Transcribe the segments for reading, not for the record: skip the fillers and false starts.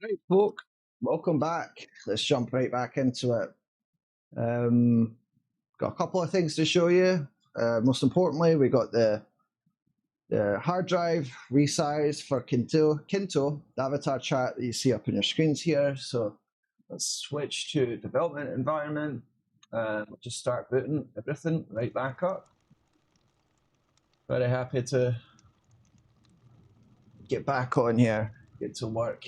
Right, folk, welcome back. Let's jump right back into it. Got a couple of things to show you. Most importantly, we got the hard drive resize for Kynto, the avatar chart that you see up on your screens here. So let's switch to development environment and we'll just start booting everything right back up. Very happy to get back on here, get to work.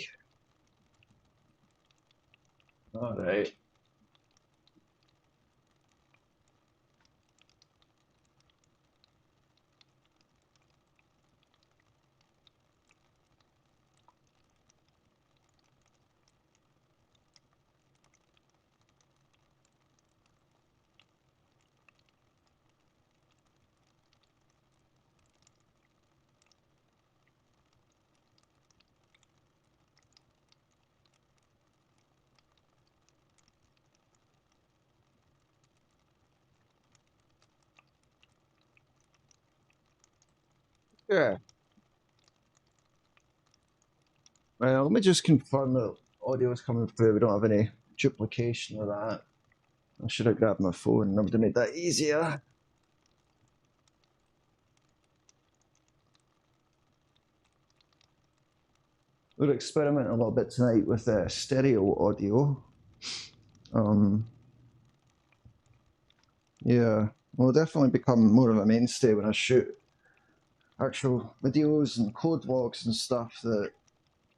All right. Yeah. Well, let me just confirm that audio is coming through. We don't have any duplication of that. I should have grabbed my phone. I would have made that easier. We're experimenting a little bit tonight with stereo audio. Yeah, will definitely become more of a mainstay when I shoot actual videos and code logs and stuff that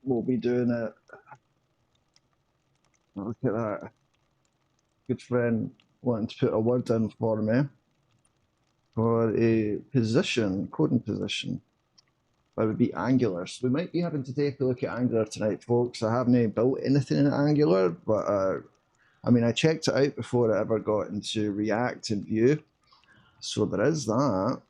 we'll be doing it. Look at that. Good friend wanting to put a word in for me for a position, coding position. That would be Angular. So we might be having to take a look at Angular tonight, folks. I haven't built anything in Angular, but I mean, I checked it out before I ever got into React and Vue. So there is that.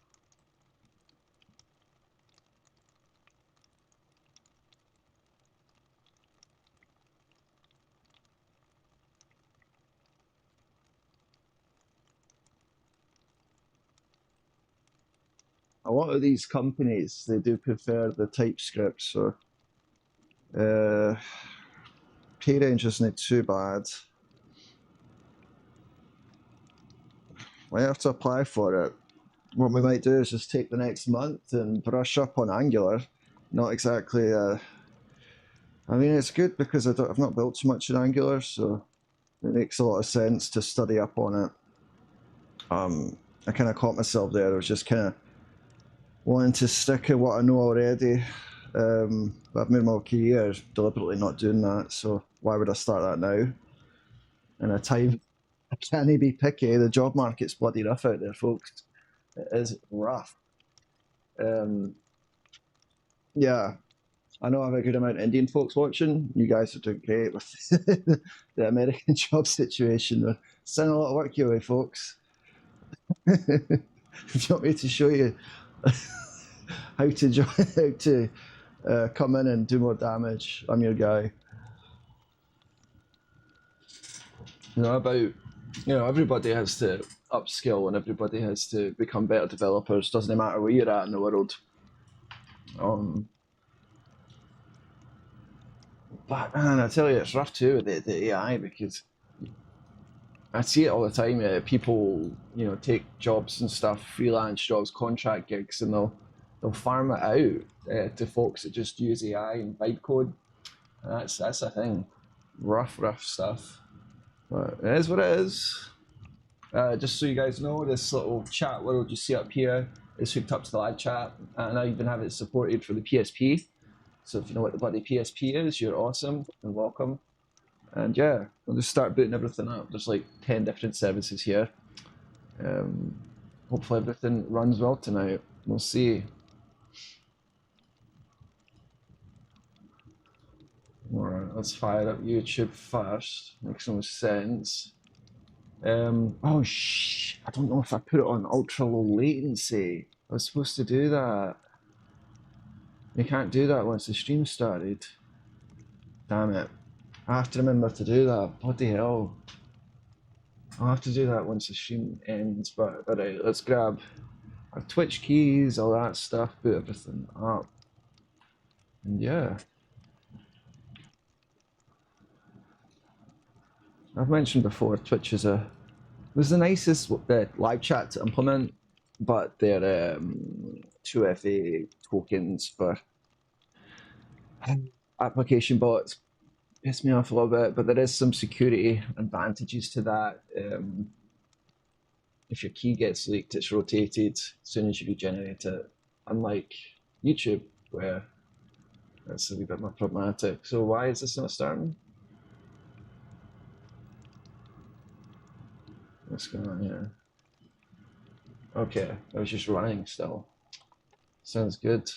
A lot of these companies, they do prefer the TypeScript, so pay range isn't too bad. I have to apply for it. What we might do is just take the next month and brush up on Angular. Not exactly. I mean, it's good because I've not built too much in Angular, so it makes a lot of sense to study up on it. I kind of caught myself there. I was just kind of wanting to stick to what I know already. But I've made my career deliberately not doing that, so why would I start that now? In a time I can't be picky. The job market's bloody rough out there, folks. It is rough. Yeah, I know I have a good amount of Indian folks watching. You guys are doing great with the American job situation. We're sending a lot of work your way, folks. If you want me to show you how to come in and do more damage, I'm your guy. Everybody has to upskill and everybody has to become better developers. Doesn't matter where you're at in the world. But man, I tell you, it's rough too with the AI because I see it all the time. People, take jobs and stuff, freelance jobs, contract gigs, and they'll farm it out to folks that just use AI and vibe code. And that's a thing. Rough stuff. But it is what it is. Just so you guys know, this little chat world you see up here is hooked up to the live chat, and I even have it supported for the PSP. So if you know what the bloody PSP is, you're awesome and welcome. And yeah, we'll just start booting everything up. There's like 10 different services here. Hopefully everything runs well tonight. We'll see. Alright, let's fire up YouTube first. Makes no sense. I don't know if I put it on ultra low latency. I was supposed to do that. You can't do that once the stream started. Damn it. I have to remember to do that. Bloody hell. I'll have to do that once the stream ends, but alright, let's grab our Twitch keys, all that stuff, boot everything up. And yeah. I've mentioned before, Twitch was the nicest live chat to implement, but their 2FA tokens for application bots piss me off a little bit, but there is some security advantages to that. If your key gets leaked, it's rotated as soon as you regenerate it, unlike YouTube, where that's a wee bit more problematic. So why is this not starting? What's going on here? Okay, I was just running still. Sounds good.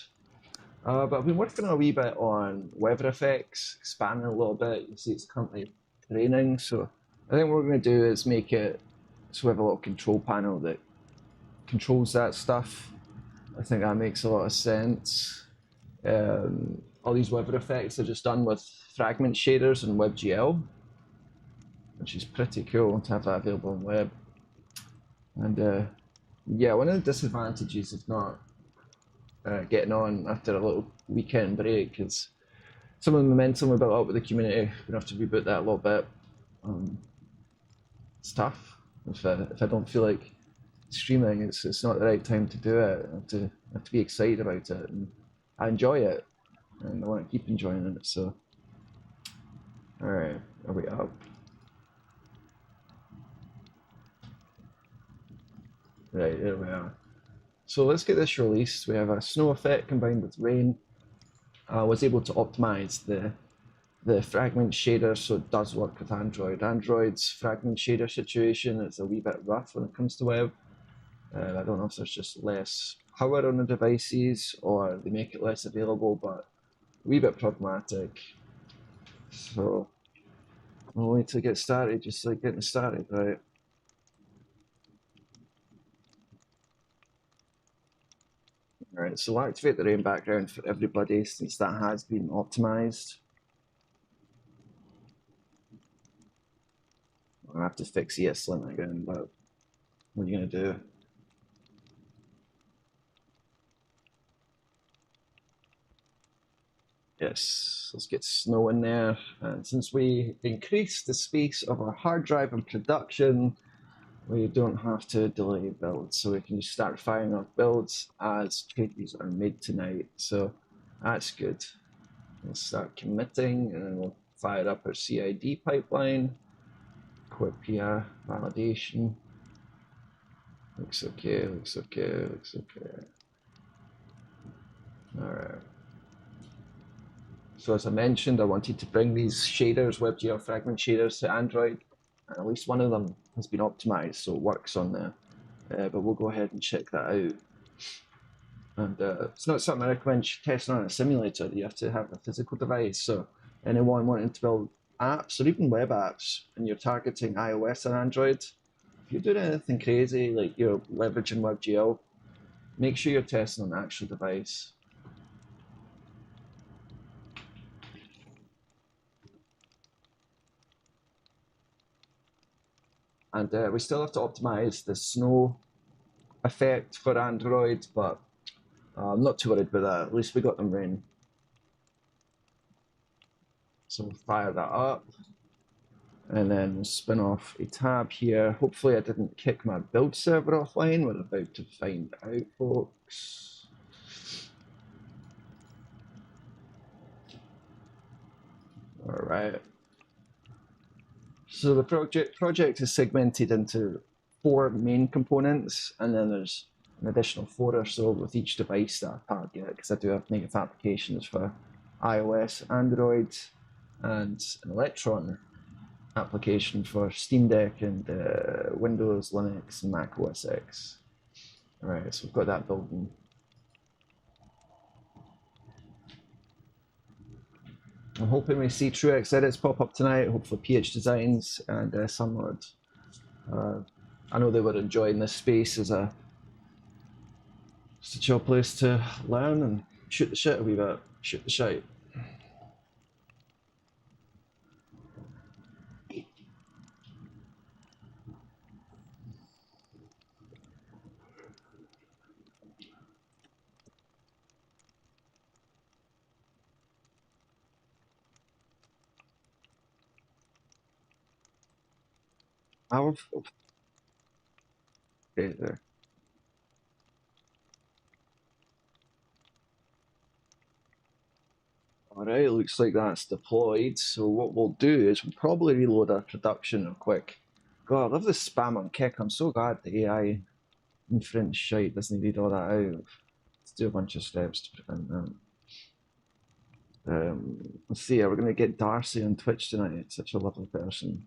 But I've been working a wee bit on WebRFX, expanding a little bit. You see it's currently raining, so I think what we're going to do is make it so we have a little control panel that controls that stuff. I think that makes a lot of sense. All these WebRFX are just done with fragment shaders and webgl, which is pretty cool to have that available on web. And yeah, one of the disadvantages of not getting on after a little weekend break is some of the momentum we built up with the community. We're gonna have to reboot that a little bit. It's tough. If I don't feel like streaming, it's not the right time to do it. I have to be excited about it, and I enjoy it, and I want to keep enjoying it. So, all right, are we up? Right, there we are. So let's get this released. We have a snow effect combined with rain. I was able to optimize the fragment shader, so it does work with Android. Android's fragment shader situation is a wee bit rough when it comes to web. I don't know if there's just less power on the devices or they make it less available, but a wee bit problematic. So only to get started, just like getting started, right? Alright, so I'll activate the rain background for everybody since that has been optimized. I have to fix ESLint again, but what are you going to do? Yes, let's get snow in there. And since we increased the space of our hard drive in production, we don't have to delay builds. So we can just start firing off builds as changes are made tonight. So that's good. We'll start committing and then we'll fire up our CID pipeline. Quick PR validation. Looks okay, looks okay, looks okay. All right. So as I mentioned, I wanted to bring these shaders, WebGL fragment shaders to Android, and at least one of them has been optimized, so it works on there. But we'll go ahead and check that out. And it's not something I recommend testing on a simulator. You have to have a physical device. So anyone wanting to build apps or even web apps, and you're targeting iOS and Android, if you're doing anything crazy, like you're leveraging WebGL, make sure you're testing on the actual device. And we still have to optimize the snow effect for Android, but I'm not too worried about that. At least we got them running. So we'll fire that up. And then we'll spin off a tab here. Hopefully I didn't kick my build server offline. We're about to find out, folks. All right. So the project is segmented into 4 main components, and then there's an additional 4 or so with each device that I target, because I do have native applications for iOS, Android, and an Electron application for Steam Deck and Windows, Linux, and Mac OS X. All right, so we've got that building. I'm hoping we see Truex edits pop up tonight, hopefully PH Designs and Sunlord. I know they were enjoying this space as a chill place to learn and shoot the shit a wee bit. Shoot the shite. I'll okay there. Alright, looks like that's deployed. So what we'll do is we'll probably reload our production real quick. God, I love this spam on kick. I'm so glad the AI inference shite doesn't read all that out. Let's do a bunch of steps to prevent that. Let's see, we're going to get Darcy on Twitch tonight. Such a lovely person.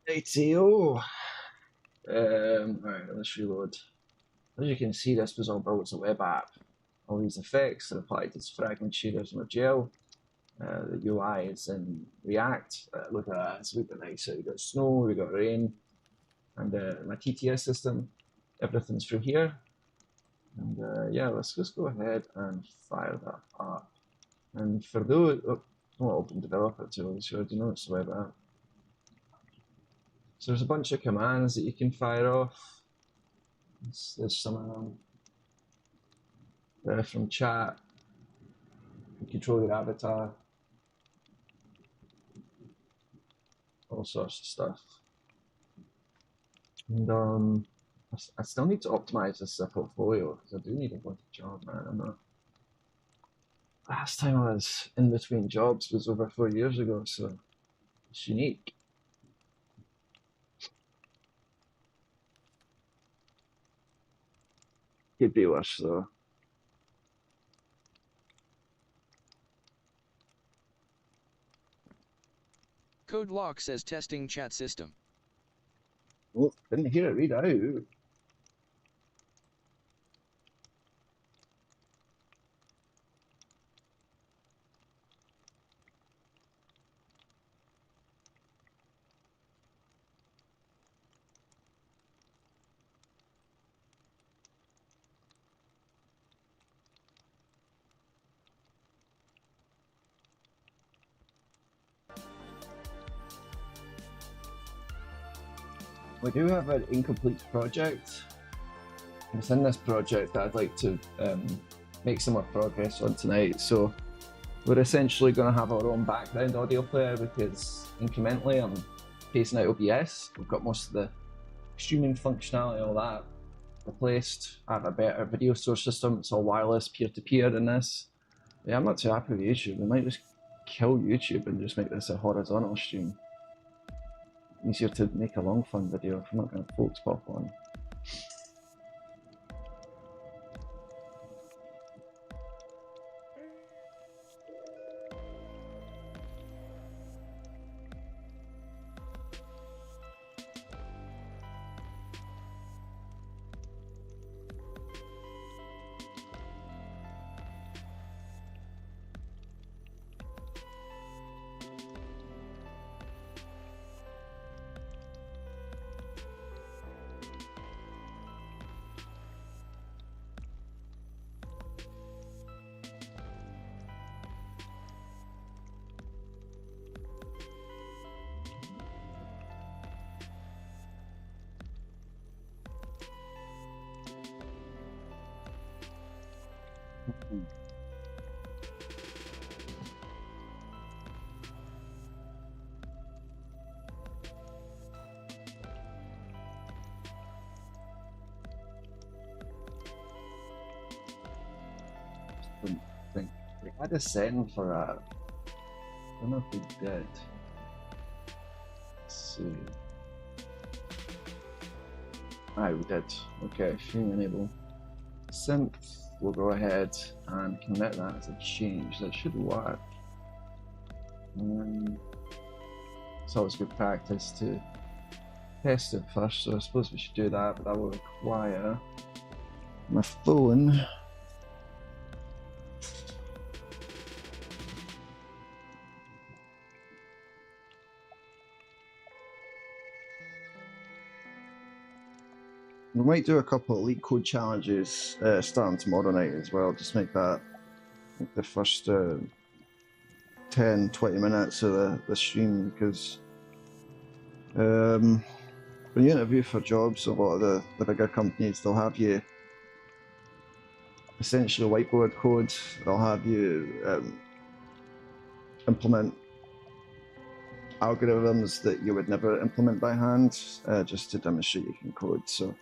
ATO. Alright, let's reload. As you can see, this was all built as a web app. All these effects are applied as fragment shaders in webgl. The UI is in React. Look at that, it's looking nice. So we got snow, we got rain, and my TTS system. Everything's through here. And yeah, let's just go ahead and fire that up. And for those, not open developer tools, you already know it's the web app. So there's a bunch of commands that you can fire off. There's some of them from chat. You control your avatar. All sorts of stuff. And I still need to optimize this portfolio because I do need a bloody job, man. I'm not. Last time I was in between jobs was over 4 years ago, so it's unique. Could be worse though. Codeloch says testing chat system. Oh, didn't hear it read out. We do have an incomplete project. It's in this project that I'd like to make some more progress on tonight. So we're essentially going to have our own background audio player because incrementally I'm phasing out OBS. We've got most of the streaming functionality and all that replaced. I have a better video source system. It's all wireless, peer-to-peer in this. Yeah, I'm not too happy with YouTube. We might just kill YouTube and just make this a horizontal stream. Easier to make a long fun video if I'm not going to float pop on. Think we had a setting for that. I don't know if we did. Let's see. Aye, we did. Okay, stream enable. Synth, we'll go ahead and commit that as a change. That should work. It's always good practice to test it first, so I suppose we should do that, but that will require my phone. We might do a couple of leak code challenges starting tomorrow night as well. Just make that like the first 10-20 minutes of the stream, because when you interview for jobs, a lot of the bigger companies, they'll have you essentially whiteboard code. They'll have you implement algorithms that you would never implement by hand, just to demonstrate you can code. So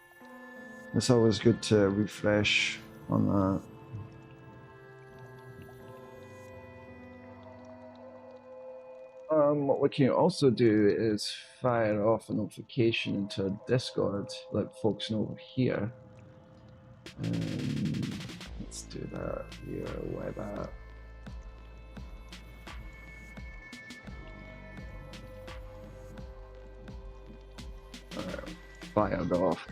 it's always good to refresh on that. What we can also do is fire off a notification into our Discord, let folks know we're here. Let's do that via web app. Fired off.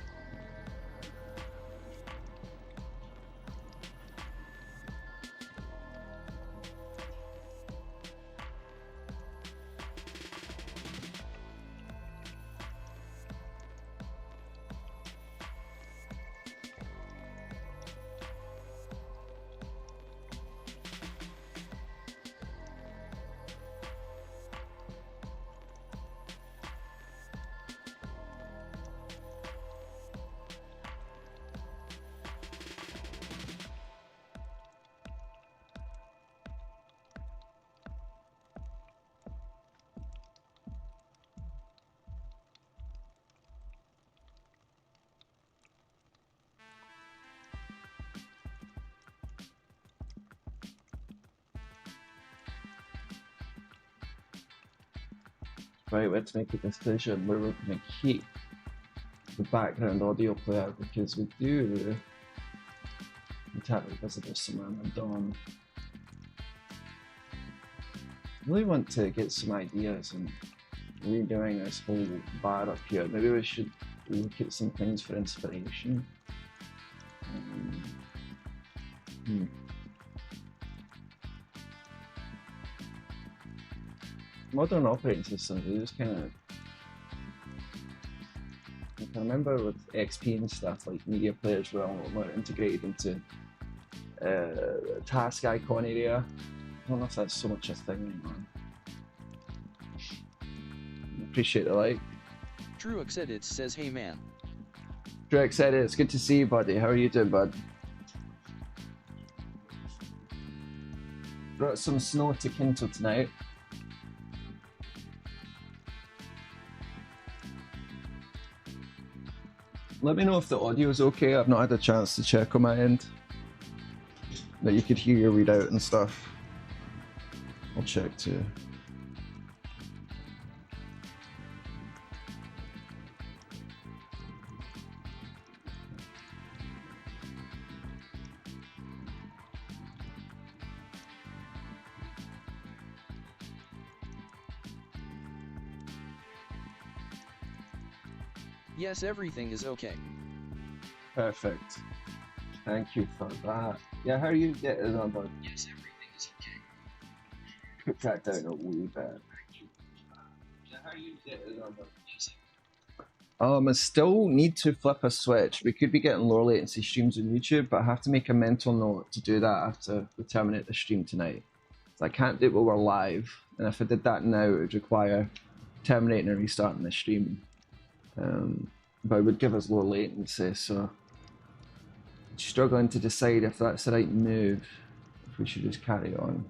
Right, let's make a decision where we're going to keep the background audio player, because we do tap visible somewhere on the DOM. I really want to get some ideas and redoing this whole bar up here. Maybe we should look at some things for inspiration. Modern operating systems, they just kind of, I can remember with XP and stuff, like media players were a lot more integrated into task icon area. I don't know if that's so much a thing anymore. Appreciate the like. Truex Edits says, hey man. Truex Edits, good to see you, buddy. How are you doing, bud? Brought some snow to Kynto tonight. Let me know if the audio is okay. I've not had a chance to check on my end. That you could hear your readout and stuff. I'll check too. Yes, everything is okay. Perfect. Thank you for that. Yeah, how are you getting on, bud? Yes, everything is okay. Put that down a wee bit. Yeah, how are you getting on, bud? I still need to flip a switch. We could be getting lower latency streams on YouTube, but I have to make a mental note to do that after we terminate the stream tonight. So I can't do it while we're live, and if I did that now, it would require terminating and restarting the stream. But it would give us low latency, so struggling to decide if that's the right move, if we should just carry on.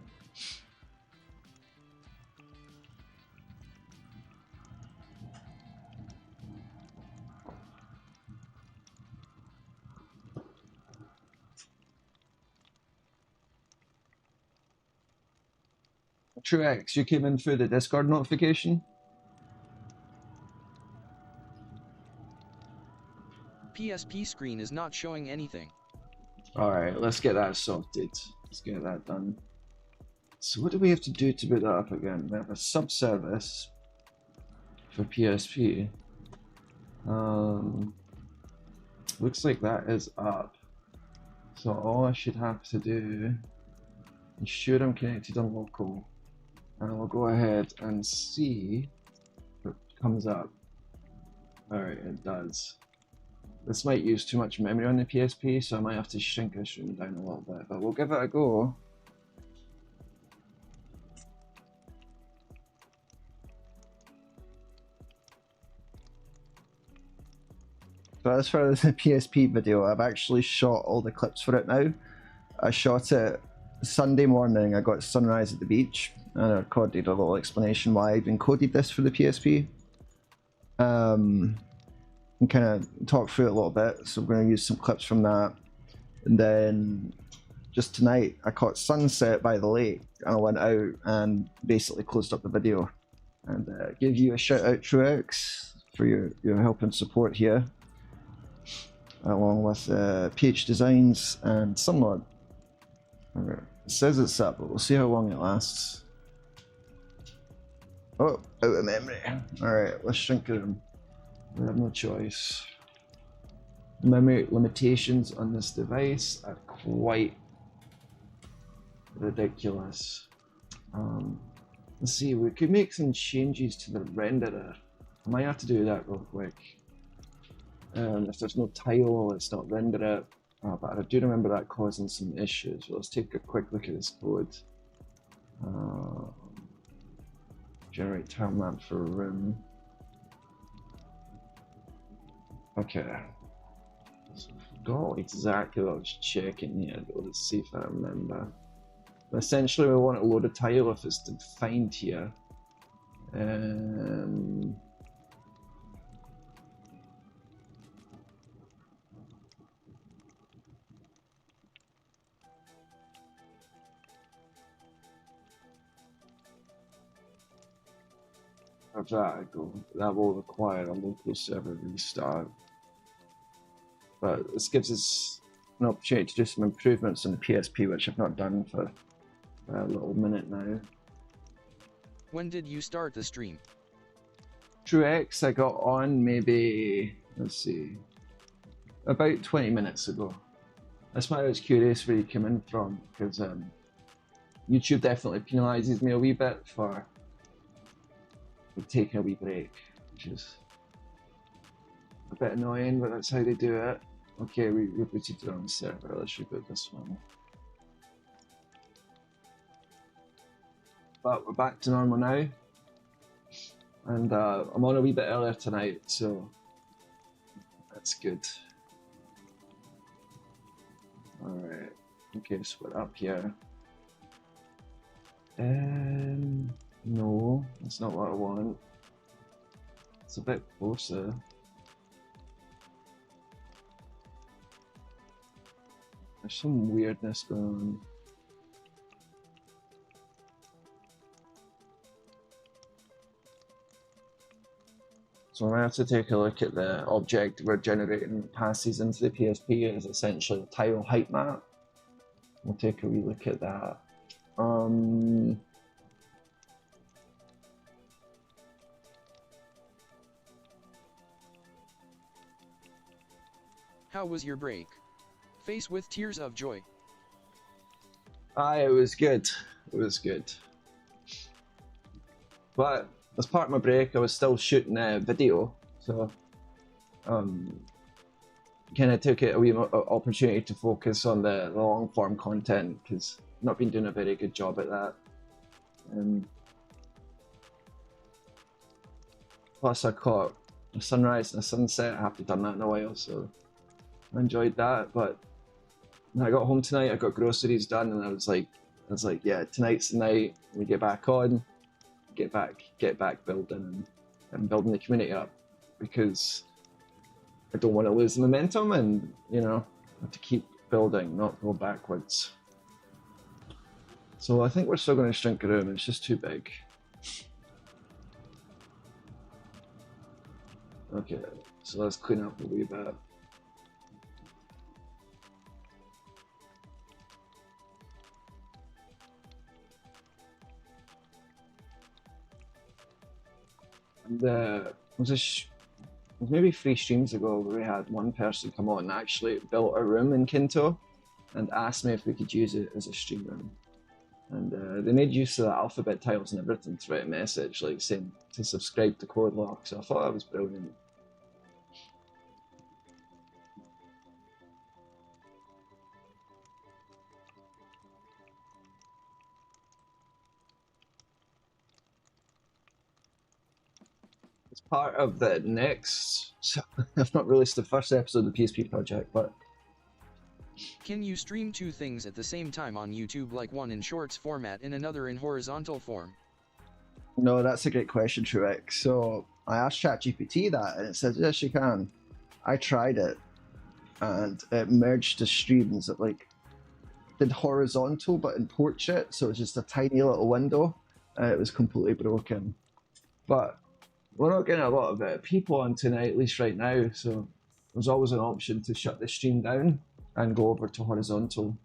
Truex, you came in through the Discord notification? PSP screen is not showing anything. Alright, let's get that sorted. Let's get that done. So what do we have to do to boot that up again? We have a sub-service for PSP. Looks like that is up. So all I should have to do, ensure I'm connected on local, and we'll go ahead and see what comes up. Alright, it does. This might use too much memory on the PSP, so I might have to shrink this room down a little bit, but we'll give it a go. But as far as the PSP video, I've actually shot all the clips for it now. I shot it Sunday morning. I got sunrise at the beach, and I recorded a little explanation why I've encoded this for the PSP. And kind of talk through it a little bit. So we're going to use some clips from that, and then just tonight I caught sunset by the lake, and I went out and basically closed up the video. And give you a shout out, Truex, for your help and support here, along with PH Designs and Sunlord. It says it's up, but we'll see how long it lasts. Oh, out of memory. Alright, let's shrink it. We have no choice. Memory limitations on this device are quite ridiculous. Let's see, we could make some changes to the renderer. I might have to do that real quick. If there's no tile, let's not render it. But I do remember that causing some issues. Well, let's take a quick look at this code. Generate tile map for a room. Okay. So I forgot exactly what I was checking here, but let's see if I remember. Essentially, we want to load a tile if it's defined here. After that will require a local server restart. But this gives us an opportunity to do some improvements in the PSP, which I've not done for a little minute now. When did you start the stream? Truex, I got on maybe, let's see, about 20 minutes ago. That's why I was curious where you came in from, because YouTube definitely penalises me a wee bit for taking a wee break, which is a bit annoying, but that's how they do it. Okay, we rebooted the wrong server. Let's reboot this one. But we're back to normal now, and I'm on a wee bit earlier tonight, so that's good. Alright, okay, so we're up here. No, that's not what I want. It's a bit closer. There's some weirdness going on. So I'm going to have to take a look at the object we're generating that passes into the PSP. It is essentially a tile height map. We'll take a wee look at that. How was your break? Face with tears of joy. It was good. It was good. But as part of my break, I was still shooting a video, so kind of took it a wee opportunity to focus on the long form content, because I've not been doing a very good job at that. Plus, I caught a sunrise and a sunset. I haven't done that in a while, so I enjoyed that. But when I got home tonight, I got groceries done, and I was like, yeah, tonight's the night. We get back on, get back building and building the community up, because I don't want to lose the momentum, and you know, I have to keep building, not go backwards. So I think we're still going to shrink the room. It's just too big. Okay, so let's clean up a wee bit. And it was maybe 3 streams ago where we had one person come on and actually built a room in Kynto and asked me if we could use it as a stream room. And they made use of the alphabet tiles and everything to write a message like saying to subscribe to Codeloch, so I thought that was brilliant. As part of the so I've not released the first episode of the PSP project, but Can you stream two things at the same time on YouTube, like one in shorts format and another in horizontal form? No, that's a great question, Truex. So I asked ChatGPT that, and it says yes, you can. I tried it, and it merged the streams. It like did horizontal, but in portrait, so it's just a tiny little window. It was completely broken. But we're not getting a lot of people on tonight, at least right now. So there's always an option to shut the stream down and go over to horizontal.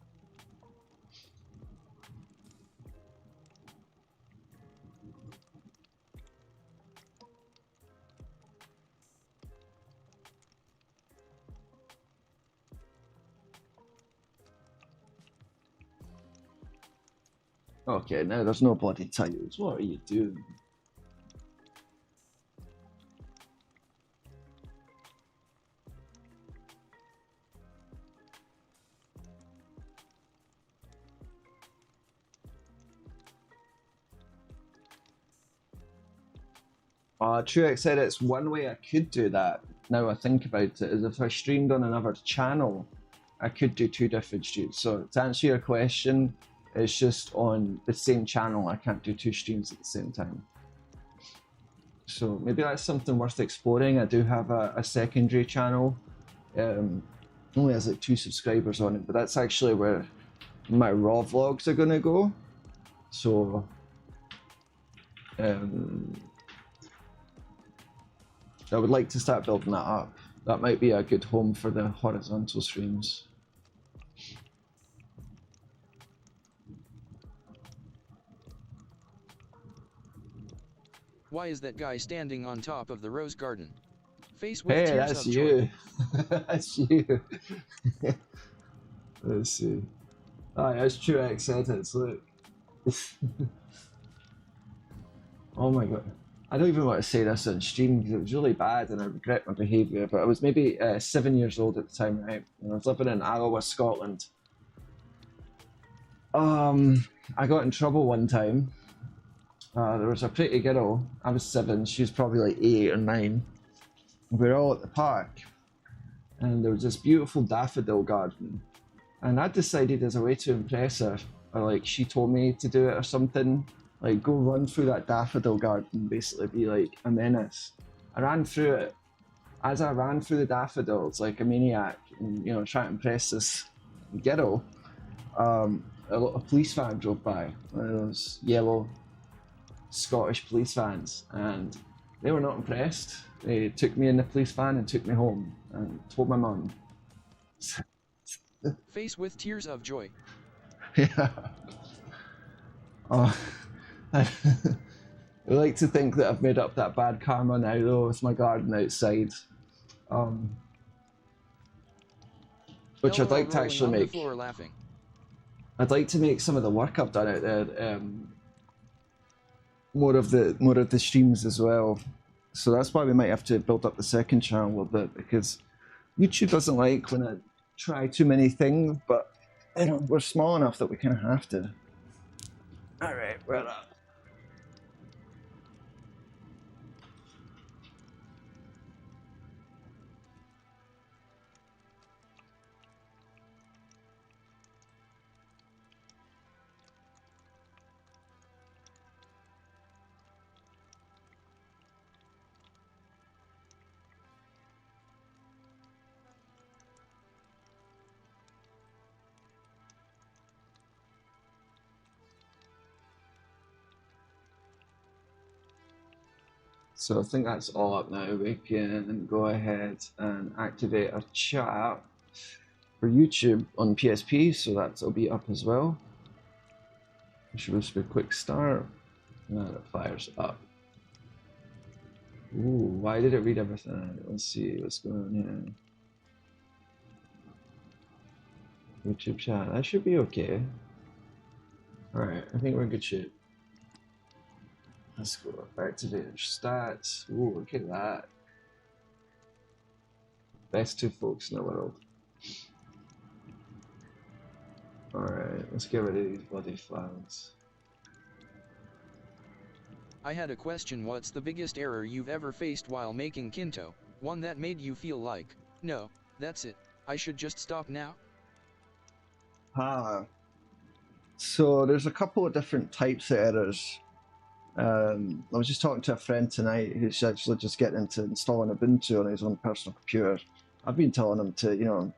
Okay, now there's no bloody titles. What are you doing? Truex said it's one way I could do that. Now I think about it, is if I streamed on another channel, I could do two different streams. So to answer your question, it's just on the same channel. I can't do two streams at the same time. So maybe that's something worth exploring. I do have a secondary channel. Only has like 2 subscribers on it, but that's actually where my raw vlogs are gonna go. So I would like to start building that up. That might be a good home for the horizontal streams. Why is that guy standing on top of the rose garden? Face with Hey, tears that's of joy. you. That's you. Let's see. Ah, that's Truex edits, look. Oh my god. I don't even want to say this on stream because it was really bad and I regret my behaviour, but I was maybe 7 years old at the time, right? And I was living in Alloa, Scotland. I got in trouble one time. There was a pretty girl. I was 7, she was probably like 8 or 9. We were all at the park, and there was this beautiful daffodil garden. And I decided, as a way to impress her, or like she told me to do it or something, like go run through that daffodil garden, basically be like a menace. I ran through it. As I ran through the daffodils like a maniac, and trying to impress this girl, a police van drove by, one of those yellow Scottish police vans, and they were not impressed. They took me in the police van and took me home and told my mum. Face with tears of joy. Yeah. Oh, I like to think that I've made up that bad karma now, though, with my garden outside. Which I'd like to actually make. Floor laughing. I'd like to make some of the work I've done out there more of the streams as well. So that's why we might have to build up the second channel a little bit, because YouTube doesn't like when I try too many things, but we're small enough that we kind of have to. All right, we're up. So I think that's all up now. We can go ahead and activate a chat for YouTube on PSP, so that'll be up as well. It should just be a quick start. Now it fires up. Ooh, why did it read everything? Let's see what's going on here. YouTube chat, that should be okay. Alright, I think we're in good shape. Let's go activate stats. Ooh, look at that. Best 2 folks in the world. Alright, let's get rid of these bloody flags. I had a question. What's the biggest error you've ever faced while making Kynto? One that made you feel like, no, that's it, I should just stop now? So there's a couple of different types of errors. I was just talking to a friend tonight who's actually just getting into installing Ubuntu on his own personal computer. I've been telling him to, you know,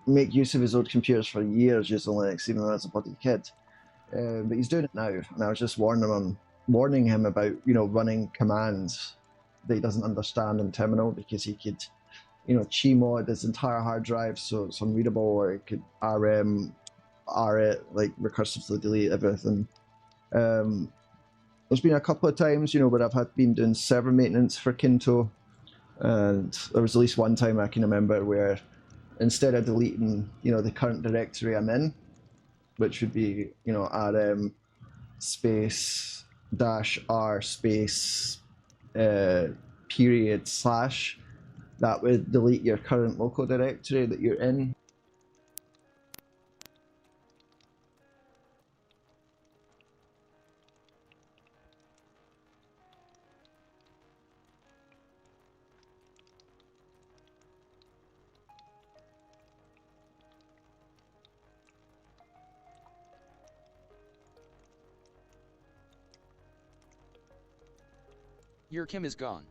make use of his old computers for years using Linux, even though as a bloody kid. But he's doing it now, and I was just warning him about, you know, running commands that he doesn't understand in terminal, because he could, you know, chmod his entire hard drive so it's unreadable, or it could rm it, like recursively delete everything. There's been a couple of times, you know, where I've been doing server maintenance for Kynto, and there was at least one time I can remember where instead of deleting, you know, the current directory I'm in, which would be, you know, rm space -r space period slash, that would delete your current local directory that you're in. Your Kim is gone.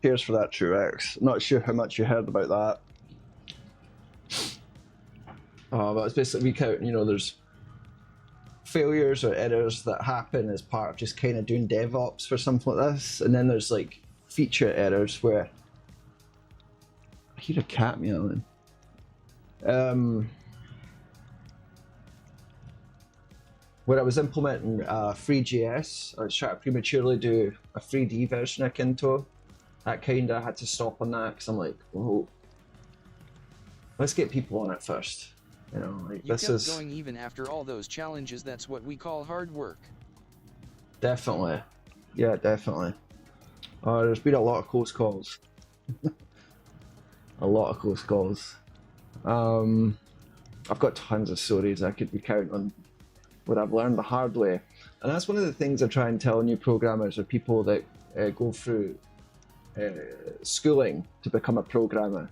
Cheers for that, Truex. Not sure how much you heard about that. But it's basically, we count, you know, there's failures or errors that happen as part of just kind of doing DevOps for something like this. And then there's like feature errors where I hear a cat meowing. Where I was implementing FreeJS, I was trying to prematurely do a 3D version of Kynto. That kind of had to stop on that because I'm like, whoa, let's get people on it first. You know, like, You this kept is going even after all those challenges. That's what we call hard work. definitely, yeah, definitely. There's been a lot of close calls. A lot of close calls. I've got tons of stories I could recount on what I've learned the hard way, and that's one of the things I try and tell new programmers or people that go through schooling to become a programmer.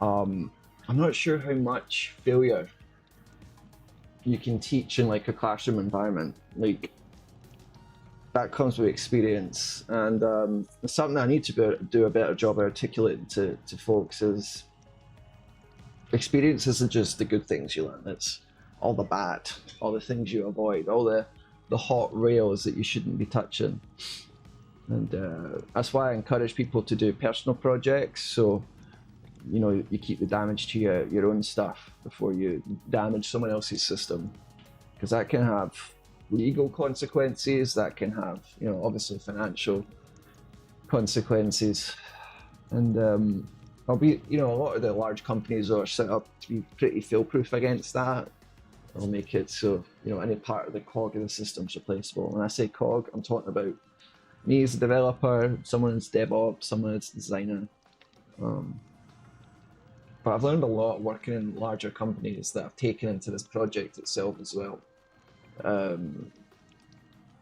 I'm not sure how much failure you can teach in like a classroom environment. Like, that comes with experience, and it's something I need to do a better job of articulating to folks is experience isn't just the good things you learn, it's all the bad, all the things you avoid, all the hot rails that you shouldn't be touching. And that's why I encourage people to do personal projects, so you know you keep the damage to your own stuff before you damage someone else's system, because that can have legal consequences, that can have, you know, obviously financial consequences. And I'll be, you know, a lot of the large companies are set up to be pretty fail-proof against that. They'll make it so, you know, any part of the cog of the system is replaceable. When I say cog, I'm talking about me as a developer, someone as DevOps, someone as designer. But I've learned a lot working in larger companies that I've taken into this project itself as well.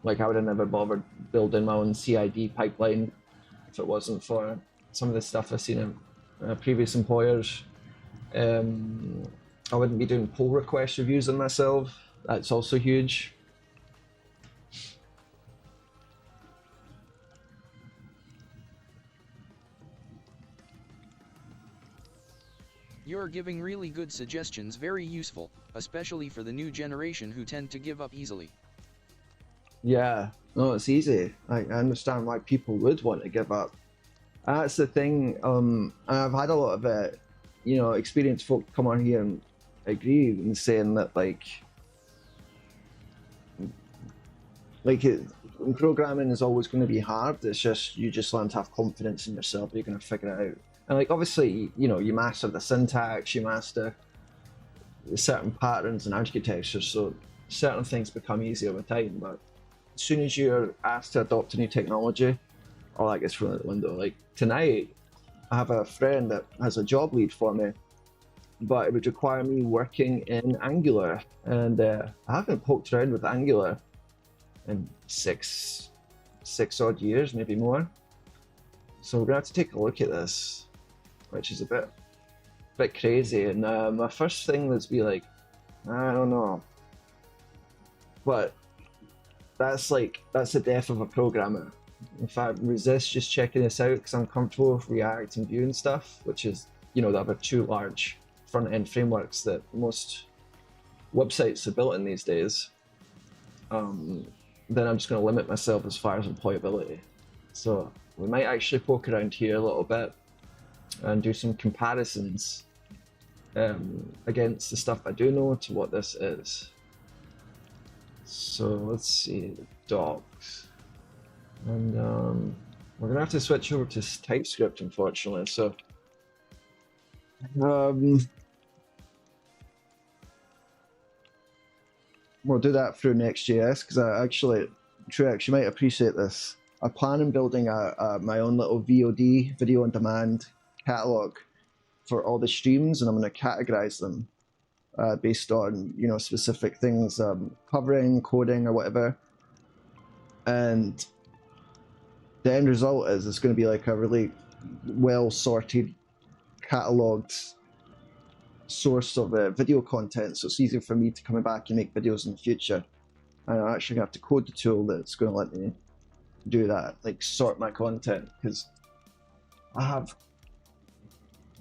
Like, I would have never bothered building my own CID pipeline if it wasn't for some of the stuff I've seen in previous employers. I wouldn't be doing pull request reviews on myself. That's also huge. You're giving really good suggestions, very useful, especially for the new generation who tend to give up easily. Yeah, no, it's easy. I understand why people would want to give up. That's the thing. And I've had a lot of you know, experienced folk come on here and agree in saying that programming is always going to be hard. It's just, you just learn to have confidence in yourself. You're going to figure it out. And like obviously, you know, you master the syntax, you master certain patterns and architecture, so certain things become easier with time. But as soon as you're asked to adopt a new technology, all that gets thrown out the window. Like tonight, I have a friend that has a job lead for me, but it would require me working in Angular, and I haven't poked around with Angular in six odd years, maybe more. So we're gonna have to take a look at this, which is a bit crazy. And my first thing was be like, I don't know, but that's the death of a programmer. If I resist just checking this out because I'm comfortable with React and Vue and stuff, which is, you know, the other two large front-end frameworks that most websites are built in these days, then I'm just going to limit myself as far as employability. So we might actually poke around here a little bit and do some comparisons against the stuff I do know to what this is. So let's see, the docs. And we're going to have to switch over to TypeScript, unfortunately. So we'll do that through Next.js, because Truex, you might appreciate this. I plan on building my own little VOD, video on demand catalog for all the streams, and I'm going to categorize them based on, you know, specific things, covering, coding, or whatever. And the end result is it's going to be like a really well sorted, cataloged source of video content, so it's easier for me to come back and make videos in the future. And I'm actually gonna have to code the tool that's going to let me do that, like sort my content, because I have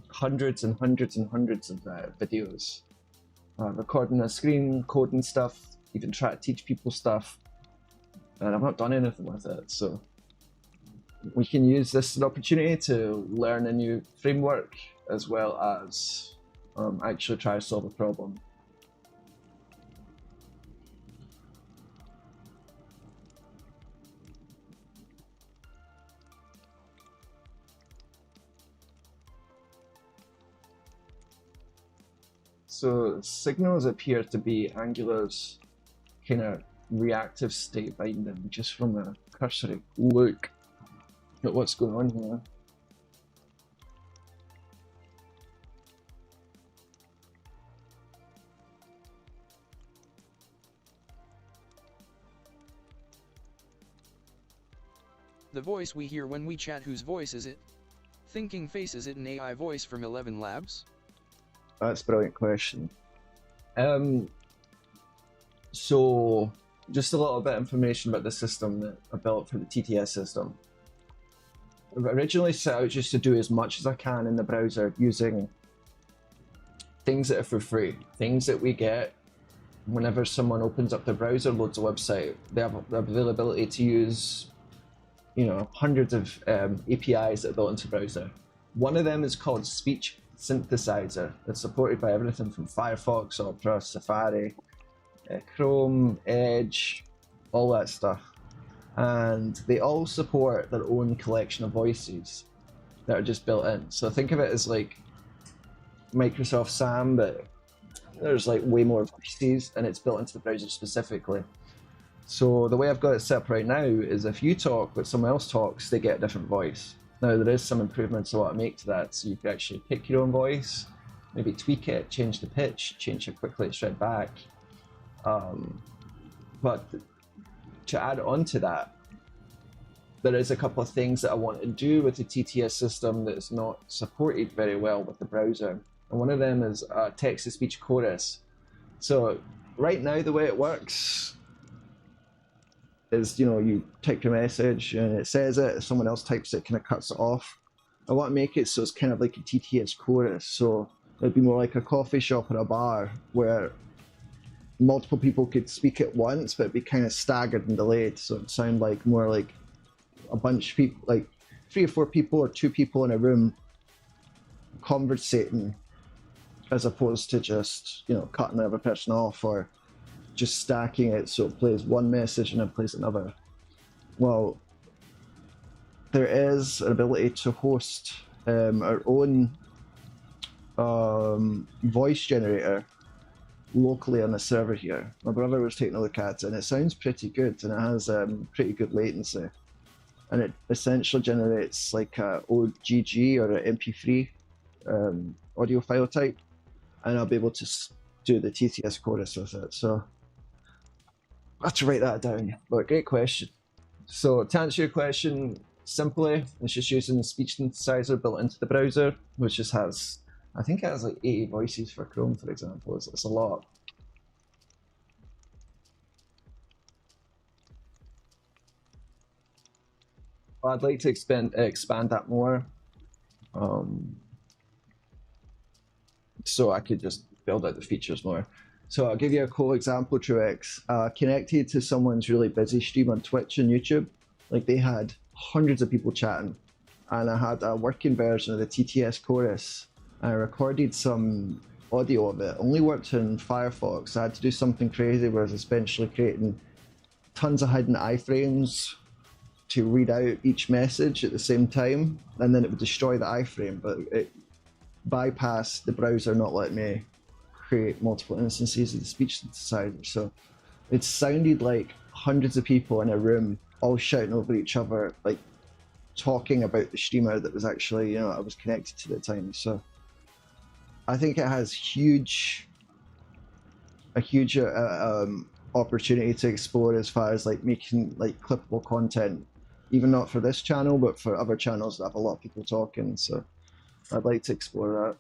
hundreds and hundreds and hundreds of videos, recording a screen, coding stuff, even try to teach people stuff, and I've not done anything with it. So we can use this as an opportunity to learn a new framework as well as actually try to solve a problem. So signals appear to be Angular's kind of reactive state binding, just from a cursory look at what's going on here. The voice we hear when we chat, whose voice is it? Thinking Face, is it an AI voice from 11 Labs? That's a brilliant question. So just a little bit of information about the system that I built for the TTS system. I originally set out just to do as much as I can in the browser using things that are for free, things that we get whenever someone opens up the browser, loads a website. They have the availability to use, you know, hundreds of APIs that are built into the browser. One of them is called Speech Synthesizer. It's supported by everything from Firefox, Opera, Safari, Chrome, Edge, all that stuff. And they all support their own collection of voices that are just built in. So think of it as like Microsoft SAM, but there's like way more voices, and it's built into the browser specifically. So the way I've got it set up right now is if you talk but someone else talks, they get a different voice. Now there is some improvements I want to make to that, so you can actually pick your own voice, maybe tweak it, change the pitch, change how quickly it's read back. But to add on to that, there is a couple of things that I want to do with the TTS system that's not supported very well with the browser. And one of them is text-to-speech chorus. So right now the way it works is, you know, you type your message and it says it, if someone else types it, kind of cuts it off. I want to make it so it's kind of like a TTS chorus, so it'd be more like a coffee shop or a bar where multiple people could speak at once, but it'd be kind of staggered and delayed, so it'd sound like more like a bunch of people, like 3 or 4 people or 2 people in a room conversating, as opposed to just, you know, cutting the other person off or just stacking it so it plays one message and then plays another. Well, there is an ability to host our own voice generator locally on a server here. My brother was taking a look at it, and it sounds pretty good, and it has pretty good latency. And it essentially generates like a OGG or an MP3 audio file type, and I'll be able to do the TTS chorus with it. So I have to write that down. But great question. So to answer your question simply, it's just using the speech synthesizer built into the browser, which just has, I think it has like 80 voices for Chrome, for example. It's a lot. But I'd like to expand that more, so I could just build out the features more. So I'll give you a cool example, Truex. Connected to someone's really busy stream on Twitch and YouTube. Like they had hundreds of people chatting, and I had a working version of the TTS chorus. I recorded some audio of it. Only worked in Firefox. I had to do something crazy where I was essentially creating tons of hidden iframes to read out each message at the same time, and then it would destroy the iframe, but it bypassed the browser not letting me create multiple instances of the speech synthesizer. So it sounded like hundreds of people in a room all shouting over each other, like talking about the streamer that was actually, I was connected to at the time. So I think it has a huge opportunity to explore as far as like making like clippable content, even not for this channel, but for other channels that have a lot of people talking. So I'd like to explore that.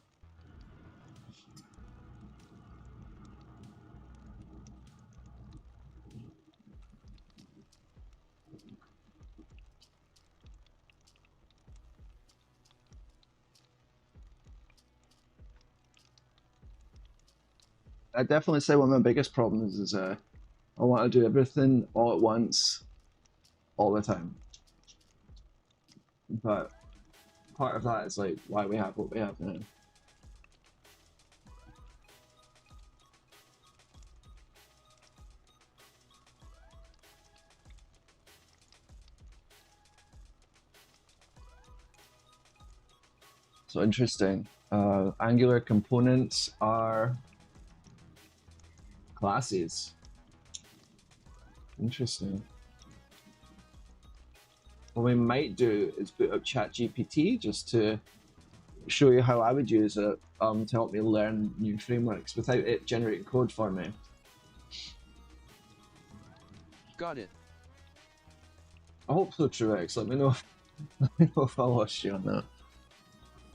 I definitely say one of my biggest problems is I want to do everything all at once, all the time. But part of that is like why we have what we have now. So interesting. Angular components are classes. Interesting. What we might do is boot up ChatGPT just to show you how I would use it to help me learn new frameworks without it generating code for me. Got it. I hope so, Truex. Let me know if I lost you on that.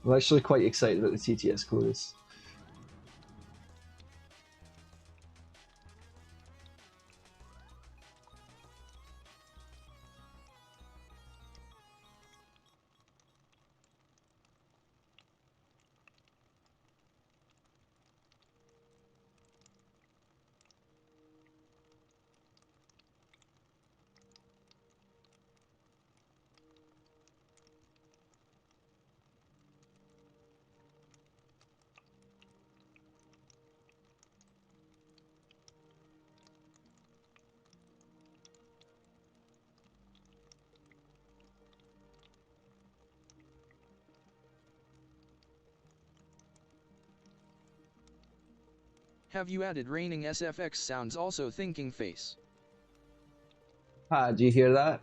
I'm actually quite excited about the TTS chorus. Have you added raining SFX sounds also thinking face? Ah, do you hear that?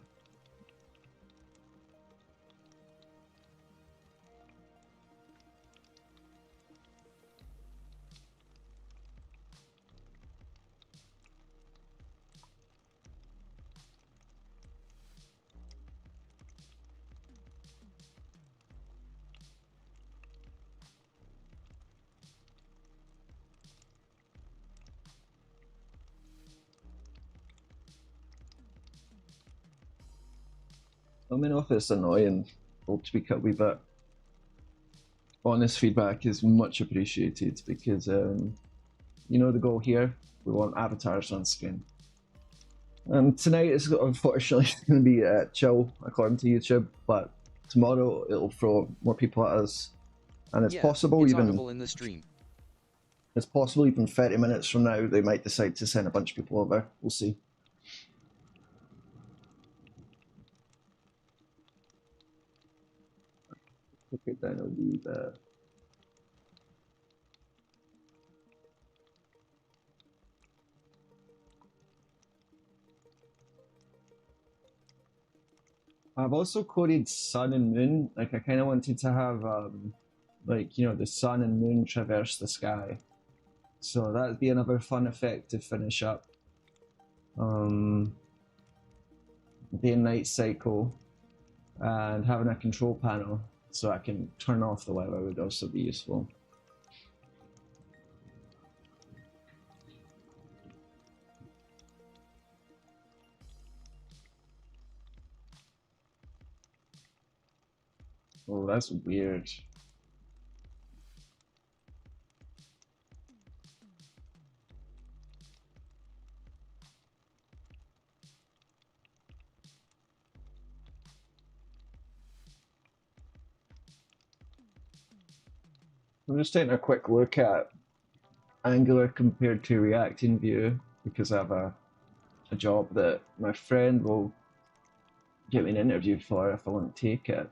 Let me know if it's annoying. We'll tweak it a wee bit. Honest feedback is much appreciated because, you know the goal here? We want avatars on screen. Tonight is unfortunately going to be chill according to YouTube, but tomorrow it'll throw more people at us, and it's possible it's even audible in the stream. It's possible even 30 minutes from now they might decide to send a bunch of people over. We'll see. click it down a wee bit. I've also coded sun and moon. Like I kind of wanted to have like, you know, the sun and moon traverse the sky. So that'd be another fun effect to finish up. Day and night cycle, and having a control panel so I can turn off the weather would also be useful. Oh, that's weird. I'm just taking a quick look at Angular compared to React in Vue because I have a job that my friend will get me an interview for if I want to take it.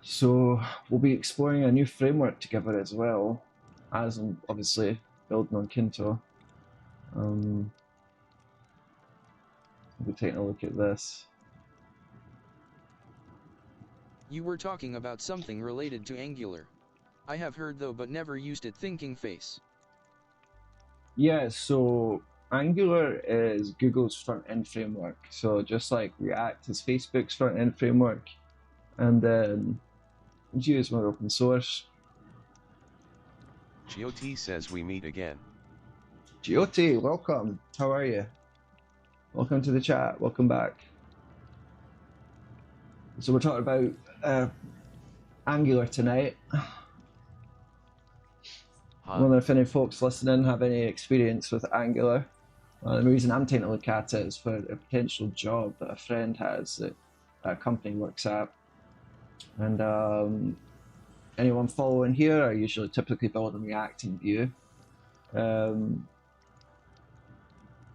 So we'll be exploring a new framework together as well, as I'm obviously building on Kynto. We'll be taking a look at this. You were talking about something related to Angular. I have heard though but never used it. Thinking face. Yeah, so Angular is Google's front-end framework. So just like React is Facebook's front-end framework, and then Vue is more open source. GOT says we meet again. GOT, welcome. How are you? Welcome to the chat. Welcome back. So we're talking about Angular tonight. I wonder if any folks listening have any experience with Angular. The reason I'm taking a look at it is for a potential job that a friend has that a company works at. And anyone following here are usually typically building React and Vue.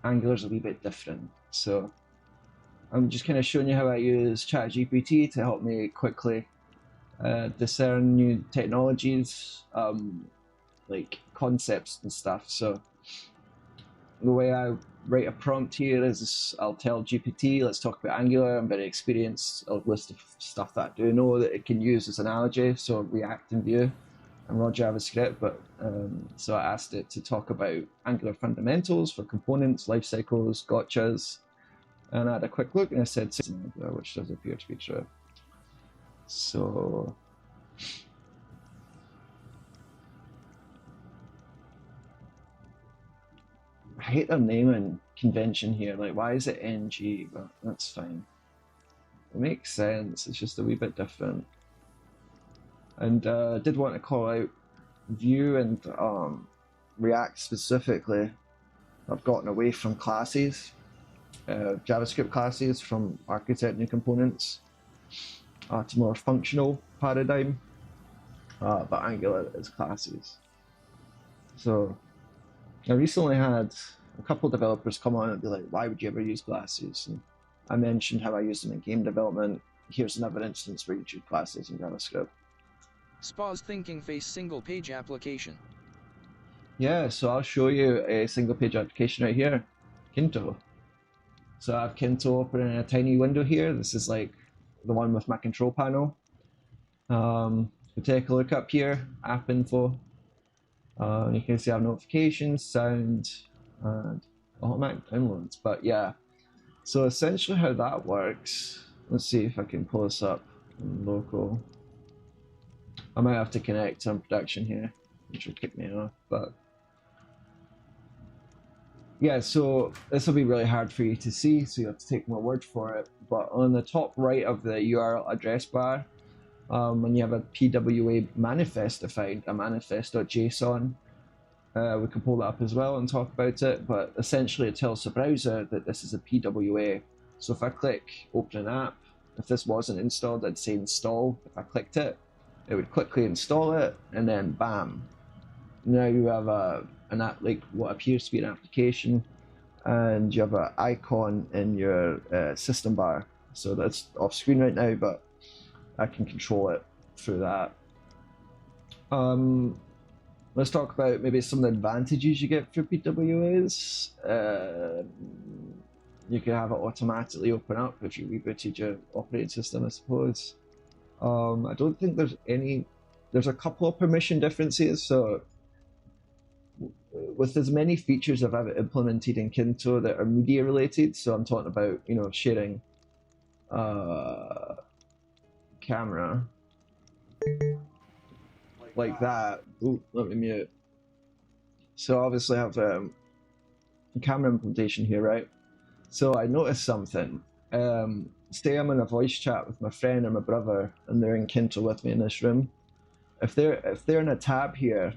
Angular's a wee bit different. So I'm just kind of showing you how I use ChatGPT to help me quickly discern new technologies, like concepts and stuff. So the way I write a prompt here is I'll tell GPT, let's talk about Angular. I'm very experienced. I'll list of stuff that I do know that it can use as analogy. So React and Vue and raw JavaScript. But so I asked it to talk about Angular fundamentals for components, life cycles, gotchas. And I had a quick look and I said Angular, which does appear to be true. So I hate their naming convention here. Like, why is it NG? But that's fine. It makes sense. It's just a wee bit different. And I did want to call out Vue and React specifically. I've gotten away from classes, JavaScript classes, from architecting components to more functional paradigm. But Angular is classes. So I recently had a couple of developers come on and be like, why would you ever use classes? And I mentioned how I use them in game development. Here's another instance where you use classes in JavaScript. Spa's thinking face single page application. Yeah, so I'll show you a single page application right here, Kynto. So I have Kynto open in a tiny window here. This is like the one with my control panel. We take a look up here, app info. You can see I have notifications, sound, and automatic downloads. But yeah, so essentially how that works, let's see if I can pull this up in local. I might have to connect on production here, which will kick me off, but yeah, so this will be really hard for you to see, so you have to take my word for it. But on the top right of the URL address bar, when you have a PWA manifest defined, a manifest.json, we can pull that up as well and talk about it, but essentially it tells the browser that this is a PWA. So if I click open an app, if this wasn't installed, I'd say install. If I clicked it, it would quickly install it, and then bam. Now you have an app, like what appears to be an application, and you have an icon in your system bar. So that's off screen right now, but I can control it through that. Let's talk about maybe some of the advantages you get for PWAs. You can have it automatically open up if you rebooted your operating system, I suppose. I don't think there's any. There's a couple of permission differences. So, with as many features I've ever implemented in Kynto that are media related, so I'm talking about sharing camera like that. Ooh, let me mute. So obviously I have a camera implementation here, right? So I noticed something. Say I'm in a voice chat with my friend or my brother, and they're in Kynto with me in this room. If they're in a tab here,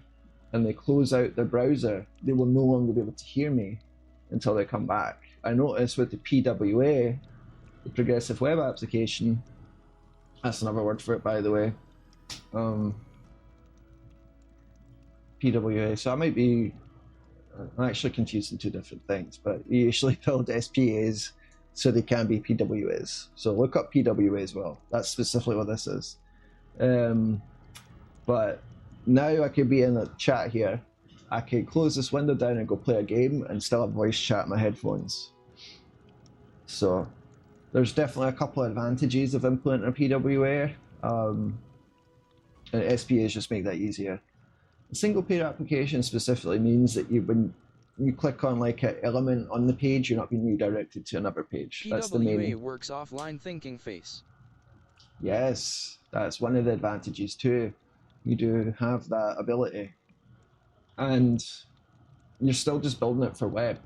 and they close out their browser, they will no longer be able to hear me until they come back. I noticed with the PWA, the Progressive Web Application, that's another word for it, by the way. PWA. So I might be. I'm actually confusing two different things, but you usually build SPAs so they can be PWAs. So look up PWA as well. That's specifically what this is. But now I could be in a chat here. I could close this window down and go play a game and still have voice chat in my headphones. So there's definitely a couple of advantages of implementing a PWA. And SPAs just make that easier. A single page application specifically means that when you click on like an element on the page, you're not being redirected to another page. That's the main. PWA works offline thinking face. Yes, that's one of the advantages too. You do have that ability, and you're still just building it for web,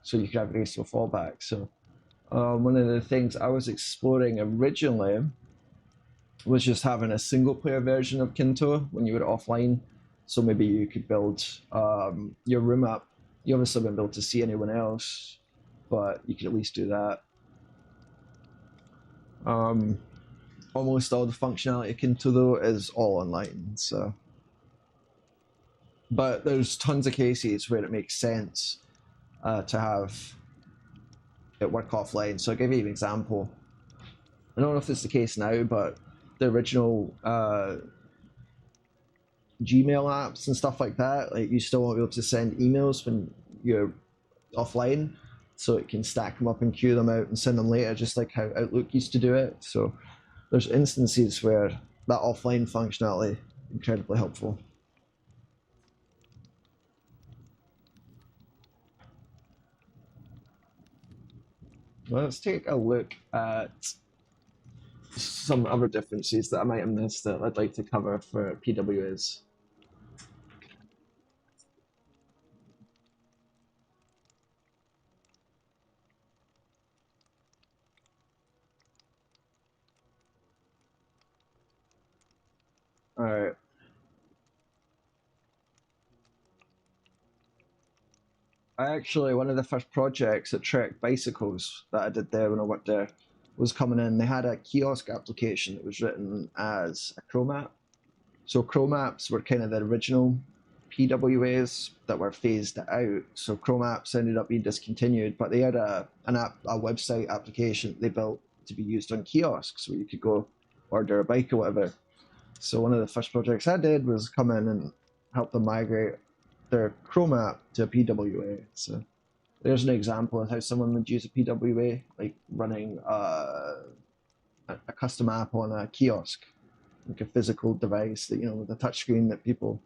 so you can have graceful fallback. So one of the things I was exploring originally was just having a single player version of Kynto when you were offline. So maybe you could build your room app. You obviously wouldn't be able to see anyone else, but you could at least do that. Almost all the functionality of Kynto though is all online. So, but there's tons of cases where it makes sense to have it work offline. So I'll give you an example. I don't know if it's the case now, but the original Gmail apps and stuff like that, like you still won't be able to send emails when you're offline, so it can stack them up and queue them out and send them later, just like how Outlook used to do it. So there's instances where that offline functionality is incredibly helpful. Well, let's take a look at some other differences that I might have missed that I'd like to cover for PWAs. All right. One of the first projects at Trek Bicycles that I did there when I worked there was coming in. They had a kiosk application that was written as a Chrome app. So Chrome apps were kind of the original PWAs that were phased out. So Chrome apps ended up being discontinued, but they had a website application they built to be used on kiosks where you could go order a bike or whatever. So one of the first projects I did was come in and help them migrate their Chrome app to a PWA. So there's an example of how someone would use a PWA, like running a custom app on a kiosk, like a physical device that, with a touchscreen that people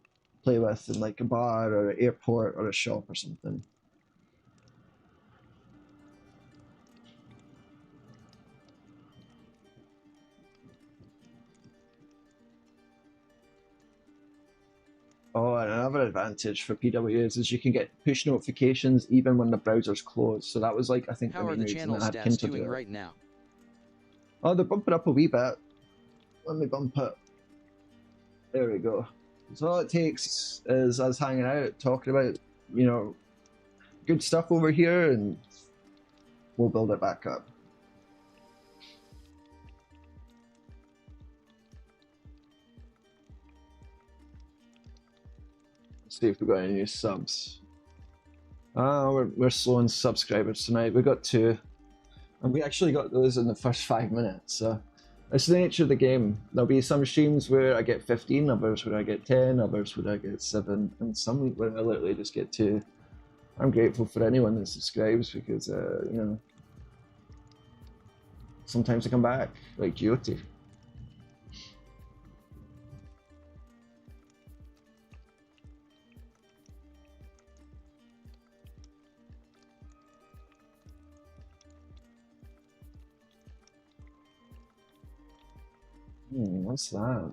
play with in like a bar or an airport or a shop or something. Oh, and another advantage for PWAs is you can get push notifications even when the browser's closed. So that was like, I think, How the are main the reason channel I had stats Kynto do doing it. right now? Oh, they're bumping up a wee bit. Let me bump it. There we go. So all it takes is us hanging out, talking about, good stuff over here, and we'll build it back up. Let's see if we've got any new subs. We're slow on subscribers tonight. We got 2. And we actually got those in the first 5 minutes, so It's the nature of the game. There'll be some streams where I get 15, others where I get 10, others where I get 7, and some week where I literally just get 2. I'm grateful for anyone that subscribes because, you know, sometimes I come back, like Jyoti. What's that?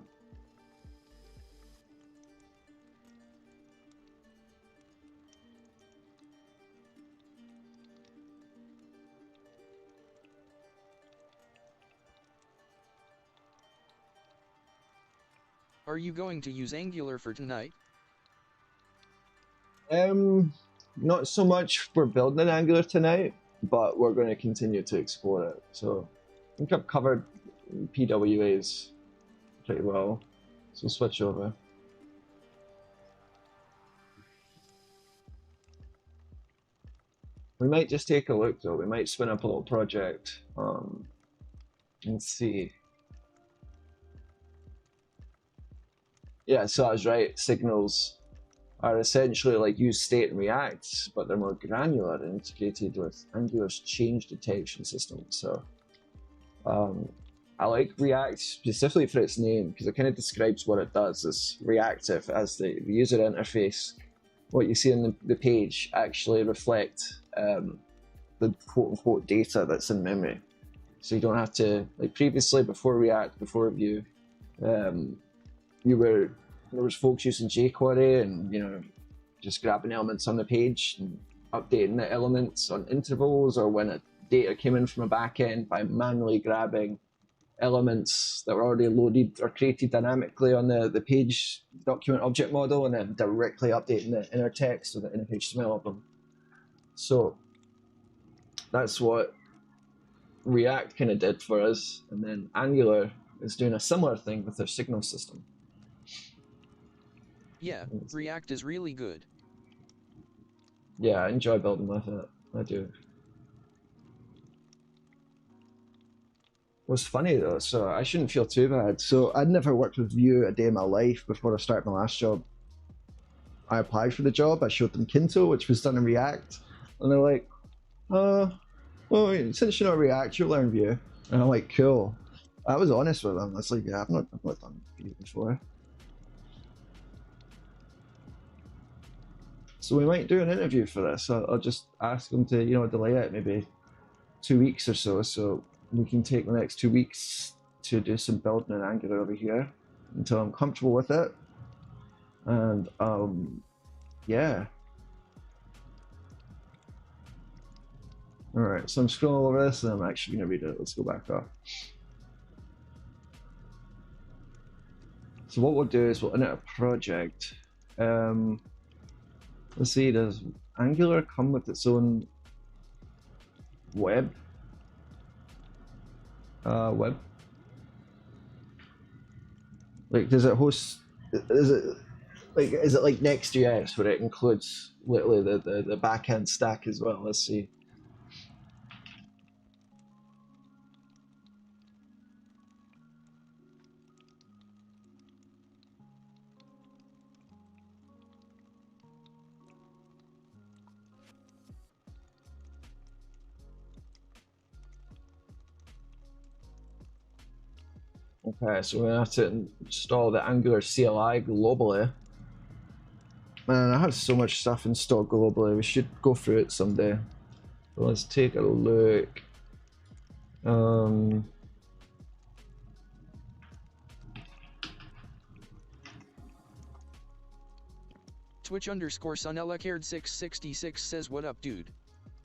Are you going to use Angular for tonight? Not so much for building an Angular tonight, but we're going to continue to explore it. So I think I've covered PWAs pretty well. So switch over. We might just take a look though. We might spin up a little project and see. Yeah, so I was right. Signals are essentially like use state in React, but they're more granular and integrated with Angular's change detection system. So I like React specifically for its name because it kind of describes what it does. It's reactive as the user interface. What you see on the page actually reflect the quote-unquote data that's in memory. So you don't have to, like previously, before React, before Vue, there was folks using jQuery and, you know, just grabbing elements on the page and updating the elements on intervals, or when data came in from a backend by manually grabbing elements that were already loaded or created dynamically on the page document object model and then directly updating the inner text or the inner HTML of them. So that's what React kind of did for us, and then Angular is doing a similar thing with their signal system. Yeah, React is really good. Yeah, I enjoy building with it. I do. What's funny though, so I shouldn't feel too bad. So I'd never worked with Vue a day in my life before I started my last job. I applied for the job, I showed them Kynto, which was done in React, and they're like, well, since you know React, you'll learn Vue. And I'm like, cool. I was honest with them. I was like, yeah, I've not done Vue before. So we might do an interview for this. I'll just ask them to, you know, delay it maybe 2 weeks or so we can take the next 2 weeks to do some building in Angular over here until I'm comfortable with it. And yeah. All right, so I'm scrolling over this and I'm actually gonna read it. Let's go back up. So what we'll do is we'll init a project. Let's see, does Angular come with its own web? Web? Like, does it host, is it like nextjs where it includes literally the backend stack as well? Let's see. Okay, so we're gonna have to install the Angular CLI globally. Man, I have so much stuff installed globally. We should go through it someday. So let's take a look. Twitch_Sunelakard666 says, what up, dude?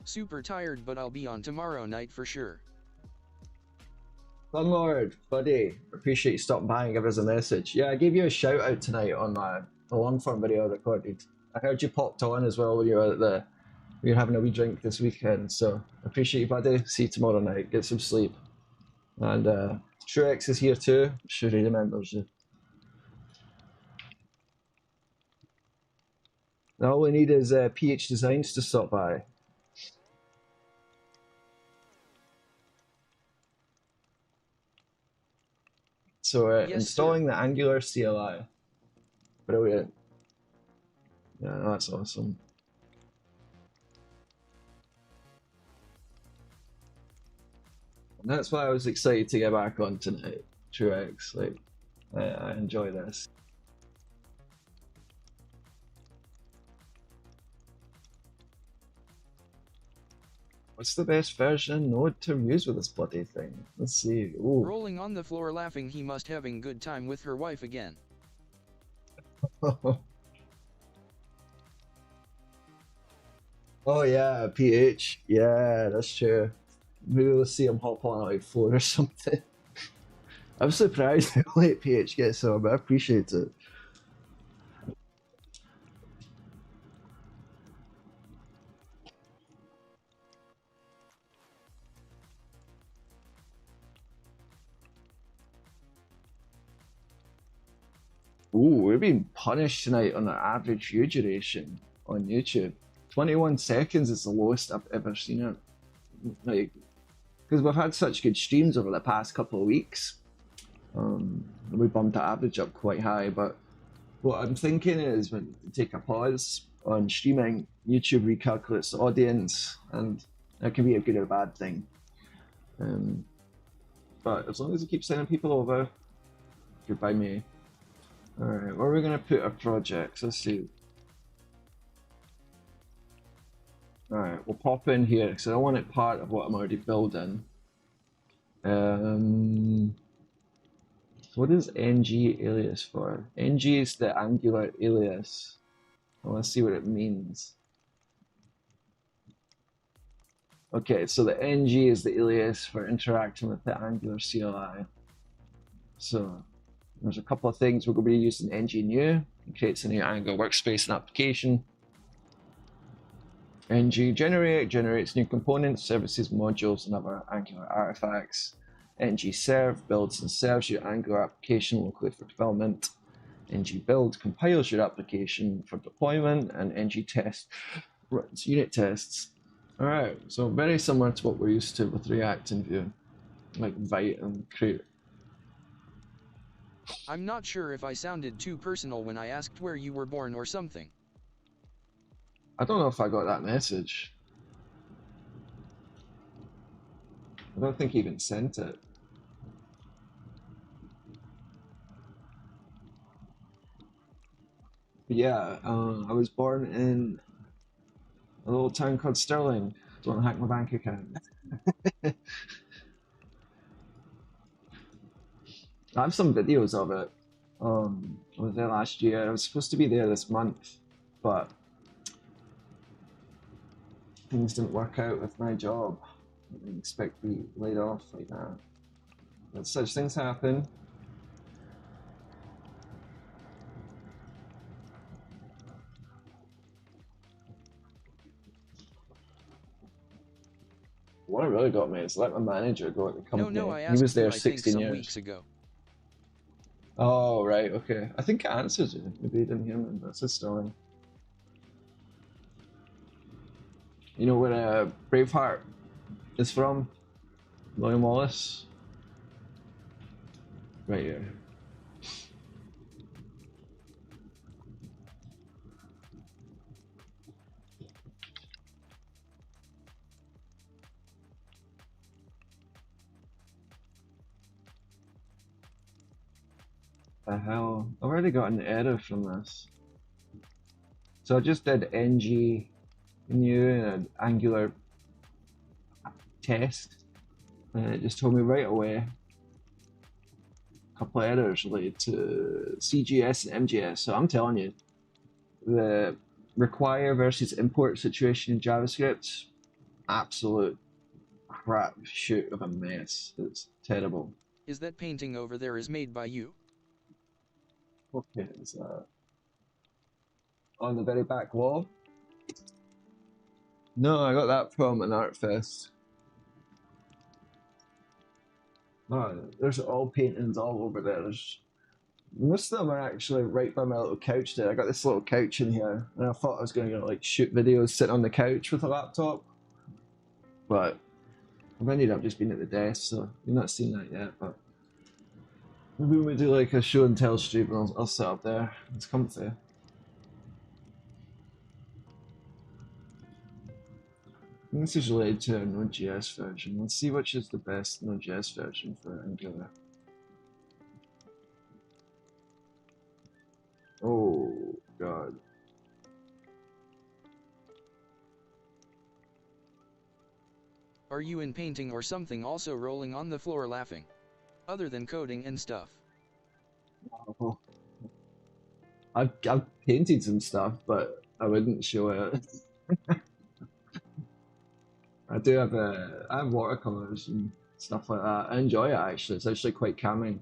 Super tired, but I'll be on tomorrow night for sure. Sunlord, buddy, appreciate you stopping by and giving us a message. Yeah, I gave you a shout out tonight on the long form video I recorded. I heard you popped on as well when you were having a wee drink this weekend. So appreciate you, buddy. See you tomorrow night. Get some sleep. And Truex is here too. I'm sure he remembers you. Now all we need is PH Designs to stop by. So Yes, sir. installing the Angular CLI. Brilliant. Yeah, that's awesome. And that's why I was excited to get back on tonight. Truex, like, I enjoy this. What's the best version node to use with this bloody thing? Let's see. Ooh. Rolling on the floor laughing, he must having good time with her wife again. Oh yeah, PH. Yeah, that's true. Maybe we'll see him hop on like 4 or something. I'm surprised how late PH gets on, but I appreciate it. Ooh, we're being punished tonight on our average view duration on YouTube. 21 seconds is the lowest I've ever seen it. Like, because we've had such good streams over the past couple of weeks. We bumped the average up quite high, but what I'm thinking is when to take a pause on streaming, YouTube recalculates the audience, and that can be a good or bad thing. But as long as it keeps sending people over, good by me. Alright, where are we going to put our projects? Let's see. Alright, we'll pop in here because I want it part of what I'm already building. So what is ng alias for? Ng is the Angular alias. I want to see what it means. Okay, so the ng is the alias for interacting with the Angular CLI. So there's a couple of things we're going to be using ng new. It creates a new Angular workspace and application. ng generate generates new components, services, modules, and other Angular artifacts. ng serve builds and serves your Angular application locally for development. ng build compiles your application for deployment, and ng test runs unit tests. All right, so very similar to what we're used to with React and Vue, like invite and create. I'm not sure if I sounded too personal when I asked where you were born or something. I don't know if I got that message. I don't think he even sent it. But yeah, I was born in a little town called Sterling. Don't hack my bank account. I have some videos of it. I was there last year. I was supposed to be there this month, but things didn't work out with my job. I didn't expect to be laid off like that. But such things happen. What really got me is let my manager go at the company. No, I he asked was there you, I think, 16 some years. weeks ago. Oh, right, okay. I think I answered you. Maybe you didn't hear me. That's his story. You know where Braveheart is from? William Wallace? Right here. The hell? I've already got an error from this. So I just did ng new in an Angular test, and it just told me right away a couple of errors related to CGS and MGS. So I'm telling you, the require versus import situation in JavaScript, absolute crap shoot of a mess. It's terrible. Is that painting over there is made by you? What paint is that? On the very back wall? No, I got that from an art fest. Oh, there's all paintings all over there. Most of them are actually right by my little couch there. I got this little couch in here, and I thought I was going to like shoot videos sitting on the couch with a laptop, but I've ended up just being at the desk, so you're not seeing that yet. But Maybe we do like a show and tell stream and I'll sit up there. It's comfy. This is related to a Node.js version. Let's see which is the best Node.js version for Angular. Oh, God. Are you in painting or something, also rolling on the floor laughing? Other than coding and stuff. Oh. I've painted some stuff, but I wouldn't show it. I do have I have watercolors and stuff like that. I enjoy it actually. It's actually quite calming.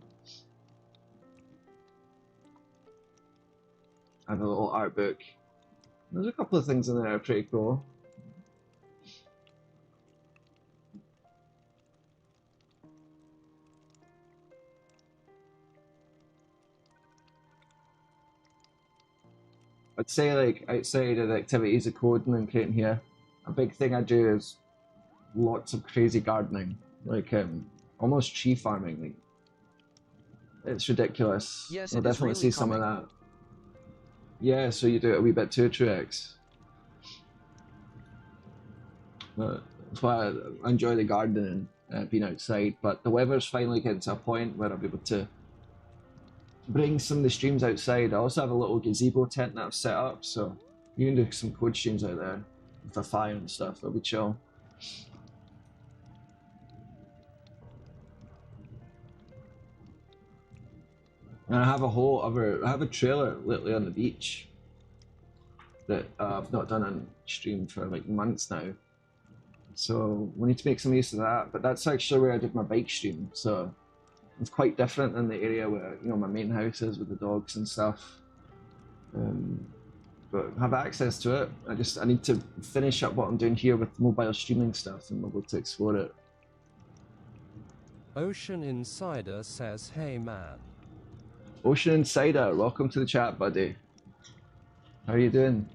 I have a little art book. There's a couple of things in there that are pretty cool. I'd say like outside of the activities of coding and creating here, a big thing I do is lots of crazy gardening, like almost tree farming. Like, it's ridiculous. Yes, I'll it is definitely really see some of calming. that. Yeah, so you do it a wee bit too, Truex. That's why I enjoy the gardening, being outside. But the weather's finally getting to a point where I'll be able to bring some of the streams outside. I also have a little gazebo tent that I've set up, so you can do some code streams out there with a fire and stuff. That'll be chill. And I have a trailer lately on the beach that I've not done on stream for like months now. So we need to make some use of that. But that's actually where I did my bike stream. So it's quite different than the area where my main house is with the dogs and stuff. But have access to it. I need to finish up what I'm doing here with mobile streaming stuff and be able to explore it. Ocean Insider says, "Hey man." Ocean Insider, welcome to the chat, buddy. How are you doing?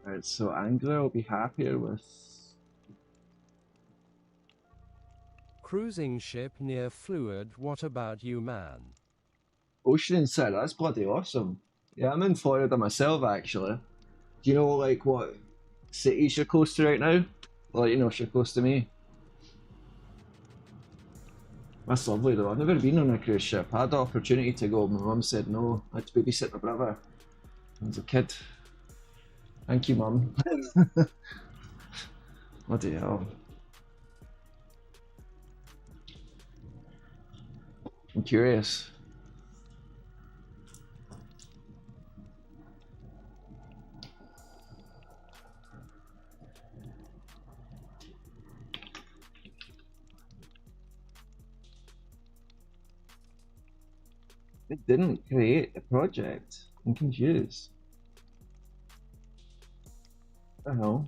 Alright, so Angular will be happier with Cruising ship near Fluid, what about you, man? Ocean Insider. That's bloody awesome. Yeah, I'm in Florida myself, actually. Do you know like what cities you're close to right now? Well, if you're close to me. That's lovely though. I've never been on a cruise ship. I had the opportunity to go. My mum said no. I had to babysit my brother. I was a kid. Thank you, Mum. Bloody hell. I'm curious. It didn't create a project. I'm confused. What the hell?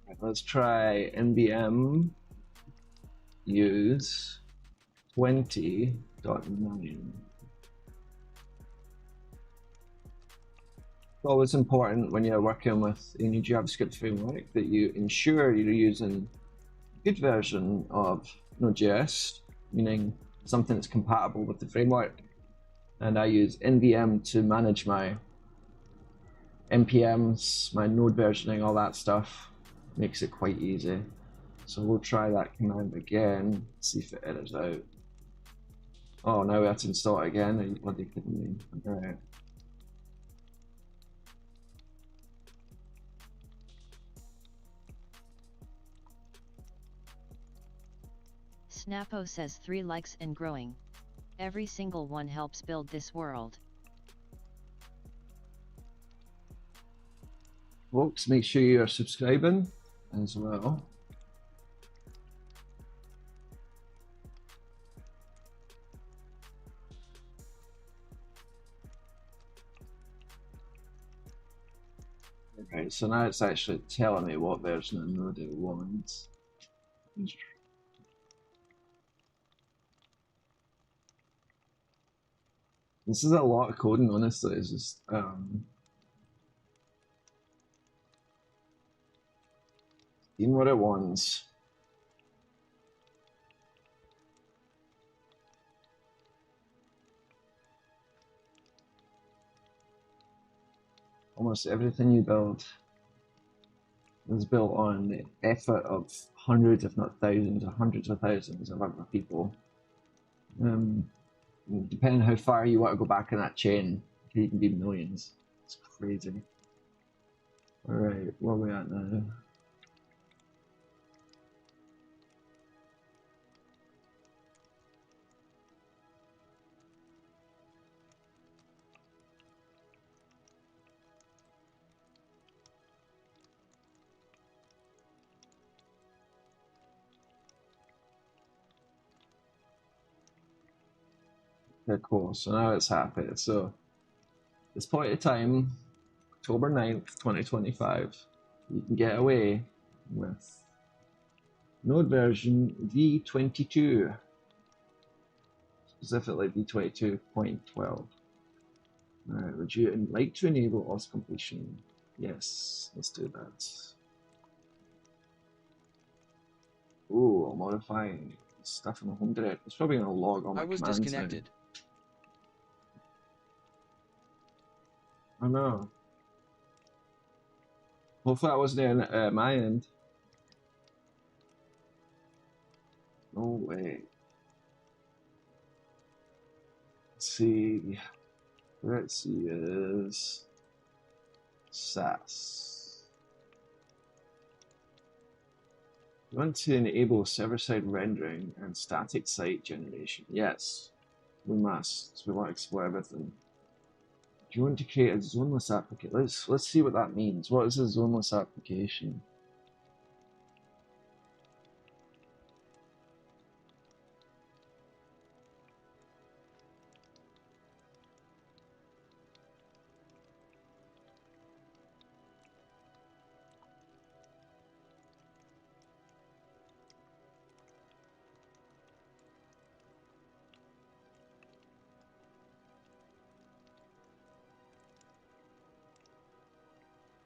Right, let's try nbm use 20.9. It's always important when you're working with any JavaScript framework that you ensure you're using a good version of Node.js, meaning something that's compatible with the framework. And I use nvm to manage my npms, my node versioning, all that stuff. Makes it quite easy. So we'll try that command again, see if it errors out. Oh, now we have to install it again. Are you bloody kidding me? Alright. Snappo says 3 likes and growing. Every single one helps build this world. Folks, make sure you're subscribing as well. Right, so now it's actually telling me what version of Node it wants. This is a lot of coding, honestly. It's just seeing what it wants. Almost everything you build is built on the effort of hundreds, if not thousands, or hundreds of thousands of other people. Depending on how far you want to go back in that chain, it can be millions. It's crazy. Alright, where are we at now? Okay, cool. So now it's happy. So this point in time, October 9th, 2025, you can get away with Node version v22, specifically v22.12. Alright, would you like to enable OS completion? Yes, let's do that. Ooh, modifying stuff in the home direct. It's probably going to log all my I was commands disconnected. now. I know. Hopefully that wasn't at my end. No way. Let's see. Let's see is SAS. You want to enable server-side rendering and static site generation? Yes, we must. We want to explore everything. Do you want to create a zoneless application? Let's see what that means. What is a zoneless application?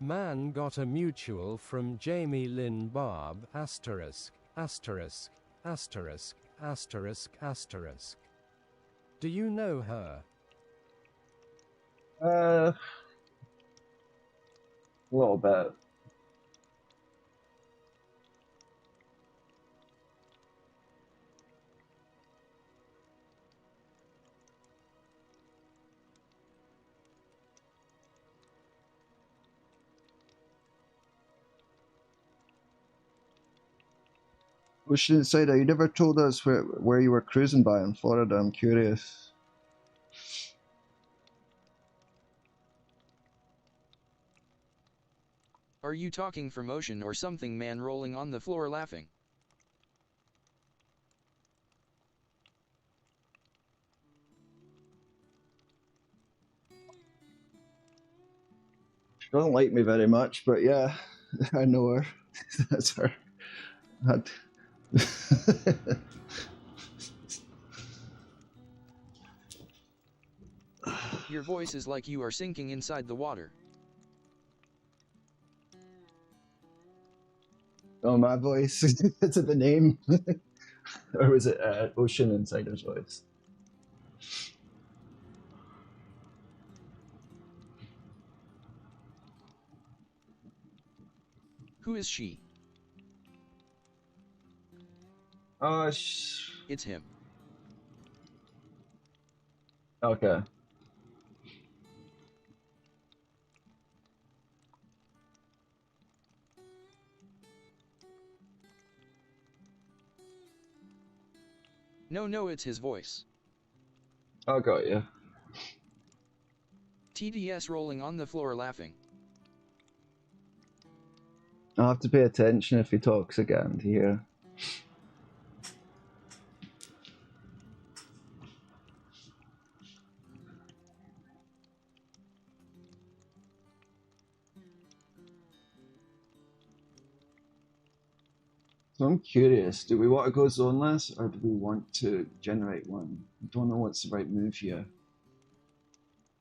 Man got a mutual from Jamie Lynn Barb, asterisk, asterisk, asterisk, asterisk, asterisk. Do you know her? A little bit. Ocean Insider, you never told us where you were cruising by in Florida. I'm curious. Are you talking from ocean or something, man rolling on the floor laughing? She doesn't like me very much, but yeah, I know her. That's her. Your voice is like you are sinking inside the water. Oh, my voice? Is it the name? Or was it Ocean Insider's voice? Who is she? It's him. Okay. No, it's his voice. I got you. TDS rolling on the floor laughing. I'll have to pay attention if he talks again to hear. So I'm curious, do we want to go zoneless or do we want to generate one? I don't know what's the right move here.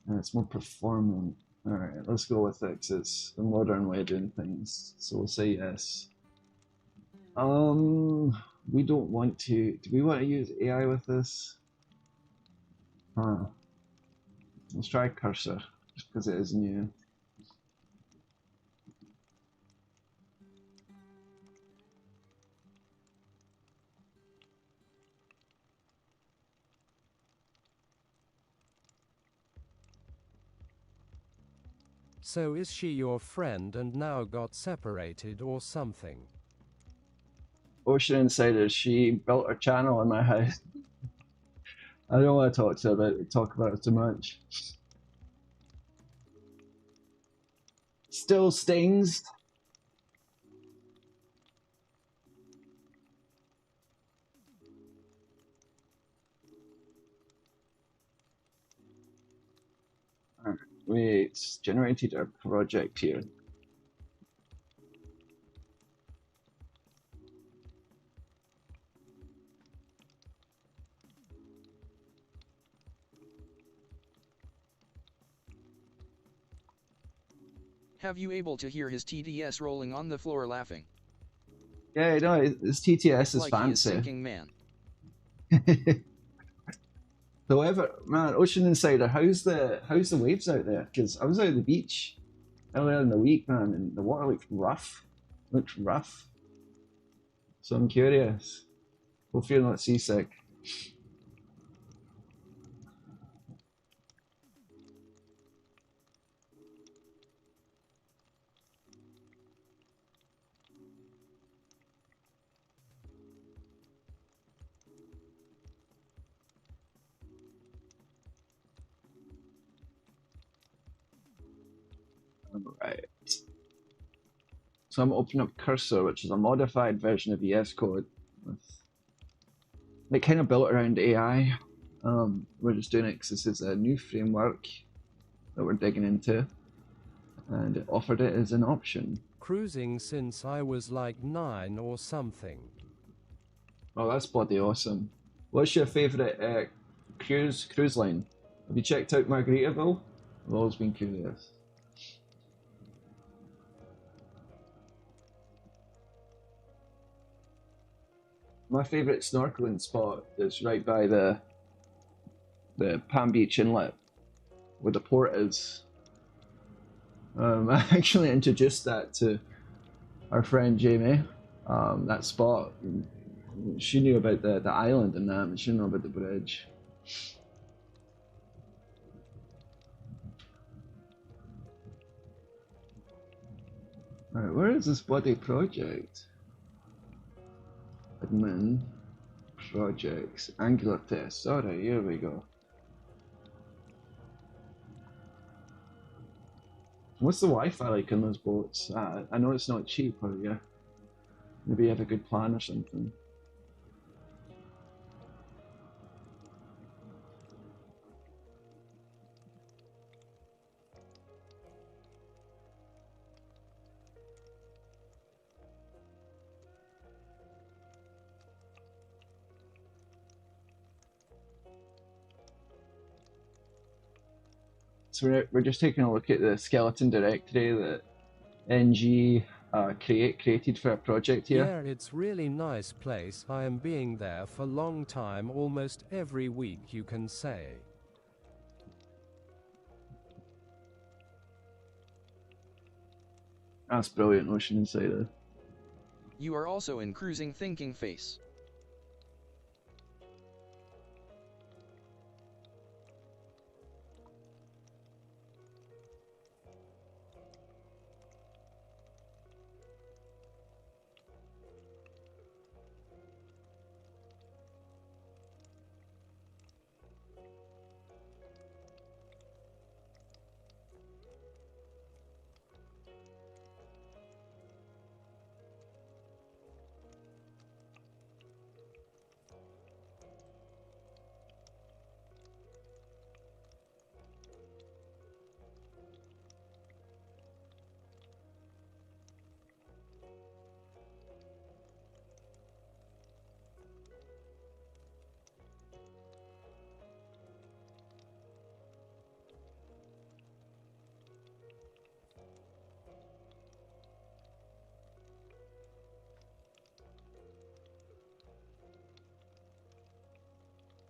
And it's more performant. Alright, let's go with it because it's the modern way of doing things. So we'll say yes. We don't want to. Do we want to use AI with this? Huh. Let's try cursor, just because it is new. So is she your friend and now got separated or something? Ocean Insider, she built her channel in my house. I don't want to talk about it too much. Still stings. Alright, we generated our project here. Have you able to hear his TDS rolling on the floor laughing? Yeah, no, his TTS is Like he is fancy. thinking, man. However, man, Ocean Insider, how's the waves out there? Because I was out at the beach earlier in the week, man, and the water looked rough. Looked rough. So I'm curious. Hope you're not seasick. Right. So I'm opening up Cursor, which is a modified version of VS Code. It kind of built around AI. We're just doing it because this is a new framework that we're digging into, and it offered it as an option. Cruising since I was like 9 or something. Oh, that's bloody awesome. What's your favourite cruise line? Have you checked out Margaritaville? I've always been curious. My favourite snorkeling spot is right by the Palm Beach Inlet, where the port is. I actually introduced that to our friend Jamie, that spot. She knew about the island and that, but she didn't know about the bridge. Alright, where is this bloody project? Admin, projects, Angular test. Alright, here we go. What's the Wi-Fi like on those boats? I know it's not cheap, or yeah, maybe you have a good plan or something. So we're just taking a look at the skeleton directory that ng created for our project here. Yeah, it's really nice place. I am being there for long time, almost every week you can say. That's brilliant, Ocean Insider. You are also in cruising thinking face.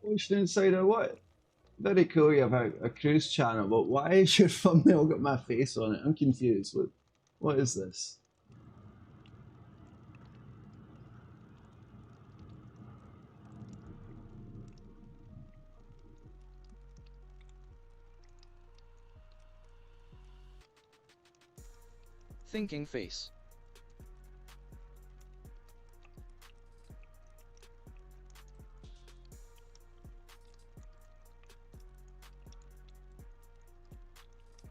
Ocean Insider, what? Very cool you have a cruise channel, but why is your thumbnail got my face on it? I'm confused. What is this? Thinking face.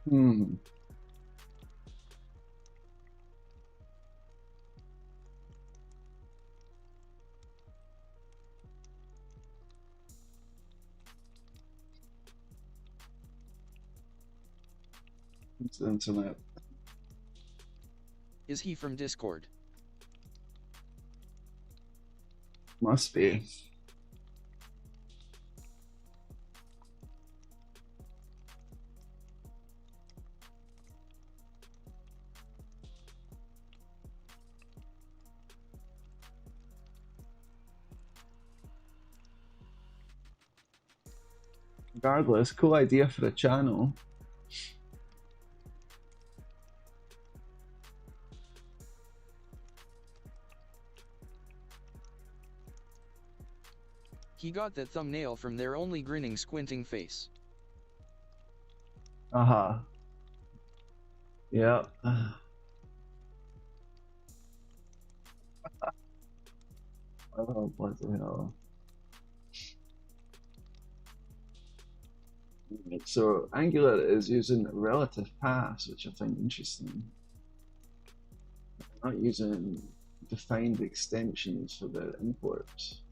Hmm. It's the internet. Is he from Discord? Must be. Regardless, cool idea for a channel. He got that thumbnail from their only grinning squinting face. Uh-huh. Yeah. Oh, bloody hell. Right, so Angular is using relative paths, which I find interesting. Not using defined extensions for the imports.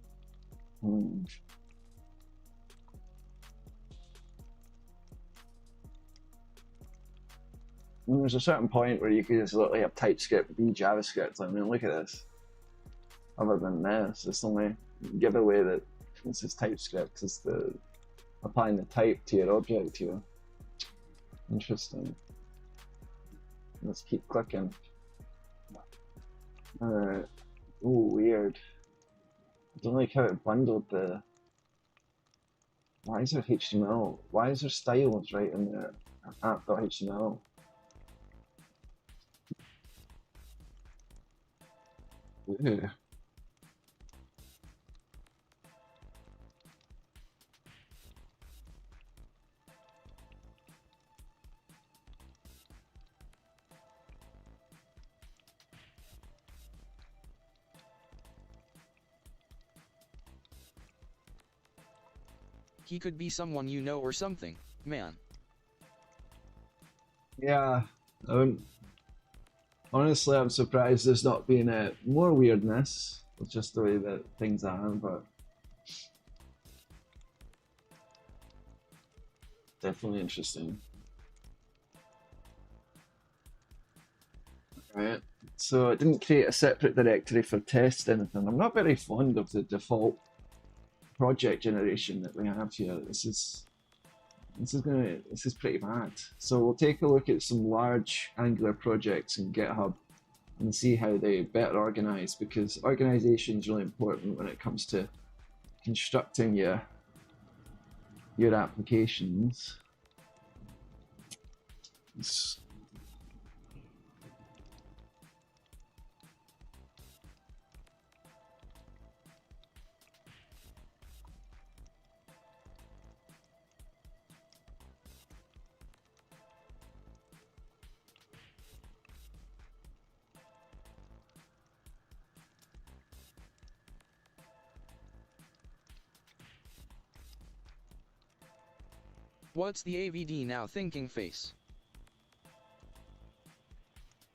And there's a certain point where you could just literally have TypeScript be JavaScript. I mean, look at this. Other than this, it's the only giveaway that this is TypeScript is the applying the type to your object here. Interesting. Let's keep clicking. Alright. Ooh, weird. I don't like how it bundled the. Why is there HTML? Why is there styles right in there? App.html. Ooh. He could be someone you know or something, man. Yeah. Honestly, I'm surprised there's not been more weirdness. It's just the way that things are, but definitely interesting. Right. So it didn't create a separate directory for test anything. I'm not very fond of the default project generation that we have here. This is pretty bad. So we'll take a look at some large Angular projects in GitHub and see how they better organize, because organization is really important when it comes to constructing your applications. What's the AVD now, thinking face?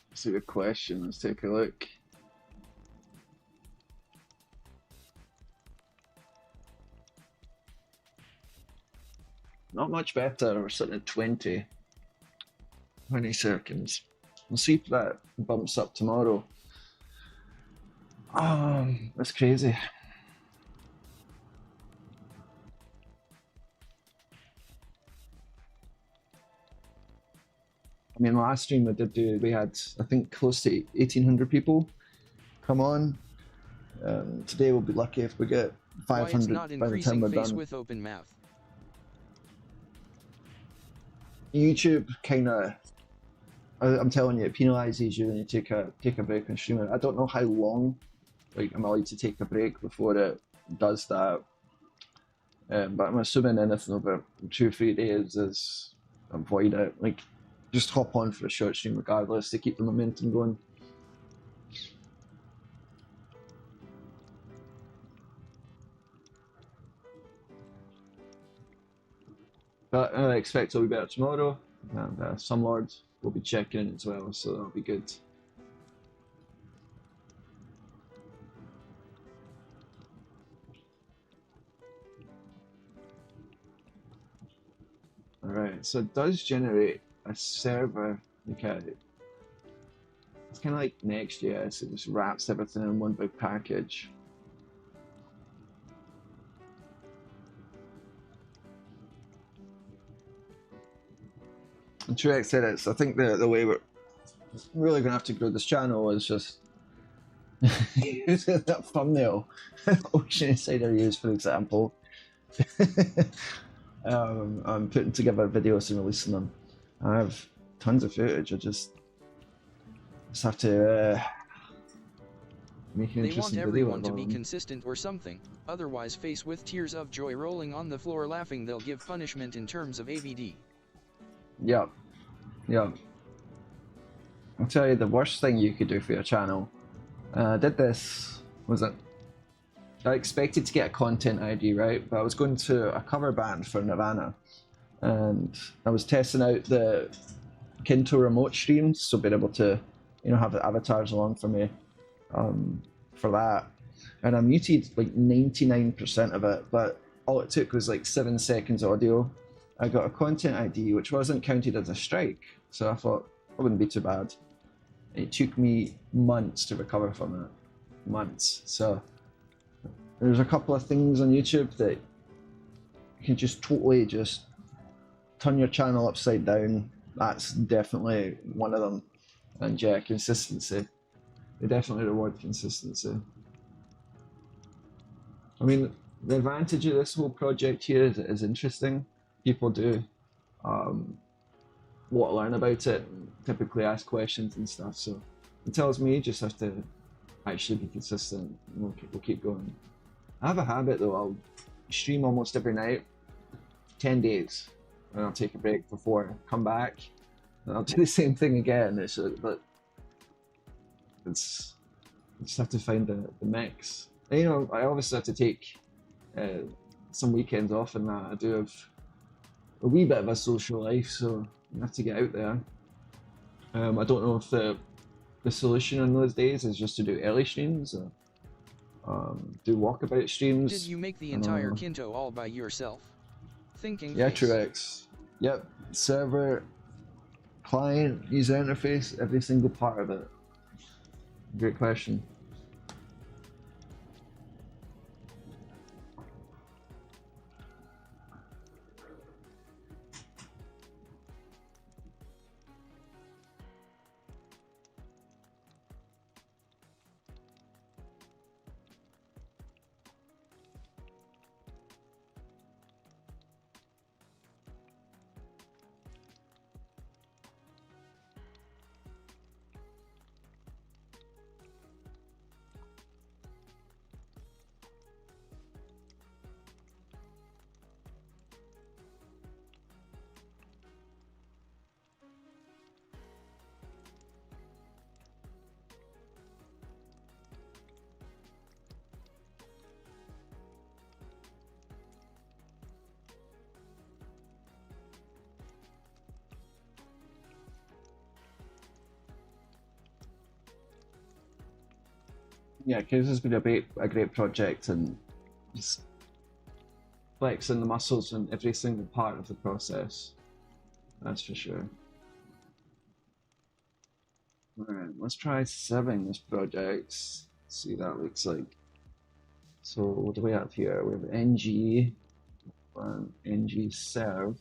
That's a good question. Let's take a look. Not much better. We're sitting at 20 seconds. We'll see if that bumps up tomorrow. That's crazy. I mean, last stream we had, I think, close to 1,800 people come on. Today we'll be lucky if we get Why it's 500 not by the time increasing we're face done. with open mouth. YouTube kind of, I'm telling you, it penalizes you when you take a break on streaming. I don't know how long, like, I'm allowed to take a break before it does that. But I'm assuming anything over 2-3 days is avoid it. Like, just hop on for a short stream regardless to keep the momentum going. But I expect it'll be better tomorrow, and some lords will be checking in as well, so that'll be good. Alright, so it does generate a server, okay. It's kind of like nextjs, it just wraps everything in one big package. And Truex said it's, I think the way we're really going to have to grow this channel is just using that thumbnail Ocean Insider use, for example. I'm putting together videos and releasing them. I have tons of footage, I just have to make an They interesting want video everyone to about be them. consistent or something, otherwise face with tears of joy rolling on the floor laughing they'll give punishment in terms of AVD. Yeah, yeah. I'll tell you the worst thing you could do for your channel. I did this, was it? I expected to get a content ID, right? But I was going to a cover band for Nirvana, and I was testing out the Kynto remote streams, so being able to, you know, have the avatars along for me for that. And I muted like 99% of it, but all it took was like 7 seconds audio. I got a content ID, which wasn't counted as a strike, so I thought it wouldn't be too bad. It took me months to recover from it, months. So there's a couple of things on YouTube that can just totally just turn your channel upside down. That's definitely one of them. And yeah, consistency. They definitely reward consistency. I mean, the advantage of this whole project here is it is interesting. People do want to learn about it and typically ask questions and stuff. So it tells me you just have to actually be consistent. We'll keep going. I have a habit though, I'll stream almost every night, 10 days, and I'll take a break for 4, come back, and I'll do the same thing again. But I just have to find the mix. And, you know, I obviously have to take some weekends off and that. I do have a wee bit of a social life, so I have to get out there. I don't know if the solution on those days is just to do early streams or do walkabout streams. Did you make the entire Kynto all by yourself? Thinking Yeah, face. Truex. Yep, server, client, user interface, every single part of it. Great question. Yeah, because this has been a great project and just flexing the muscles in every single part of the process. That's for sure. Alright, let's try serving this project. See what that looks like. So what do we have here? We have ng and ng serve.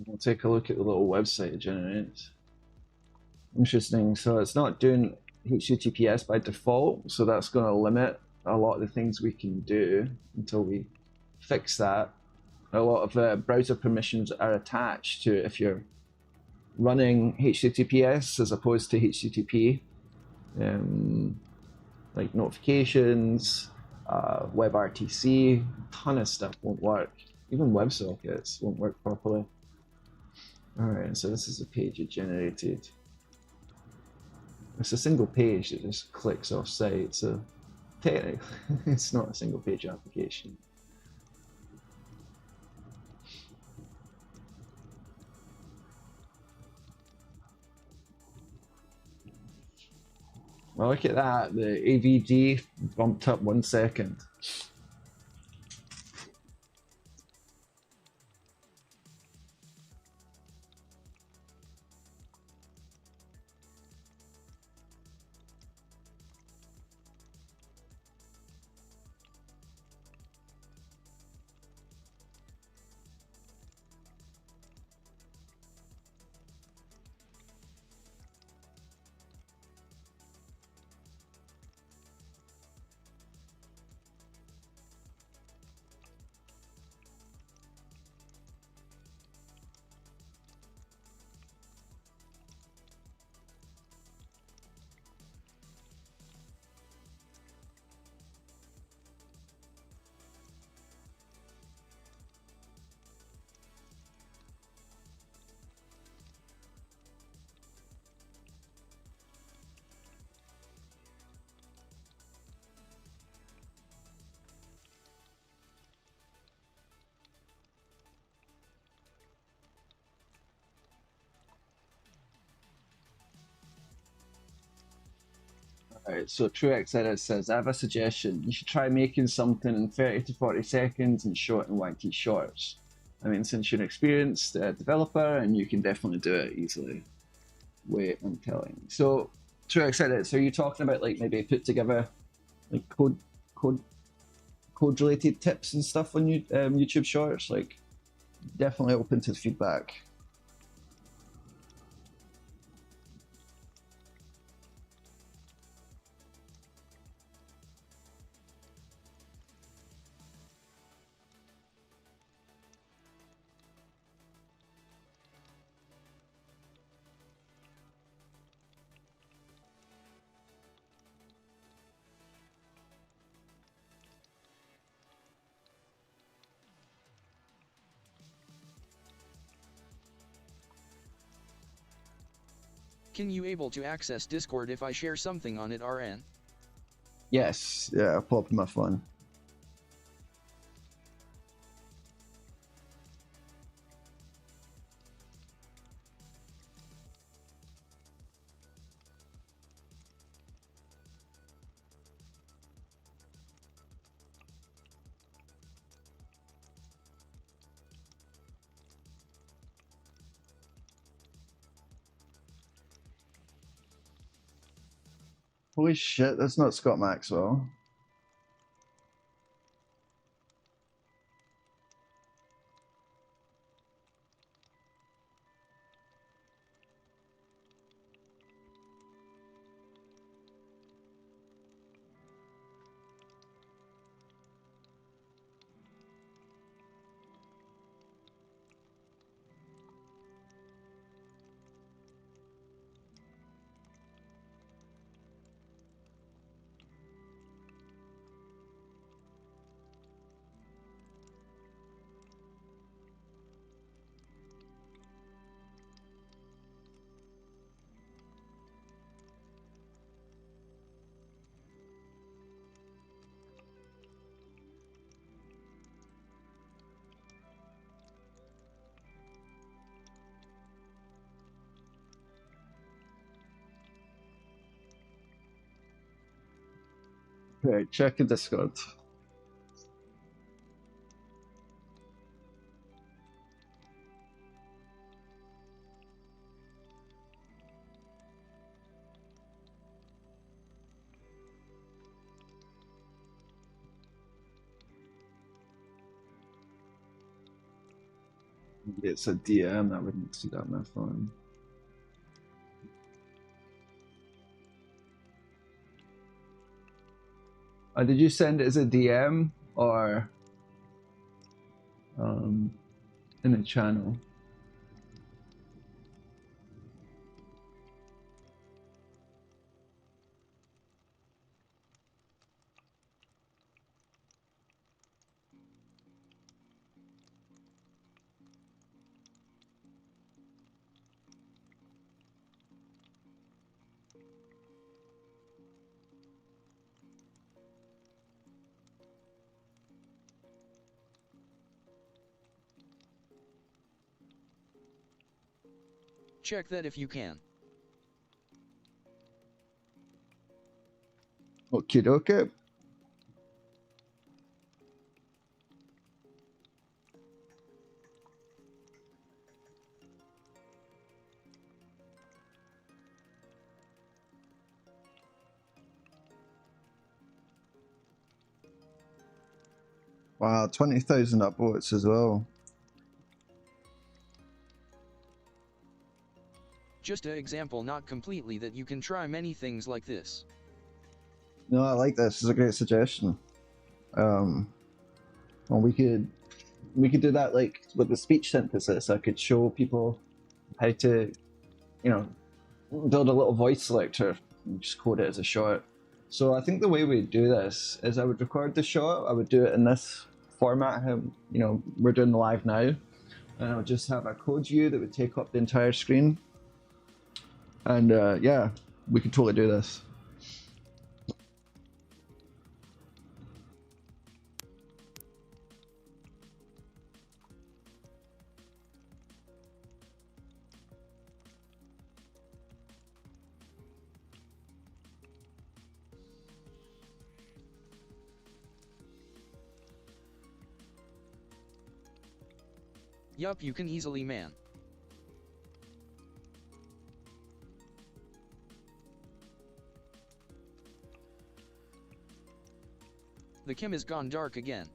We'll take a look at the little website it generates. Interesting. So it's not doing HTTPS by default, so that's going to limit a lot of the things we can do until we fix that. A lot of browser permissions are attached to if you're running HTTPS as opposed to HTTP, like notifications, webrtc, a ton of stuff won't work. Even WebSockets won't work properly. All right, so this is the page it generated. It's a single page that just clicks off site, so technically it's not a single page application. Well, look at that, the AVG bumped up 1 second. Alright, so TrueX Edit says, I have a suggestion. You should try making something in 30 to 40 seconds and show it in YT shorts. I mean, since you're an experienced developer and you can definitely do it easily. Wait, I'm telling. So, TrueX Edit, so are you talking about like maybe put together like code related tips and stuff on YouTube shorts? Like, definitely open to feedback. Can you able to access Discord if I share something on it, RN? Yes, yeah, I'll pull up my phone. Holy shit, that's not Scott Maxwell. Okay, check the Discord. It's a DM, I wouldn't see that on my phone. Did you send it as a DM or in the channel? Check that if you can. Okie dokie. Wow, 20,000 upvotes as well. Just an example, not completely, that you can try many things like this. No, I like this. It's a great suggestion. Well, we could do that like with the speech synthesis. I could show people how to, you know, build a little voice selector and just code it as a short. So I think the way we do this is I would record the shot. I would do it in this format. How, you know, we're doing the live now, and I would just have a code view that would take up the entire screen. And yeah, we could totally do this. Yup, you can easily, man. The chem has gone dark again.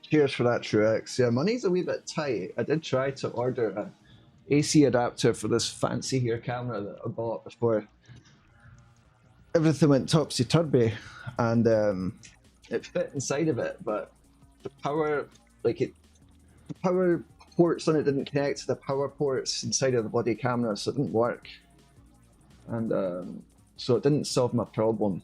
Cheers for that, Truex. Yeah, money's a wee bit tight. I did try to order an AC adapter for this fancy here camera that I bought before everything went topsy-turvy, and it fit inside of it, but the power, the power ports on it didn't connect to the power ports inside of the bloody camera, so it didn't work. And so it didn't solve my problem.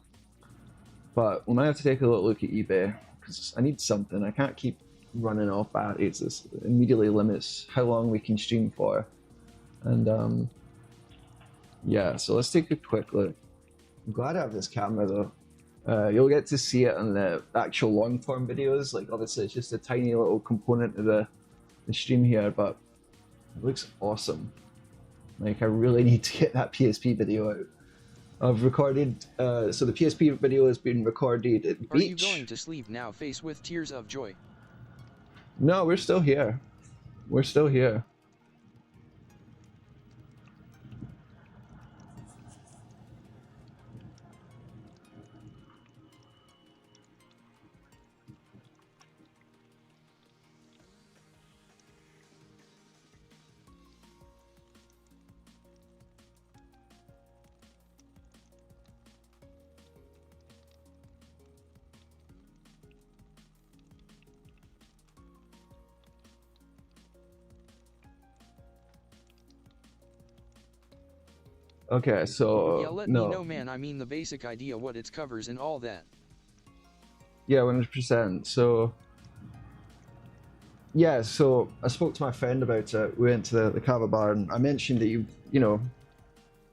But we might have to take a little look at eBay, because I need something. I can't keep running off batteries. This immediately limits how long we can stream for. And yeah, so let's take a quick look. I'm glad I have this camera though. You'll get to see it in the actual long form videos. Like obviously it's just a tiny little component of the stream here, but it looks awesome. Like I really need to get that PSP video out. I've recorded, so the PSP video has been recorded at the beach. Are you going to sleep now, face with tears of joy? No, we're still here. We're still here. Okay, so yeah, let me know, man. I mean the basic idea, what it covers and all that. Yeah, 100%. So yeah, so I spoke to my friend about it. We went to the Kava bar, and I mentioned that you know,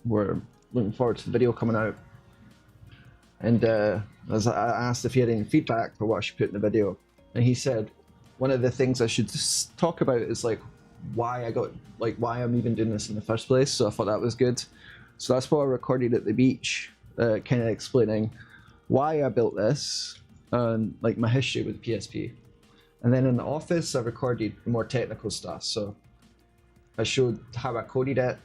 were looking forward to the video coming out. And as I asked if he had any feedback for what I should put in the video, and he said one of the things I should talk about is like why I'm even doing this in the first place. So I thought that was good. So that's what I recorded at the beach, kind of explaining why I built this and like my history with PSP. And then in the office, I recorded more technical stuff. So I showed how I coded it,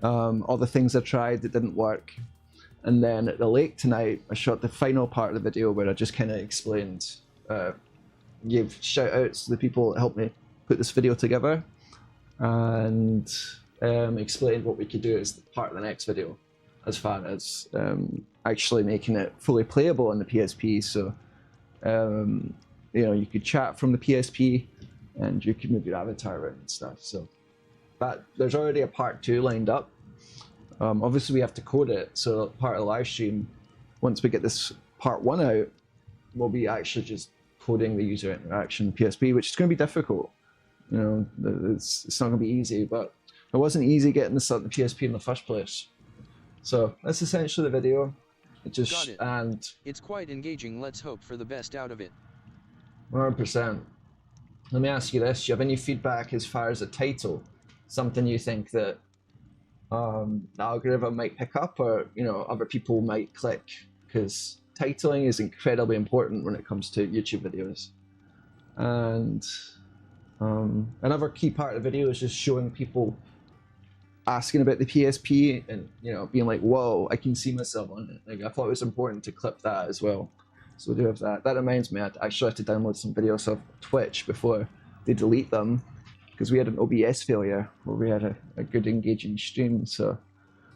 all the things I tried that didn't work. And then at the lake tonight, I shot the final part of the video where I just kind of explained, gave shout outs to the people that helped me put this video together, and explained what we could do as part of the next video, as far as actually making it fully playable on the PSP. So, you know, you could chat from the PSP, and you could move your avatar around and stuff. So, that there's already a part 2 lined up. Obviously, we have to code it. So, part of the live stream, once we get this part 1 out, we'll be actually just coding the user interaction PSP, which is going to be difficult. You know, it's not going to be easy, but it wasn't easy getting this on the PSP in the first place. So that's essentially the video. It just Got it. and It's quite engaging. Let's hope for the best out of it. 100%. Let me ask you this: do you have any feedback as far as the title? Something you think that the algorithm might pick up, or you know, other people might click? Because titling is incredibly important when it comes to YouTube videos. And another key part of the video is just showing people asking about the PSP and, you know, being like, whoa, I can see myself on it. Like, I thought it was important to clip that as well. So we do have that. That reminds me, I actually have to download some videos of Twitch before they delete them, because we had an OBS failure where we had a good engaging stream. So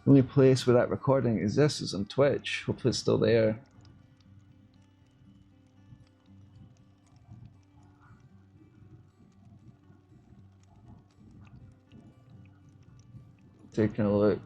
the only place where that recording exists is on Twitch. Hopefully it's still there. Taking a look.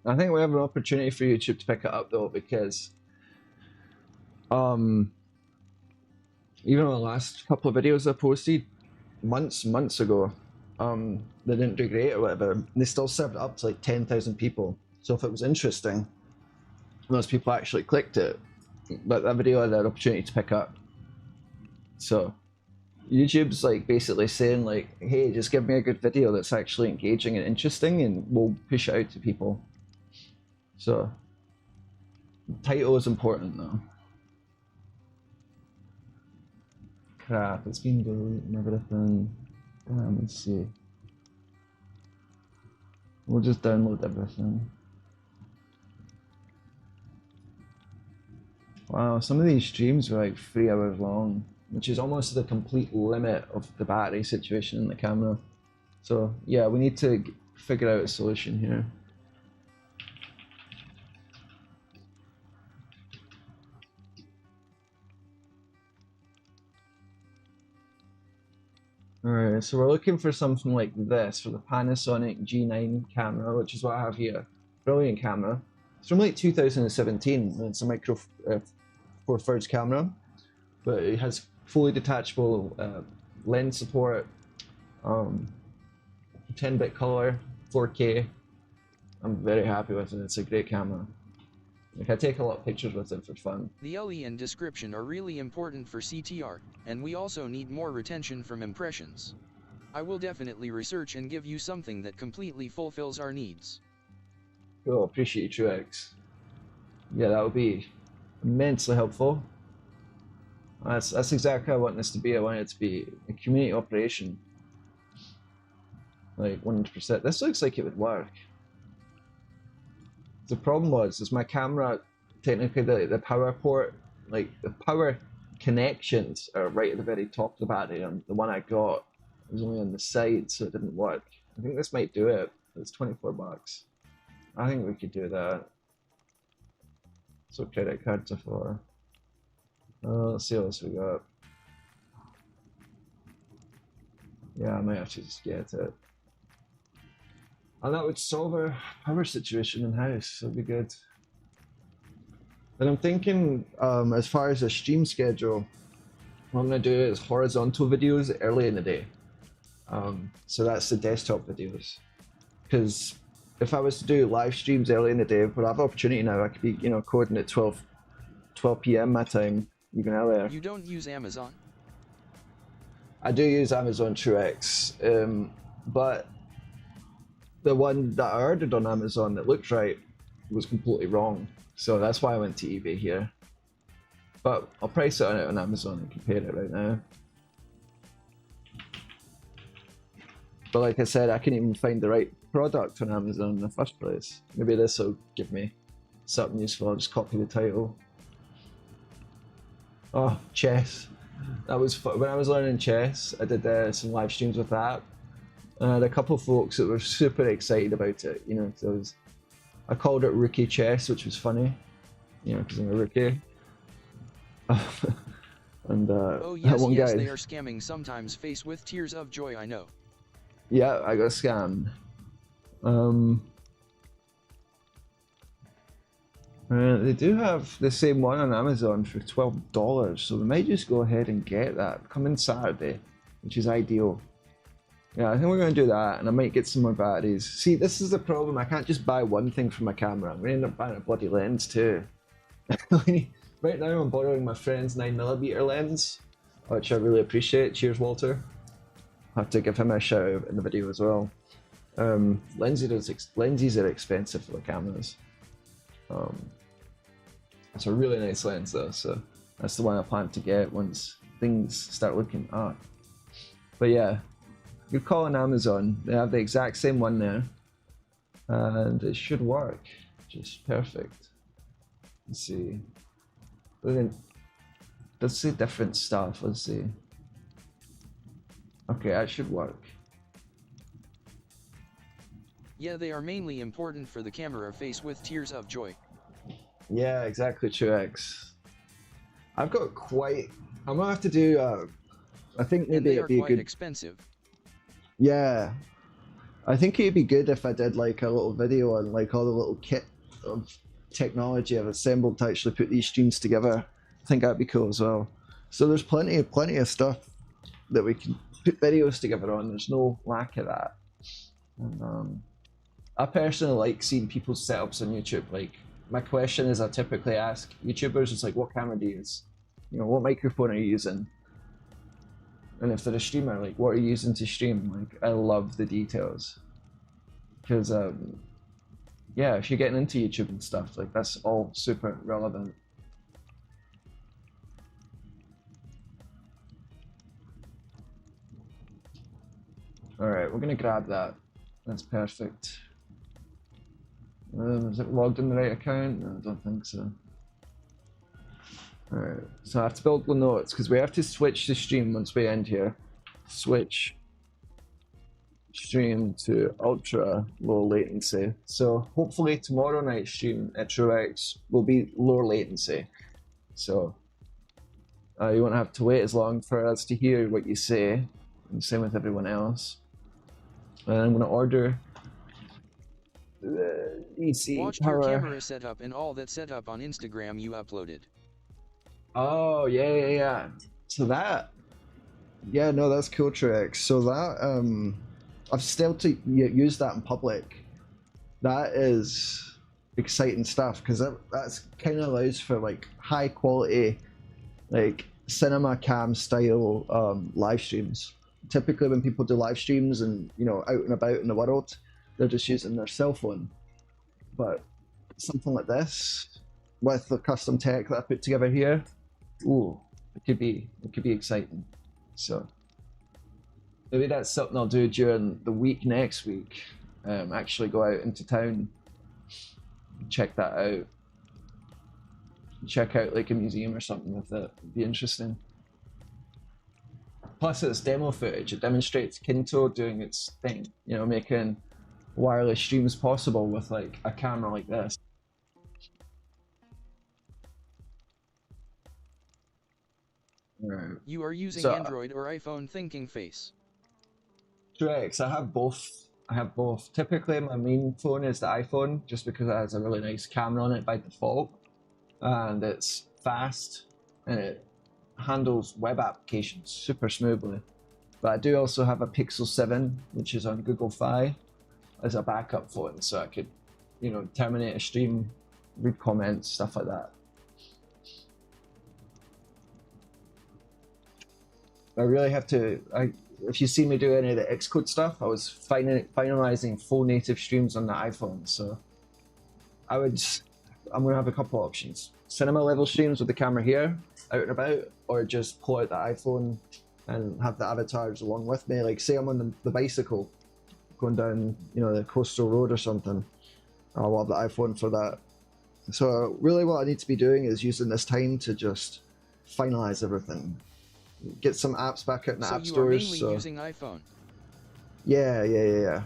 I think we have an opportunity for YouTube to pick it up though, because even on the last couple of videos I posted months ago, they didn't do great or whatever. They still served it up to like 10,000 people. So if it was interesting, those people actually clicked it. But that video had an opportunity to pick up. So YouTube's like basically saying like, hey, just give me a good video that's actually engaging and interesting, and we'll push it out to people. So title is important though. Crap, it's been deleted and everything. Let's see. We'll just download everything. Wow, some of these streams are like 3 hours long, which is almost the complete limit of the battery situation in the camera. So yeah, we need to figure out a solution here. Alright, so we're looking for something like this for the Panasonic G9 camera, which is what I have here. Brilliant camera. It's from like 2017, and it's a micro four thirds camera, but it has fully detachable lens support, 10-bit color, 4K. I'm very happy with it. It's a great camera. Like, I take a lot of pictures with it for fun. The LE and description are really important for CTR, and we also need more retention from impressions. I will definitely research and give you something that completely fulfills our needs. Cool, appreciate you, Truex. Yeah, that would be immensely helpful. That's exactly how I want this to be. I want it to be a community operation. Like 100%. This looks like it would work. The problem is my camera, technically the power port, like the power connections are right at the very top of the battery, and the one I got was only on the side, so it didn't work. I think this might do it. It's 24 bucks. I think we could do that. So credit cards are for. Let's see what else we got. Yeah, I might actually just get it. And that would solve our power situation in house. That'd be good. And I'm thinking, as far as a stream schedule, what I'm gonna do is horizontal videos early in the day. So that's the desktop videos. Because if I was to do live streams early in the day, but I have opportunity now, I could be, you know, coding at 12 p.m. my time, even earlier. You don't use Amazon? I do use Amazon Truex, but the one that I ordered on Amazon that looked right was completely wrong. So that's why I went to eBay here. But I'll price it out on Amazon and compare it right now. But like I said, I couldn't even find the right product on Amazon in the first place. Maybe this will give me something useful. I'll just copy the title. Oh, chess. That was fun. When I was learning chess, I did some live streams with that. And I had a couple of folks that were super excited about it, you know, because I called it rookie chess, which was funny, you know, because I'm a rookie. And oh that yes, one yes, guy, they are scamming sometimes, face with tears of joy, I know. yeah, I got scammed. They do have the same one on Amazon for $12, so we might just go ahead and get that. Coming Saturday, which is ideal. Yeah, I think we're going to do that, and I might get some more batteries. See, this is the problem. I can't just buy one thing for my camera. I'm going to end up buying a bloody lens too. Right now, I'm borrowing my friend's 9mm lens, which I really appreciate. Cheers, Walter. I have to give him a shout out in the video as well. Lenses are expensive for the cameras. It's a really nice lens though, so that's the one I plan to get once things start looking up. But yeah, good call on Amazon. They have the exact same one there, and it should work just perfect. Let's see. Let's see different stuff. Let's see. Okay, that should work. Yeah, they are mainly important for the camera, face with tears of joy. Yeah, exactly, Truex. I've got quite. I'm gonna have to do. I think maybe And they it'd are be a quite good. expensive. Yeah, I think it'd be good if I did like a little video on like all the little kit of technology I've assembled to actually put these streams together. I think that'd be cool as well. So there's plenty of stuff that we can put videos together on. There's no lack of that. And, I personally like seeing people's setups on YouTube. Like, my question is, I typically ask YouTubers, it's like, what camera do you use? You know, what microphone are you using? And if they're a streamer, like, what are you using to stream? Like, I love the details. Because, yeah, if you're getting into YouTube and stuff, like, that's all super relevant. Alright, we're gonna grab that. That's perfect. Is it logged in the right account? No, I don't think so. Alright, so I have to build the notes because we have to switch the stream once we end here. Switch stream to ultra low latency. So hopefully tomorrow night's stream at Truex will be low latency. So you won't have to wait as long for us to hear what you say. And same with everyone else. And I'm going to order EC Watched power. your camera setup and all that setup on Instagram you uploaded. Oh, yeah. So that, yeah, no, that's cool, Truex. So that, I've still to use that in public. That is exciting stuff because that's kind of allows for like high quality, like cinema cam style live streams. Typically, when people do live streams and you know out and about in the world, they're just using their cell phone. But something like this, with the custom tech that I put together here, ooh, it could be exciting. So maybe that's something I'll do during the week next week. Actually go out into town, check that out. Check out like a museum or something with it. It'd be interesting. Plus it's demo footage. It demonstrates Kynto doing its thing, you know, making wireless streams possible with like a camera like this. Right. You are using So, Android or iPhone, thinking face. Truex, I have both I have both. Typically, my main phone is the iPhone, just because it has a really nice camera on it by default, and it's fast and it handles web applications super smoothly. But I do also have a Pixel 7, which is on Google Fi, as a backup phone, so I could, you know, terminate a stream, read comments, stuff like that. I really have to. If you see me do any of the Xcode stuff, I was finalizing full native streams on the iPhone. So I'm gonna have a couple options: cinema level streams with the camera here, out and about, or just pull out the iPhone and have the avatars along with me. Like, say I'm on the bicycle going down, you know, the coastal road or something. I'll have the iPhone for that. So really, what I need to be doing is using this time to just finalize everything. Get some apps back out in the app So you are stores. mainly So using iPhone. yeah.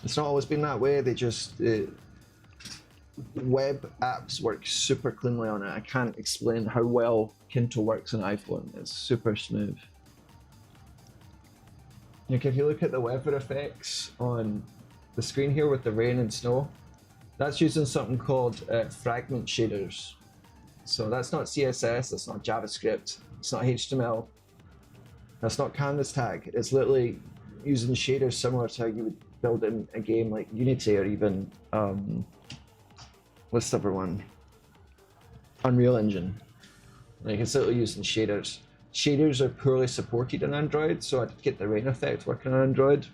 It's not always been that way. They just web apps work super cleanly on it. I can't explain how well Kynto works on iPhone. It's super smooth. Like, if you look at the weather effects on the screen here with the rain and snow, that's using something called fragment shaders. So that's not CSS, that's not JavaScript, it's not HTML, that's not canvas tag. It's literally using shaders similar to how you would build in a game like Unity, or even what's the other one? Unreal Engine. Like, it's literally using shaders. Shaders are poorly supported on Android, so I'd get the rain effect working on Android,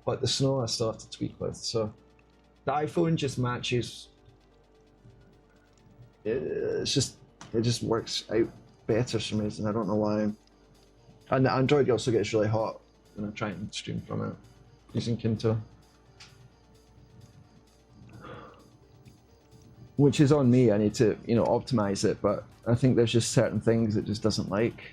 but the snow I still have to tweak with. So the iPhone just matches. It just works out better for some reason. I don't know why. And the Android also gets really hot when I try and stream from it using Kynto, which is on me. I need to, you know, optimize it, but I think there's just certain things it just doesn't like.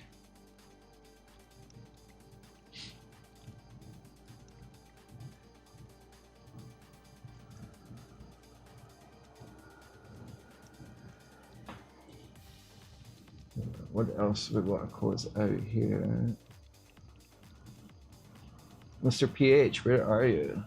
What else we want to close out here? Mr. PH, where are you?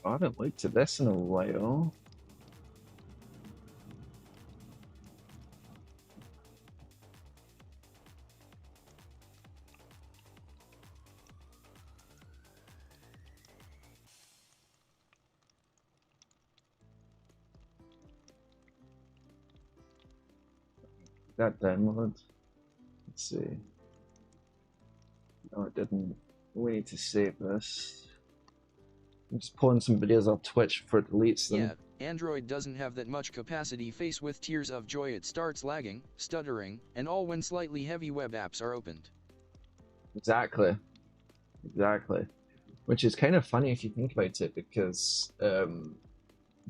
I haven't looked at this in a while. That download. Let's see. No, it didn't. We need to save this. I'm just pulling some videos off Twitch before it deletes them. Yeah, Android doesn't have that much capacity. Faced with tears of joy, it starts lagging, stuttering, and all when slightly heavy web apps are opened. Exactly. Which is kind of funny if you think about it, because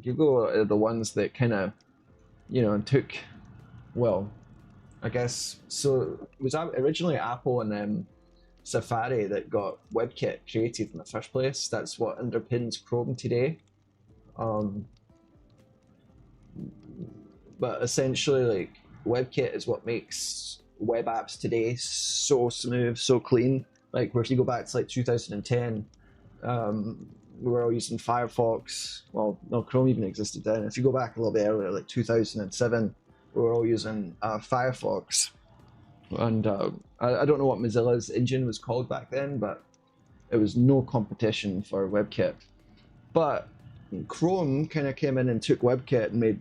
Google are the ones that kind of, you know, took, well, I guess, so it was originally Apple and Safari that got WebKit created in the first place. That's what underpins Chrome today. But essentially, like, WebKit is what makes web apps today so smooth, so clean. Like, if you go back to like 2010, we were all using Firefox. Well, no, Chrome even existed then. If you go back a little bit earlier, like 2007, we were all using Firefox. And I don't know what Mozilla's engine was called back then, but it was no competition for WebKit. But Chrome kind of came in and took WebKit and made,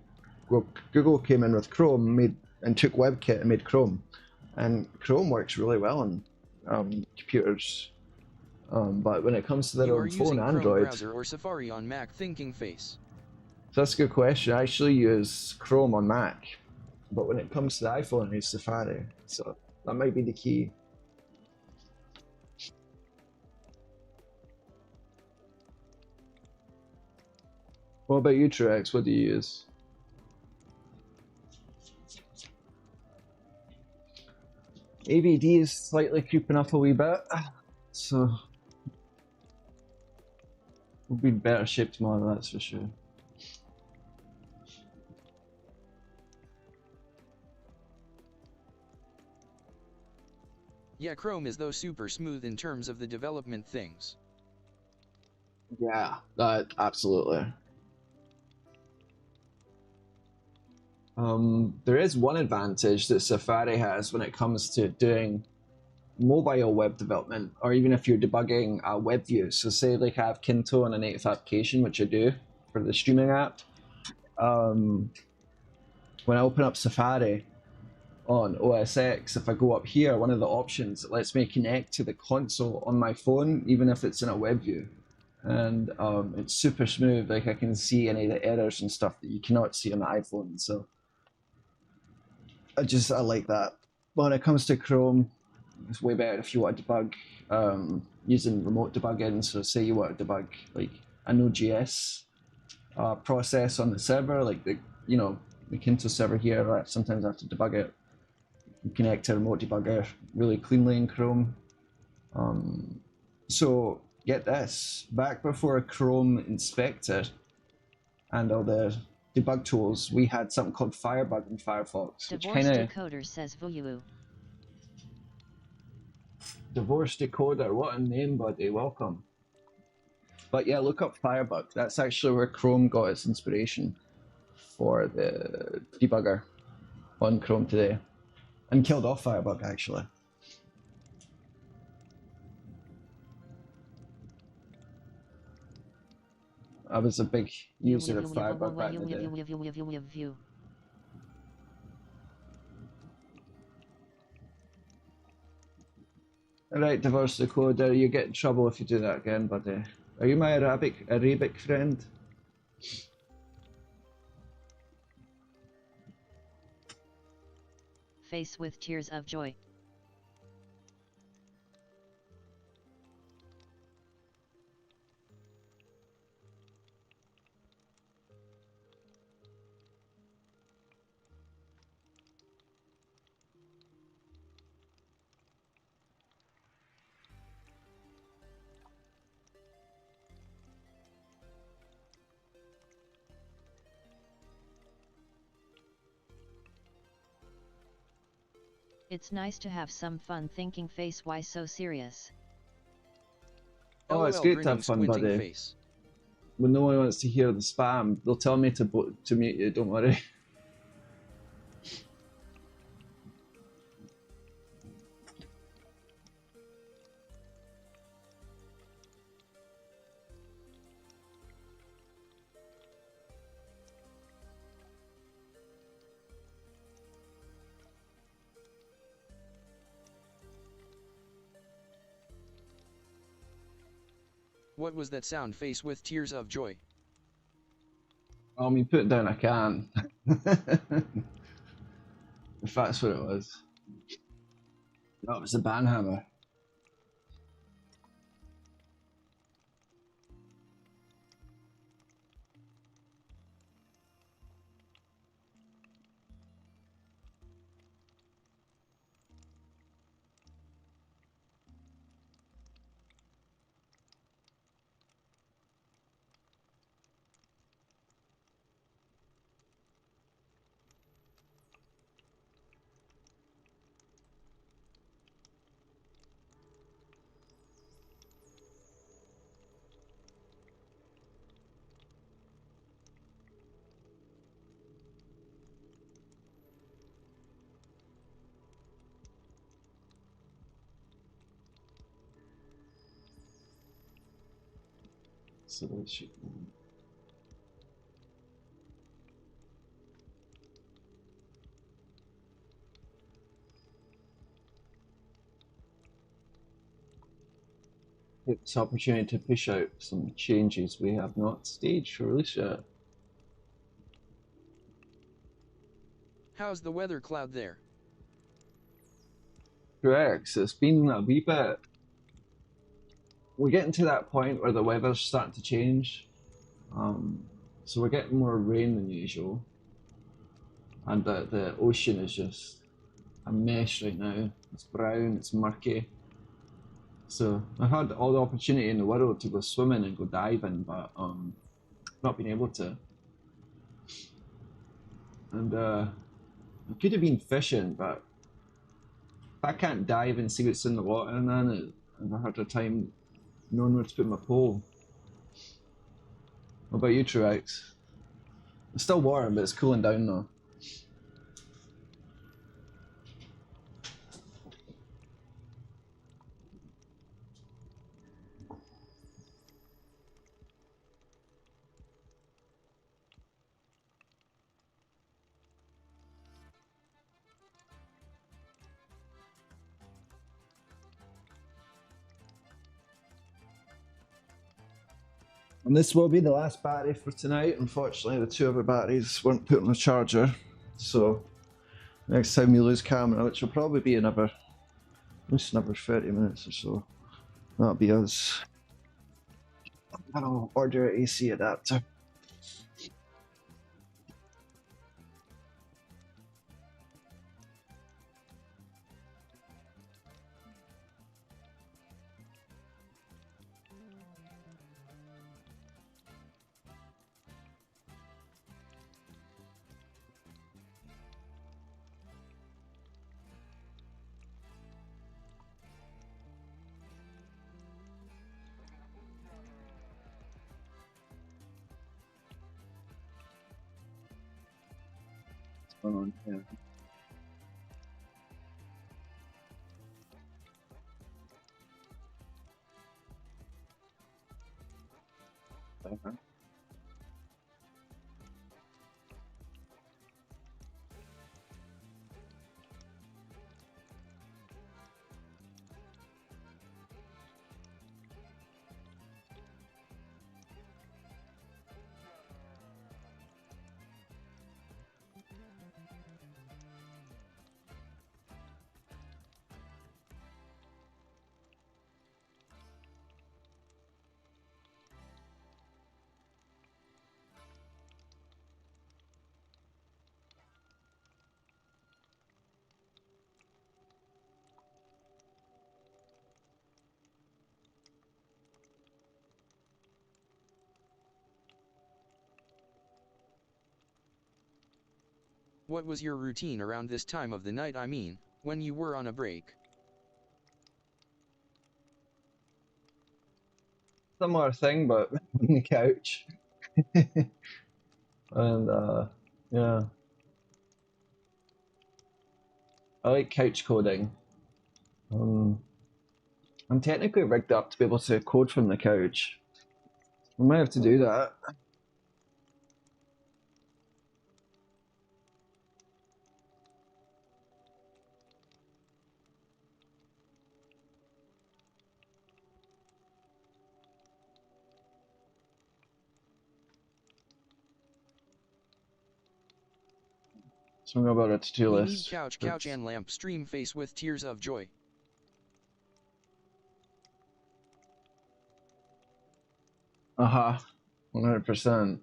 well, Google came in with Chrome and took WebKit and made Chrome. And Chrome works really well on computers. But when it comes to their own phone, Android. Chrome browser or Safari on Mac? Thinking face. So that's a good question. I actually use Chrome on Mac, but when it comes to the iPhone, I use Safari. So that might be the key. What about you, Truex? What do you use? ABD is slightly creeping up a wee bit, so we'll be in better shape tomorrow, that's for sure. Yeah, Chrome is though super smooth in terms of the development things. Yeah, absolutely. There is one advantage that Safari has when it comes to doing mobile web development, or even if you're debugging a web view. So say like I have Kynto on a native application, which I do for the streaming app. When I open up Safari on OS X, if I go up here, one of the options, it lets me connect to the console on my phone, even if it's in a web view. And it's super smooth. Like I can see any of the errors and stuff that you cannot see on the iPhone. So I like that. When it comes to Chrome, it's way better if you want to debug using remote debugging. So say you want to debug like a Node.js process on the server, like the Kynto server here. Sometimes I have to debug it. You connect to a remote debugger really cleanly in Chrome. So get this, back before Chrome Inspector and all the debug tools, we had something called Firebug in Firefox, which Divorce kind of Decoder says Vuyu. Divorce Decoder, what a name, buddy. Welcome. But yeah, look up Firebug. That's actually where Chrome got its inspiration for the debugger on Chrome today, and killed off Firebug actually. I was a big user of Firebug back in the day. Alright, Divorce Decoder, you get in trouble if you do that again, buddy. Are you my Arabic friend? Face with tears of joy. It's nice to have some fun thinking. Face, why so serious? Oh, it's great to have fun, buddy. Face. When no one wants to hear the spam, they'll tell me to mute you, don't worry. What was that sound? Face with tears of joy. I mean, put it down, I can. If that's what it was. That was the banhammer. So that should. It's opportunity to push out some changes we have not staged for release yet. How's the weather cloud there? Correct. So it's been a wee bit. We're getting to that point where the weather's starting to change. So we're getting more rain than usual. And the ocean is just a mess right now. It's brown, it's murky. So I've had all the opportunity in the world to go swimming and go diving, but not been able to. And I could have been fishing, but if I can't dive and see what's in the water, and then I've had a time knowing where to put my pole. What about you, Truex? It's still warm, but it's cooling down though. And this will be the last battery for tonight. Unfortunately, the two other batteries weren't put on the charger. So next time we lose camera, which will probably be at least another 30 minutes or so, that'll be us. I'll order an AC adapter. What's going on here? Okay. What was your routine around this time of the night, I mean, when you were on a break? Similar thing, but on the couch. And yeah, I like couch coding. I'm technically rigged up to be able to code from the couch. I might have to do that. Something about a to-do We list. need couch and lamp stream face with tears of joy. Uh-huh. 100%.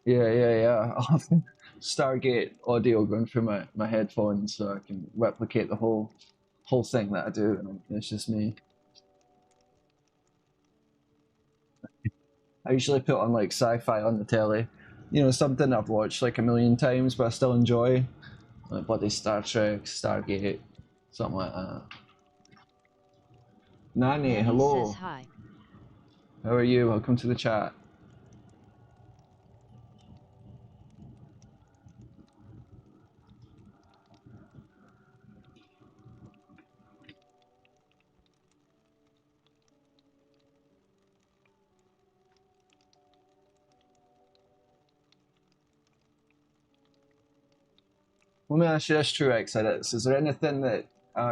Yeah. I'll have Stargate audio going through my headphones so I can replicate the whole thing that I do, and it's just me. I usually put on like sci-fi on the telly. You know, something I've watched like a million times but I still enjoy. Like bloody Star Trek, Stargate, something like that. Nani, Nanny hello. says hi. How are you? Welcome to the chat. Let me ask you this, Truex Edits. Is there anything that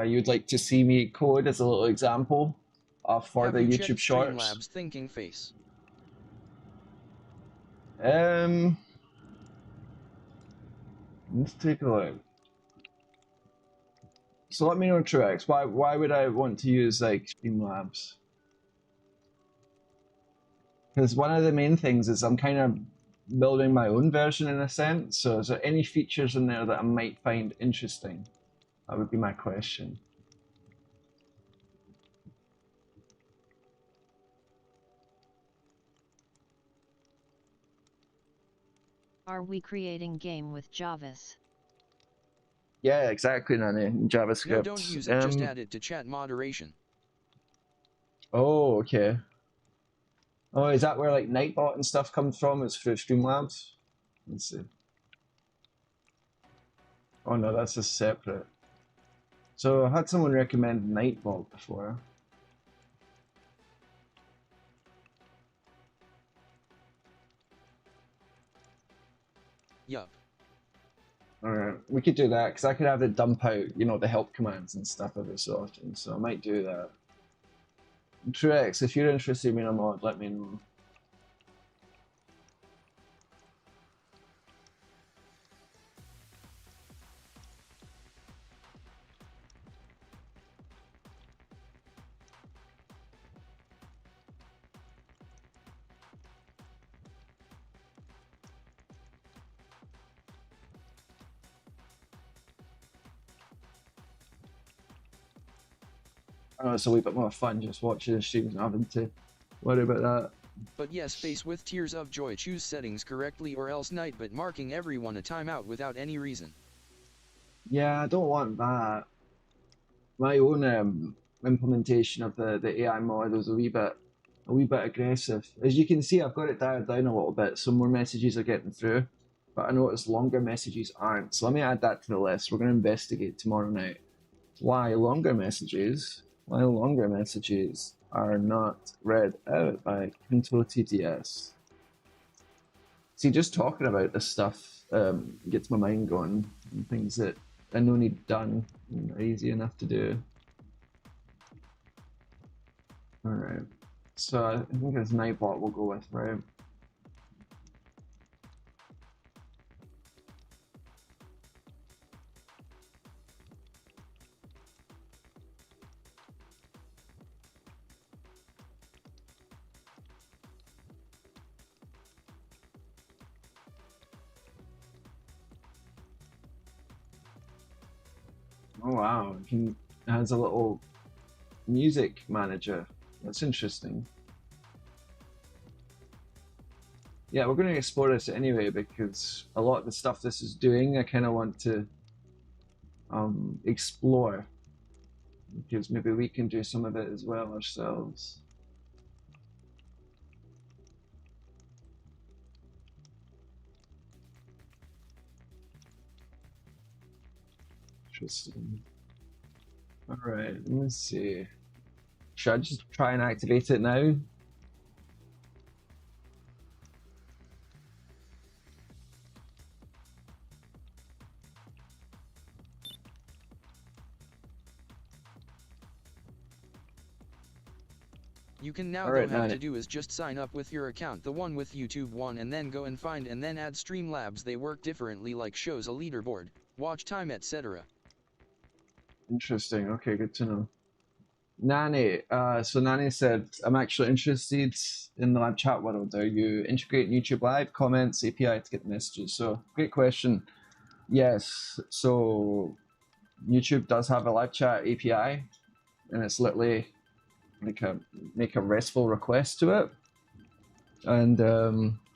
you'd like to see me code as a little example for Have the you YouTube checked Shorts? Streamlabs thinking face? Let's take a look. So let me know, Truex, why would I want to use like Streamlabs? Because one of the main things is I'm kind of building my own version in a sense. So is there any features in there that I might find interesting? That would be my question. Are we creating game with Javas? Yeah, exactly, Nanny. In JavaScript. No, don't use it, just add it to chat moderation. Oh, okay. Oh, is that where like Nightbot and stuff comes from? It's through Streamlabs? Let's see. Oh no, that's a separate. So I had someone recommend Nightbot before. Yup. Alright, we could do that, because I could have it dump out, you know, the help commands and stuff every so often, so I might do that. Truex, if you're interested in being a mod, let me know. Oh, it's a wee bit more fun just watching the streams and having to worry about that. But yes, face with tears of joy, choose settings correctly or else Nightbot marking everyone a timeout without any reason. Yeah, I don't want that. My own implementation of the AI mod was a wee bit aggressive. As you can see, I've got it dialed down a little bit, so more messages are getting through. But I noticed longer messages aren't. So let me add that to the list. We're going to investigate tomorrow night why longer messages are not read out by Kynto TTS. See, just talking about this stuff gets my mind going, and things that I know need done and are easy enough to do. Alright, so I think it's Nightbot we'll go with, right? Oh wow, it has a little music manager. That's interesting. Yeah, we're going to explore this anyway because a lot of the stuff this is doing, I kind of want to explore because maybe we can do some of it as well ourselves. Interesting. All right, let me see. Should I just try and activate it now? You can now Alright, go have now- to do is just sign up with your account, the one with YouTube one, and then go and find and then add Streamlabs. They work differently, like shows a leaderboard, watch time, etc. Interesting. Okay, good to know. Nani, so Nani said, I'm actually interested in the live chat world. Are you integrating YouTube Live, comments, API to get the messages? So, great question. Yes, so YouTube does have a live chat API, and it's literally make a RESTful request to it. And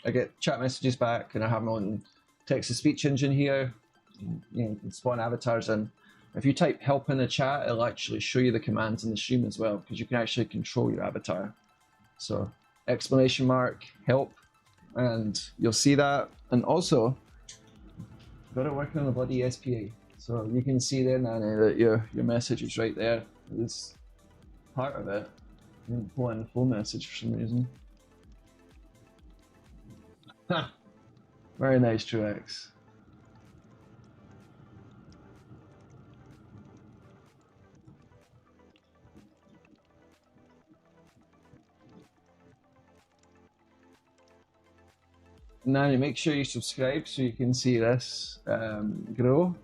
I get chat messages back, and I have my own text-to-speech engine here. You know, you can spawn avatars in. If you type help in the chat, it'll actually show you the commands in the stream as well, because you can actually control your avatar. So exclamation mark help, and you'll see that. And also, got it working on the bloody SPA. So you can see there, Nani, that your message is right there. It's part of it. I didn't pull in the full message for some reason. Very nice, Truex. Nani, make sure you subscribe so you can see this grow.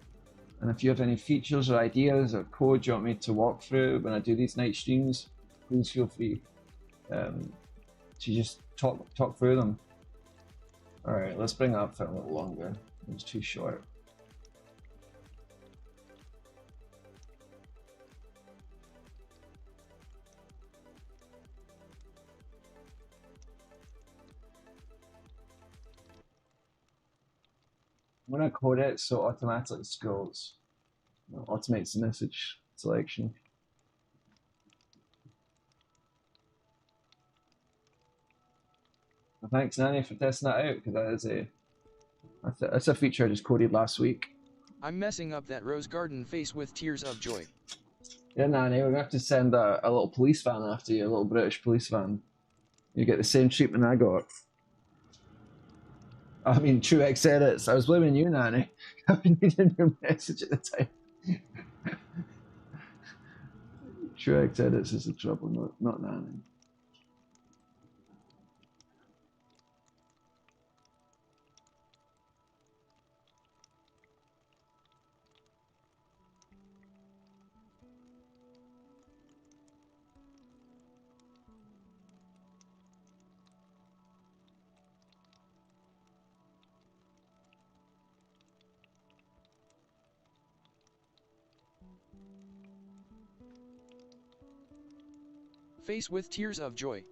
And if you have any features or ideas or code you want me to walk through when I do these night streams, please feel free to just talk through them. All right, let's bring it up for a little longer. It was too short. When I code it, so automatically scrolls, automates the message selection. Well, thanks, Nanny, for testing that out, because that is that's a feature I just coded last week. I'm messing up that rose garden face with tears of joy. Yeah, Nanny, we're gonna have to send a little police van after you, a little British police van. You get the same treatment I got. I mean, Truex edits. I was blaming you, Nanny. I've been reading your message at the time. Truex edits is the trouble, not Nanny. Face with tears of joy.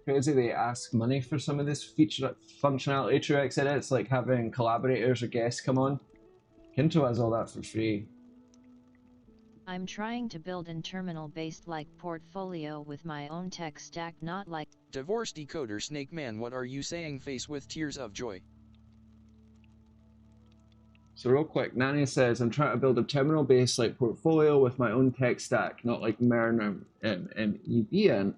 Crazy they ask money for some of this feature functionality. Truex edits, like having collaborators or guests come on. Kynto has all that for free. I'm trying to build an terminal-based like portfolio with my own tech stack, not like Divorce decoder Snake Man, what are you saying? Face with tears of joy. So real quick, Nanny says, I'm trying to build a terminal-based like portfolio with my own tech stack, not like MERN or MEBN.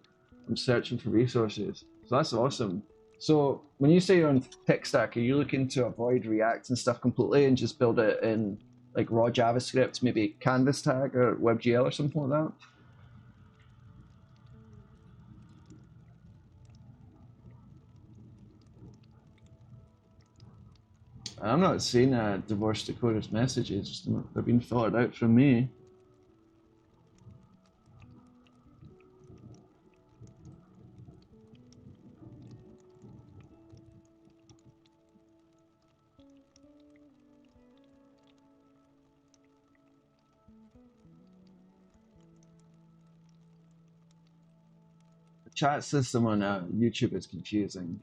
I'm searching for resources. So that's awesome. So when you say you're on tech stack, are you looking to avoid React and stuff completely and just build it in like raw JavaScript, maybe Canvas tag or WebGL or something like that? I'm not seeing Divorce Dakota's messages. They're being filtered out from me. The chat system on YouTube is confusing.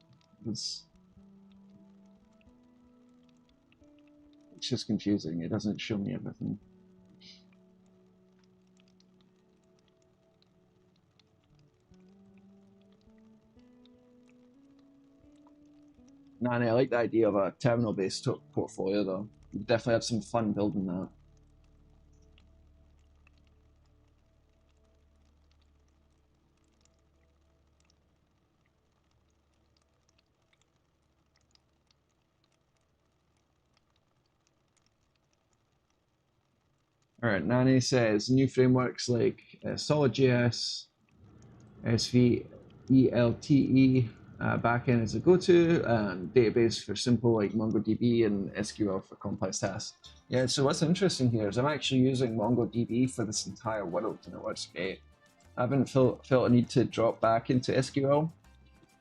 It's just confusing. It doesn't show me everything. Nanny, I like the idea of a terminal-based portfolio, though. You definitely have some fun building that. All right, Nanny says new frameworks like SolidJS, SVELTE, backend is a go-to, and database for simple like MongoDB and SQL for complex tasks. Yeah, so what's interesting here is I'm actually using MongoDB for this entire world, and it works great. I haven't felt a need to drop back into SQL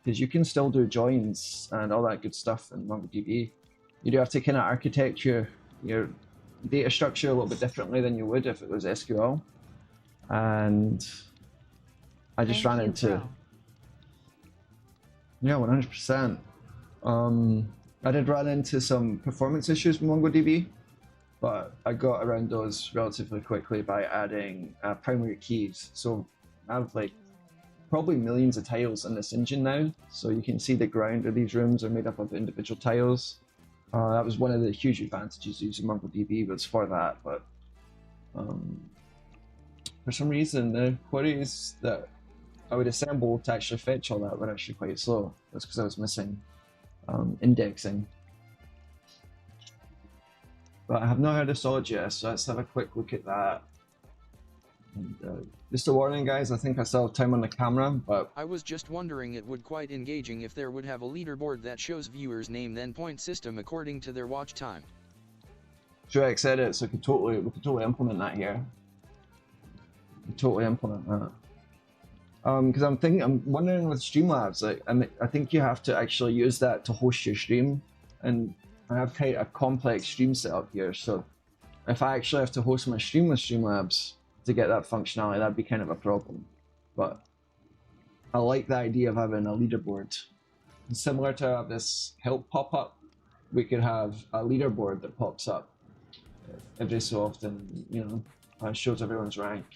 because you can still do joins and all that good stuff in MongoDB. You do have to kind of architecture your data structure a little bit differently than you would if it was SQL. And I just ran into... Yeah, 100%. I did run into some performance issues with MongoDB, but I got around those relatively quickly by adding primary keys. So I have like probably millions of tiles in this engine now. So you can see the ground of these rooms are made up of individual tiles. That was one of the huge advantages using MongoDB was for that, but for some reason the queries that I would assemble to actually fetch all that were actually quite slow. That's because I was missing indexing. But I have not heard of SolidJS, so let's have a quick look at that. And, just a warning, guys, I think I still have time on the camera, but... I was just wondering, it would quite engaging if there would have a leaderboard that shows viewers' name then point system according to their watch time. Shrek said it, so we could totally implement that here. We could totally implement that. Because I'm wondering with Streamlabs, like, I think you have to actually use that to host your stream, and I have quite a complex stream setup here. So if I actually have to host my stream with Streamlabs to get that functionality, that'd be kind of a problem. But I like the idea of having a leaderboard. And similar to this help pop-up, we could have a leaderboard that pops up every so often, you know, shows everyone's rank.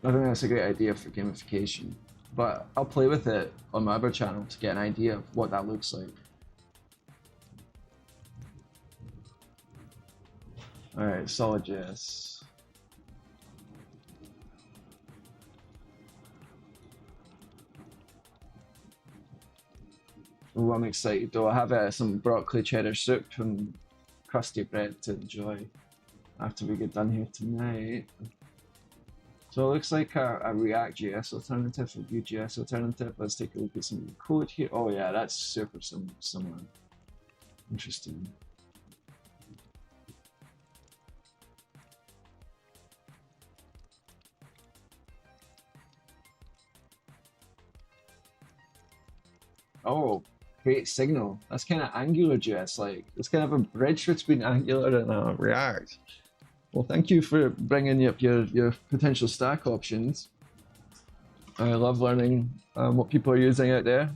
I think that's a great idea for gamification, but I'll play with it on my other channel to get an idea of what that looks like. Alright, solid.js. Oh, I'm excited though. I have some broccoli cheddar soup and crusty bread to enjoy after we get done here tonight. So it looks like a React.js alternative, a Vue.js alternative. Let's take a look at some code here. Oh yeah, that's super similar. Interesting. Oh, create signal. That's kind of AngularJS like. It's kind of a bridge between Angular and React. Well, thank you for bringing up your potential stack options. I love learning what people are using out there.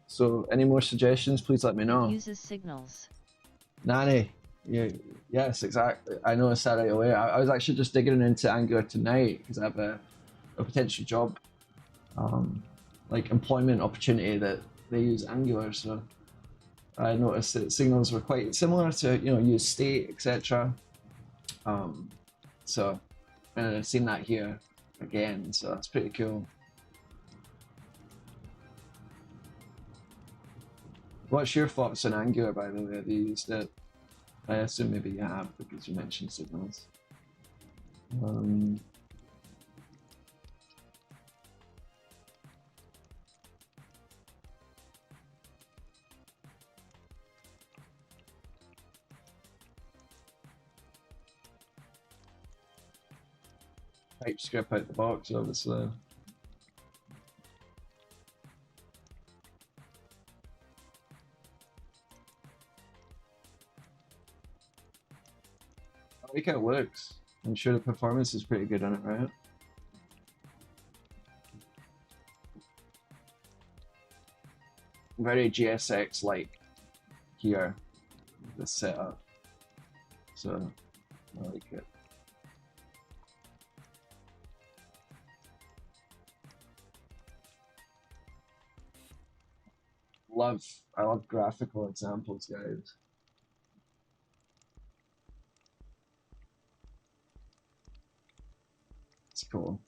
So any more suggestions, please let me know. It uses signals. Nanny. Yeah, yes, exactly. I noticed that right away. I was actually just digging into Angular tonight because I have a potential job, like employment opportunity that they use Angular. So I noticed that signals were quite similar to, you know, use state, etc. So I've seen that here again, so that's pretty cool. What's your thoughts on Angular, by the way? Have you used it? I assume maybe you have because you mentioned signals. TypeScript out the box, obviously. I like how it works. I'm sure the performance is pretty good on it, right? Very GSX-like here, the setup. So I like it. I love graphical examples, guys. It's cool.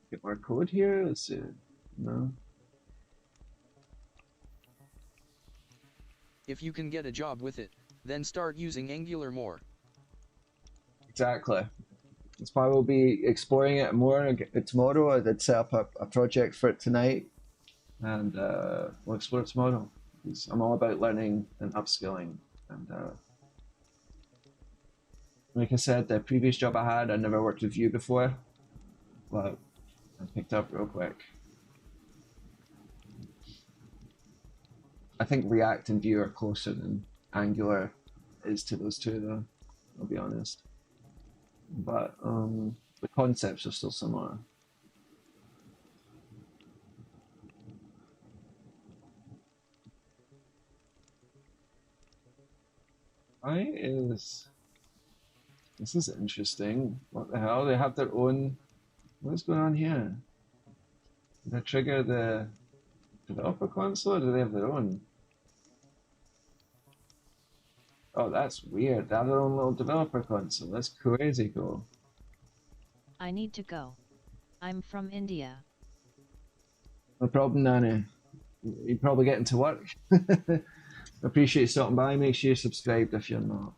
Get more code here. Let's see. No. If you can get a job with it, then start using Angular more. Exactly. That's why we'll be exploring it more tomorrow. I did set up a project for it tonight, and we'll explore it tomorrow. Because I'm all about learning and upskilling. And like I said, the previous job I had, I never worked with Vue before, but I picked up real quick. I think React and Vue are closer than Angular is to those two, though. I'll be honest. But the concepts are still similar. This is interesting. What the hell? They have their own. What's going on here? Did I trigger the developer console, or do they have their own? Oh, that's weird. They have their own little developer console. That's crazy cool. I need to go. I'm from India. No problem, Nanny. You're probably getting to work. Appreciate you stopping by. Make sure you're subscribed if you're not.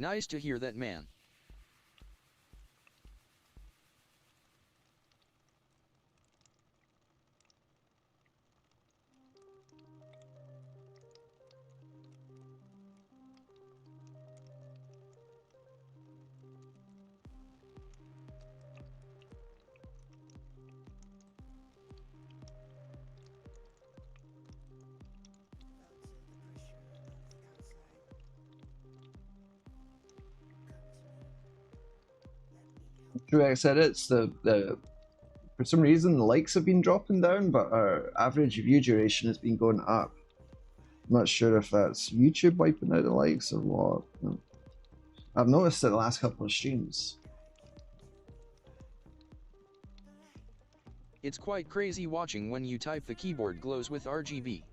Nice to hear that, man. Truex edits, the for some reason the likes have been dropping down, but our average view duration has been going up. I'm not sure if that's YouTube wiping out the likes or what. I've noticed it the last couple of streams. It's quite crazy watching when you type the keyboard glows with RGB.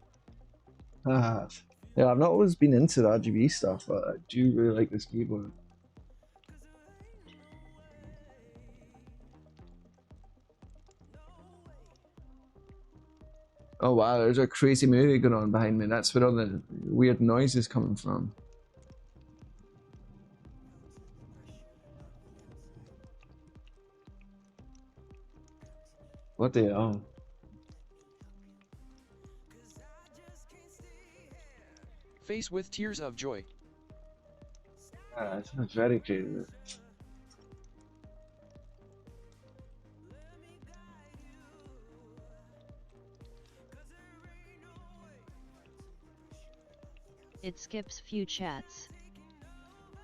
Yeah, I've not always been into the RGB stuff, but I do really like this keyboard. Oh wow, there's a crazy movie going on behind me. That's where all the weird noise is coming from. What the hell? Face with tears of joy. That's very crazy. It skips few chats.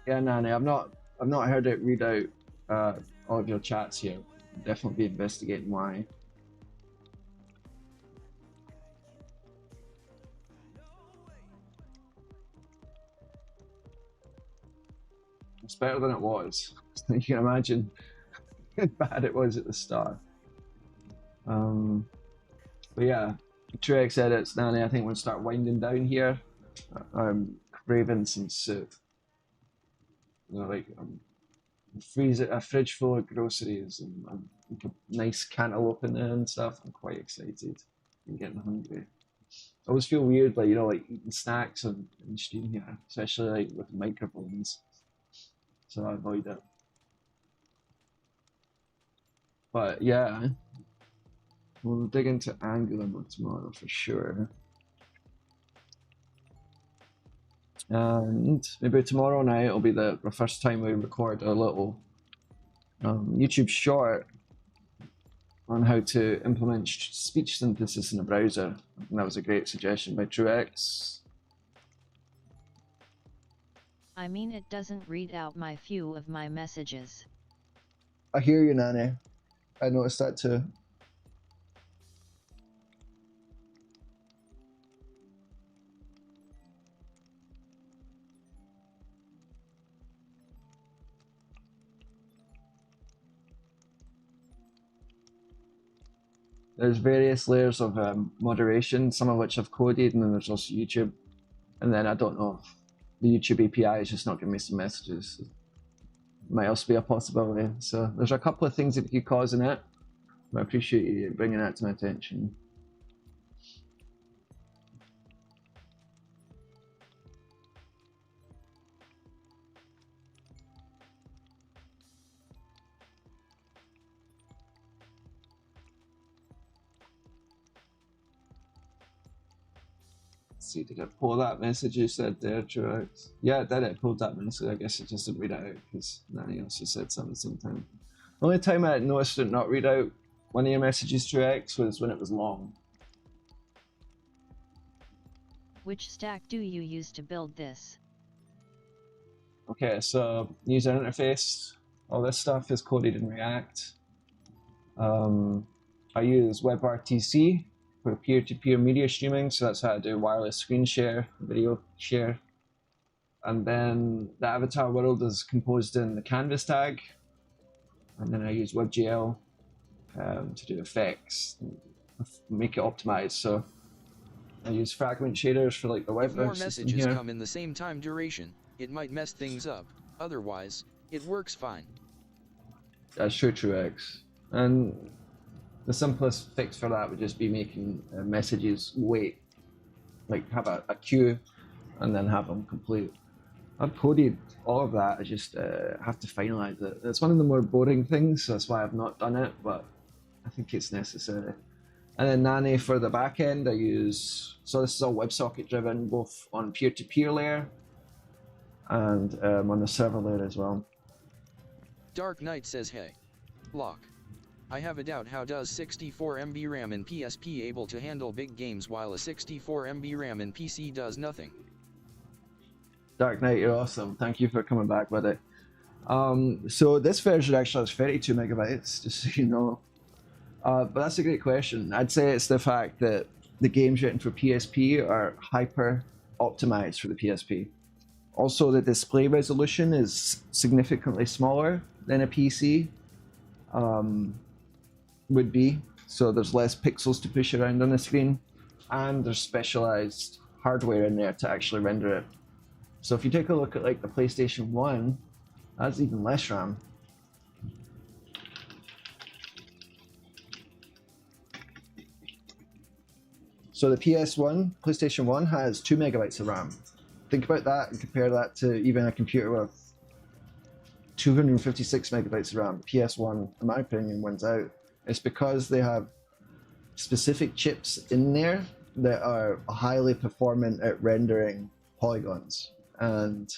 Yeah, Nanny, I've not heard it read out all of your chats here. Definitely be investigating why. It's better than it was. You can imagine how bad it was at the start. But yeah, Truex edits, Nanny. I think we'll start winding down here. I'm craving some soup. You know, like a fridge full of groceries and like a nice cantaloupe in there and stuff. I'm quite excited. I'm getting hungry. I always feel weird, like, you know, like eating snacks on stream here, especially like with microphones. So I avoid it. But yeah, we'll dig into Angular more tomorrow for sure. And maybe tomorrow night will be the first time we record a little YouTube short on how to implement speech synthesis in a browser. And that was a great suggestion by Truex. I mean, it doesn't read out my few of my messages. I hear you, Nanny. I noticed that too. There's various layers of moderation, some of which I've coded, and then there's also YouTube. And then I don't know if the YouTube API is just not giving me some messages. Might also be a possibility. So there's a couple of things that could cause in it. I appreciate you bringing that to my attention. Let's see, did it pull that message you said there, Truex? Yeah, it did. It pulled that message. I guess it just didn't read it out because Nanny also said something at the same time. The only time I noticed it not read out one of your messages, Truex, was when it was long. Which stack do you use to build this? Okay, so user interface, all this stuff is coded in React. I use webrtc for peer-to-peer media streaming, so that's how I do wireless screen share, video share. And then the avatar world is composed in the canvas tag. And then I use webgl to do effects, make it optimized. So I use fragment shaders for like the web. If more messages come in the same time duration, it might mess things up. Otherwise, it works fine. That's true, Truex. And the simplest fix for that would just be making messages wait, like have a queue and then have them complete. I've coded all of that. I just have to finalize it. It's one of the more boring things, so that's why I've not done it, but I think it's necessary. And then Nani for the back end, I use, so this is all WebSocket driven, both on peer-to-peer layer and on the server layer as well. Dark Knight says, hey. Lock. I have a doubt, how does 64 MB RAM in PSP able to handle big games while a 64 MB RAM in PC does nothing? Dark Knight, you're awesome. Thank you for coming back with it. So this version actually has 32 megabytes, just so you know. But that's a great question. I'd say it's the fact that the games written for PSP are hyper optimized for the PSP. Also, the display resolution is significantly smaller than a PC would be. So there's less pixels to push around on the screen, and there's specialized hardware in there to actually render it. So if you take a look at like the PlayStation 1, that's even less RAM. So the PlayStation 1 has 2 megabytes of RAM. Think about that and compare that to even a computer with 256 megabytes of RAM. PS1, in my opinion, wins out. It's because they have specific chips in there that are highly performant at rendering polygons. And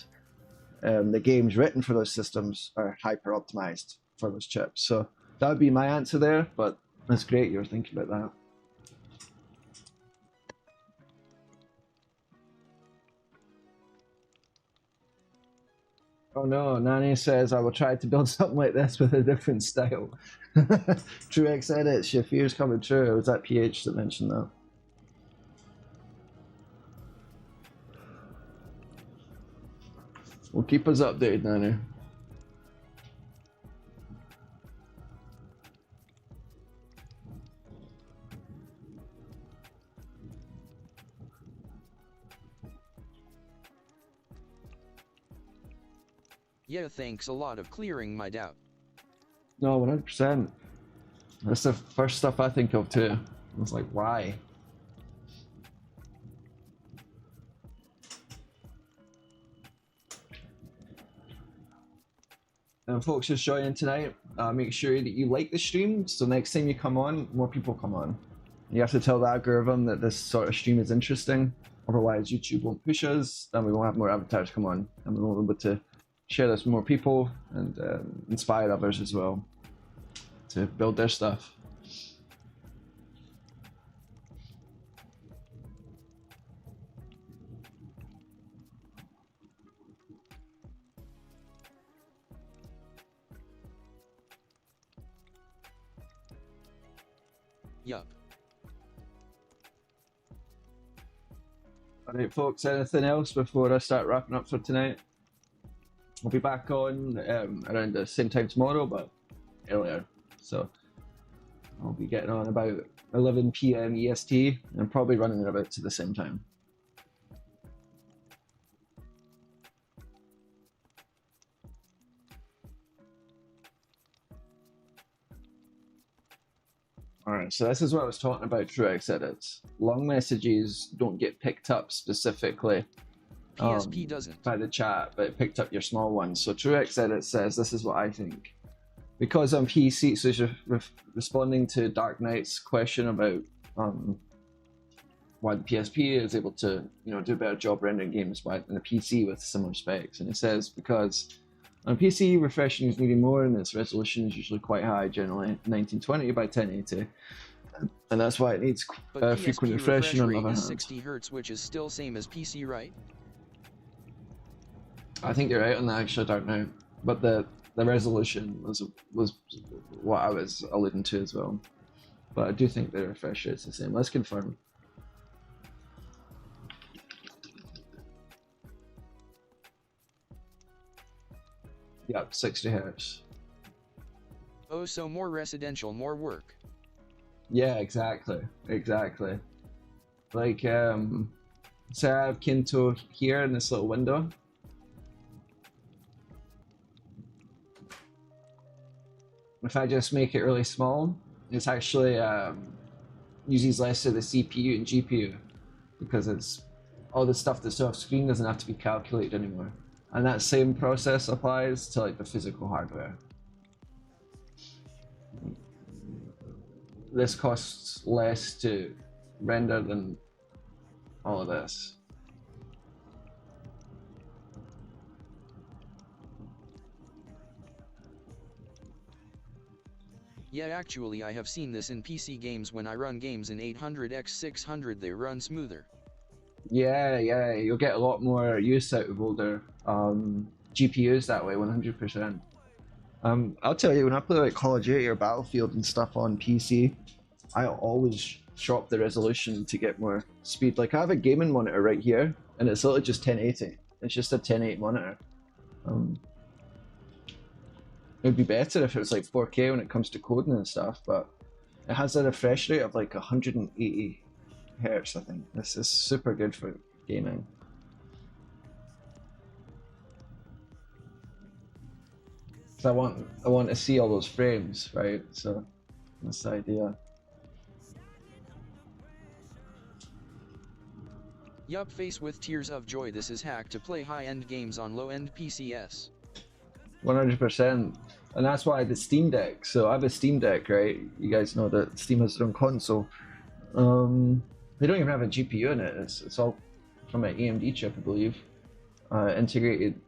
the games written for those systems are hyper optimized for those chips. So that would be my answer there, but that's great you were thinking about that. Oh no, Nani says I will try to build something like this with a different style. True X edits, your fears coming true. It was that PH that mentioned that. Well, keep us updated, Nani. Yeah, thanks a lot of clearing my doubt. No, 100%. That's the first stuff I think of too. I was like, why? And folks just joining tonight, make sure that you like the stream, so next time you come on, more people come on. You have to tell the algorithm that this sort of stream is interesting, otherwise YouTube won't push us, and we won't have more avatars come on, and we won't be able to share this with more people and inspire others as well to build their stuff. Yup. Alright folks, anything else before I start wrapping up for tonight? I'll be back on around the same time tomorrow, but earlier. So I'll be getting on about 11 PM EST and probably running about to the same time. Alright, so this is what I was talking about Truex edits. Long messages don't get picked up specifically PSP doesn't. by the chat, but it picked up your small ones. So Truex edit says, this is what I think. Because on PC, so you're responding to Dark Knight's question about why the PSP is able to, do a better job rendering games than a PC with similar specs. And it says because on a PC, refreshing is needing more, and its resolution is usually quite high, generally 1920 by 1080, and that's why it needs frequent refreshing. On the other hand, 60 Hz, which is still same as PC, right? I think you're right on that, actually, Dark Knight. But the resolution was what I was alluding to as well. But I do think the refresh rate's the same. Let's confirm. Yep, 60 Hz. Oh, so more residential, more work. Yeah, exactly. Like, say I have Kynto here in this little window. If I just make it really small, it's actually uses less of the CPU and GPU because it's all the stuff that's off screen doesn't have to be calculated anymore. and that same process applies to like the physical hardware. This costs less to render than all of this. Yeah, actually I have seen this in PC games. When I run games in 800x600 they run smoother. Yeah, you'll get a lot more use out of older GPUs that way, 100%. I'll tell you, when I play like Call of Duty or Battlefield and stuff on PC, I always shop the resolution to get more speed. Like I have a gaming monitor right here, and it's literally just 1080. It's just a 1080 monitor. It would be better if it was like 4K when it comes to coding and stuff, but it has a refresh rate of like 180 hertz, I think. This is super good for gaming. So I want to see all those frames, right? So that's the idea. Yup, face with tears of joy. This is hack to play high-end games on low-end PCs. 100%. And that's why the Steam Deck. So I have a Steam Deck, right? You guys know that Steam has their own console. They don't even have a GPU in it. It's all from an AMD chip, I believe. Integrated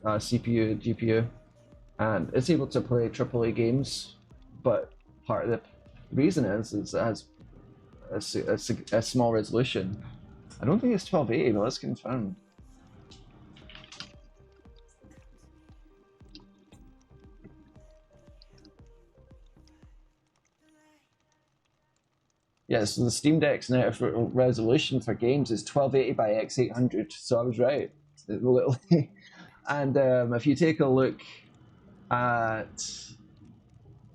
CPU, GPU. And it's able to play AAA games. But part of the reason is it has a small resolution. I don't think it's 1280, but let's confirm. Yeah, so the Steam Deck's net resolution for games is 1280 by x800, so I was right. Literally. And if you take a look at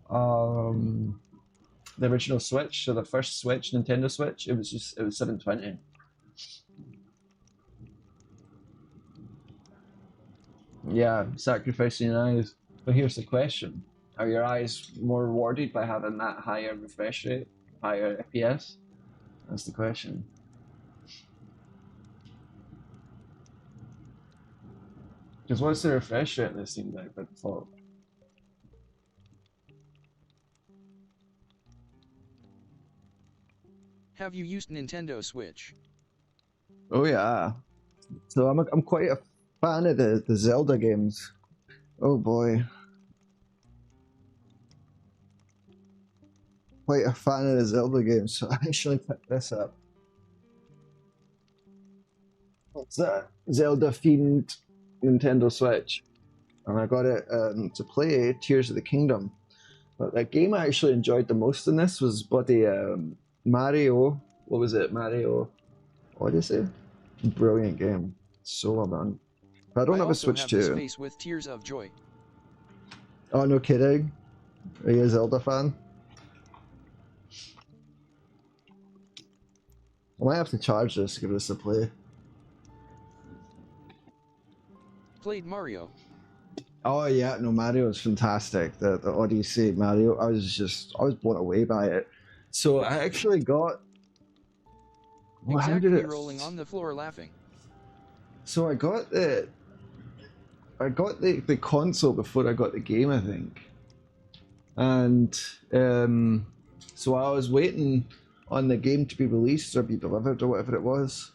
the original Switch, so the first Switch, Nintendo Switch, it was 720. Yeah, sacrificing your eyes. But here's the question: are your eyes more rewarded by having that higher refresh rate, higher FPS? That's the question. Because what's the refresh rate in this Steam Deck by default? Have you used Nintendo Switch? Oh yeah. So I'm quite a fan of the Zelda games. Oh boy. Quite a fan of the Zelda games, so I actually picked this up. What's that? Zelda themed Nintendo Switch. And I got it to play Tears of the Kingdom. But the game I actually enjoyed the most in this was bloody Mario. What was it? Mario Odyssey? Brilliant game. So well done. But I don't have a also Switch have this 2. face with tears of joy. Oh, no kidding. Are you a Zelda fan? I might have to charge this to give this a play. Played Mario. Oh yeah, no, Mario is fantastic. The Odyssey Mario, I was blown away by it. So I actually got. Well, how did Exactly, it? rolling on the floor laughing. So I got the console before I got the game, I think. And so I was waiting on the game to be released or be delivered or whatever it was.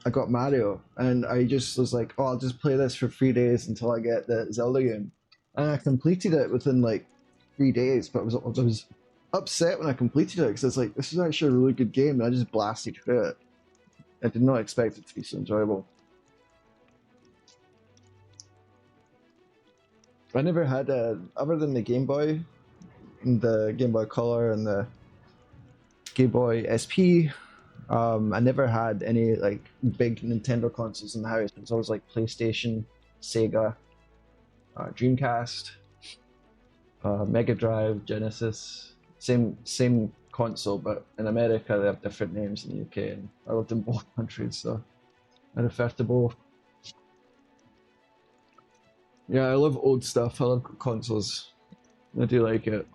I got Mario, and I just was like, oh, I'll just play this for 3 days until I get the Zelda game. And I completed it within like 3 days, but I was upset when I completed it because it's like, this is actually a really good game, and I just blasted through it. I did not expect it to be so enjoyable. I never had other than the Game Boy, and the Game Boy Color and the Game Boy SP. I never had any like big Nintendo consoles in the house. It was always like PlayStation, Sega, Dreamcast, Mega Drive, Genesis. Same console, but in America they have different names in the UK, and I lived in both countries, so I refer to both. Yeah, I love old stuff. I love consoles. I do like it.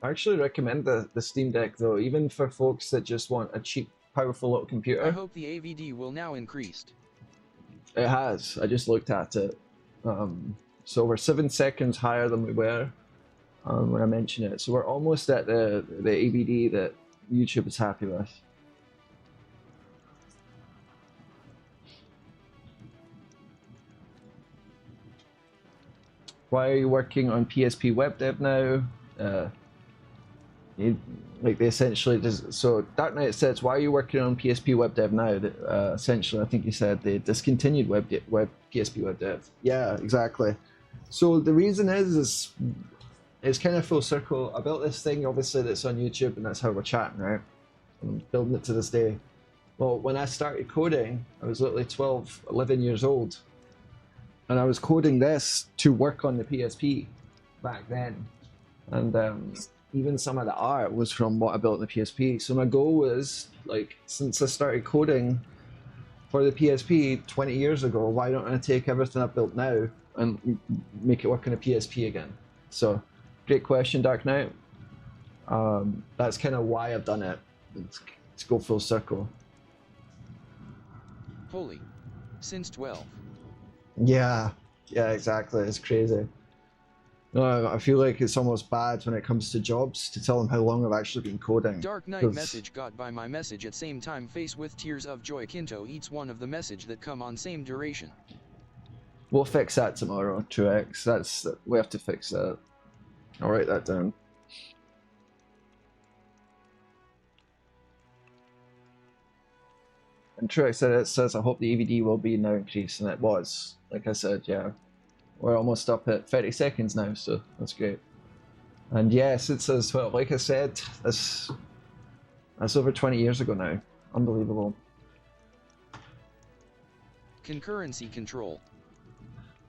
I actually recommend the Steam Deck though, even for folks that just want a cheap, powerful little computer. I hope the AVD will now increased. It has. I just looked at it. So we're 7 seconds higher than we were when I mentioned it. So we're almost at the AVD that YouTube is happy with. Why are you working on PSP web dev now? Like they essentially just, so Dark Knight says, why are you working on PSP web dev now? Essentially, I think he said they discontinued PSP web dev. Yeah, exactly. So the reason is it's kind of full circle. I built this thing, obviously, that's on YouTube, and that's how we're chatting, right? I'm building it to this day. Well, when I started coding, I was literally 12, 11 years old. And I was coding this to work on the PSP back then. And even some of the art was from what I built on the PSP. So my goal was, like, since I started coding for the PSP 20 years ago, why don't I take everything I've built now and make it work on a PSP again? So, great question, Dark Knight. That's kind of why I've done it. Let's go full circle. Holy. Since 12. Yeah, exactly. It's crazy. No, I feel like it's almost bad when it comes to jobs to tell them how long I've actually been coding. Dark Knight message got by my message at same time face with tears of joy. Kynto eats one of the message that come on same duration. We'll fix that tomorrow, Truex. We have to fix that. I'll write that down. And Truex said it says, I hope the EVD will be now increased, and it was. Like I said, yeah. We're almost up at 30 seconds now, so that's great. And yes, it says, well, like I said, that's over 20 years ago now. Unbelievable. Concurrency control.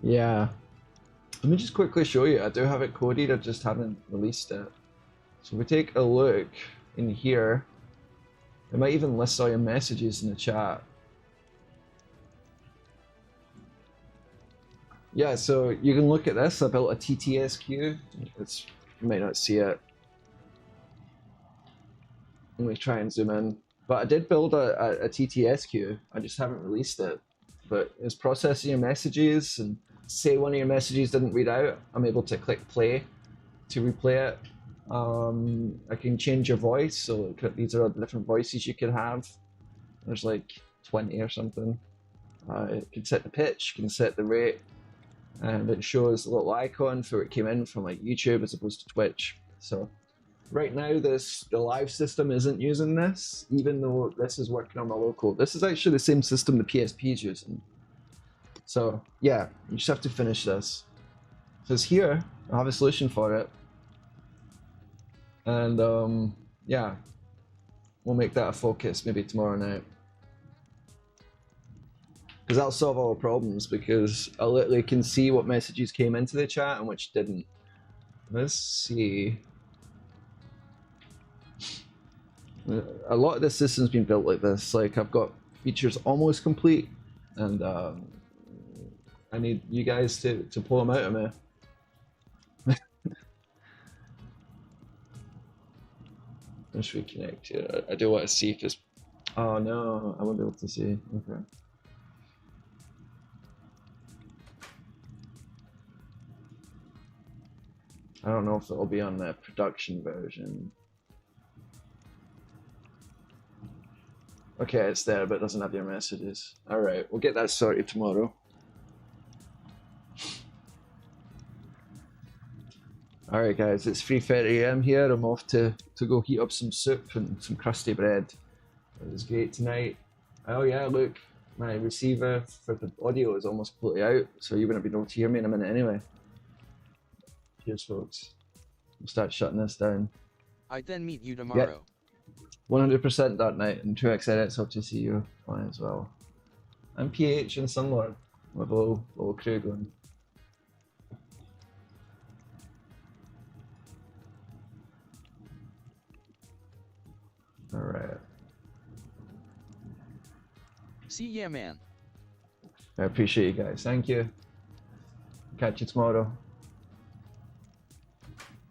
Yeah. Let me just quickly show you. I do have it coded, I just haven't released it. So if we take a look in here, it might even list all your messages in the chat. Yeah, so you can look at this. I built a TTS queue. You might not see it. Let me try and zoom in. But I did build a TTS queue. I just haven't released it. But it's processing your messages, and say one of your messages didn't read out, I'm able to click play to replay it. I can change your voice, so these are all the different voices you could have. There's like 20 or something. You can set the pitch, you can set the rate, and it shows a little icon for it came in from like YouTube as opposed to Twitch. So right now the live system isn't using this, even though this is working on my local. This is actually the same system the PSP is using. So yeah, you just have to finish this. Because here, I have a solution for it. And yeah, we'll make that a focus maybe tomorrow night. Because that'll solve all the problems, because I literally can see what messages came into the chat and which didn't. Let's see. A lot of the system's been built like this. Like, I've got features almost complete, and I need you guys to pull them out of me. Let's reconnect here. I do want to see if this. Oh no, I won't be able to see. Okay. I don't know if it'll be on the production version. Okay, it's there, but it doesn't have your messages. Alright, we'll get that sorted tomorrow. Alright guys, it's 3:30 AM here. I'm off to go heat up some soup and some crusty bread. It was great tonight. Oh yeah, look, my receiver for the audio is almost completely out, so you're going to be able to hear me in a minute anyway. Cheers folks. We'll start shutting this down. I then meet you tomorrow. Yep. 100% that night, and Truex edits, hope to see you on as well. I'm PH and Sunlord with a little crew going. Alright. See ya, man. I appreciate you guys. Thank you. Catch you tomorrow.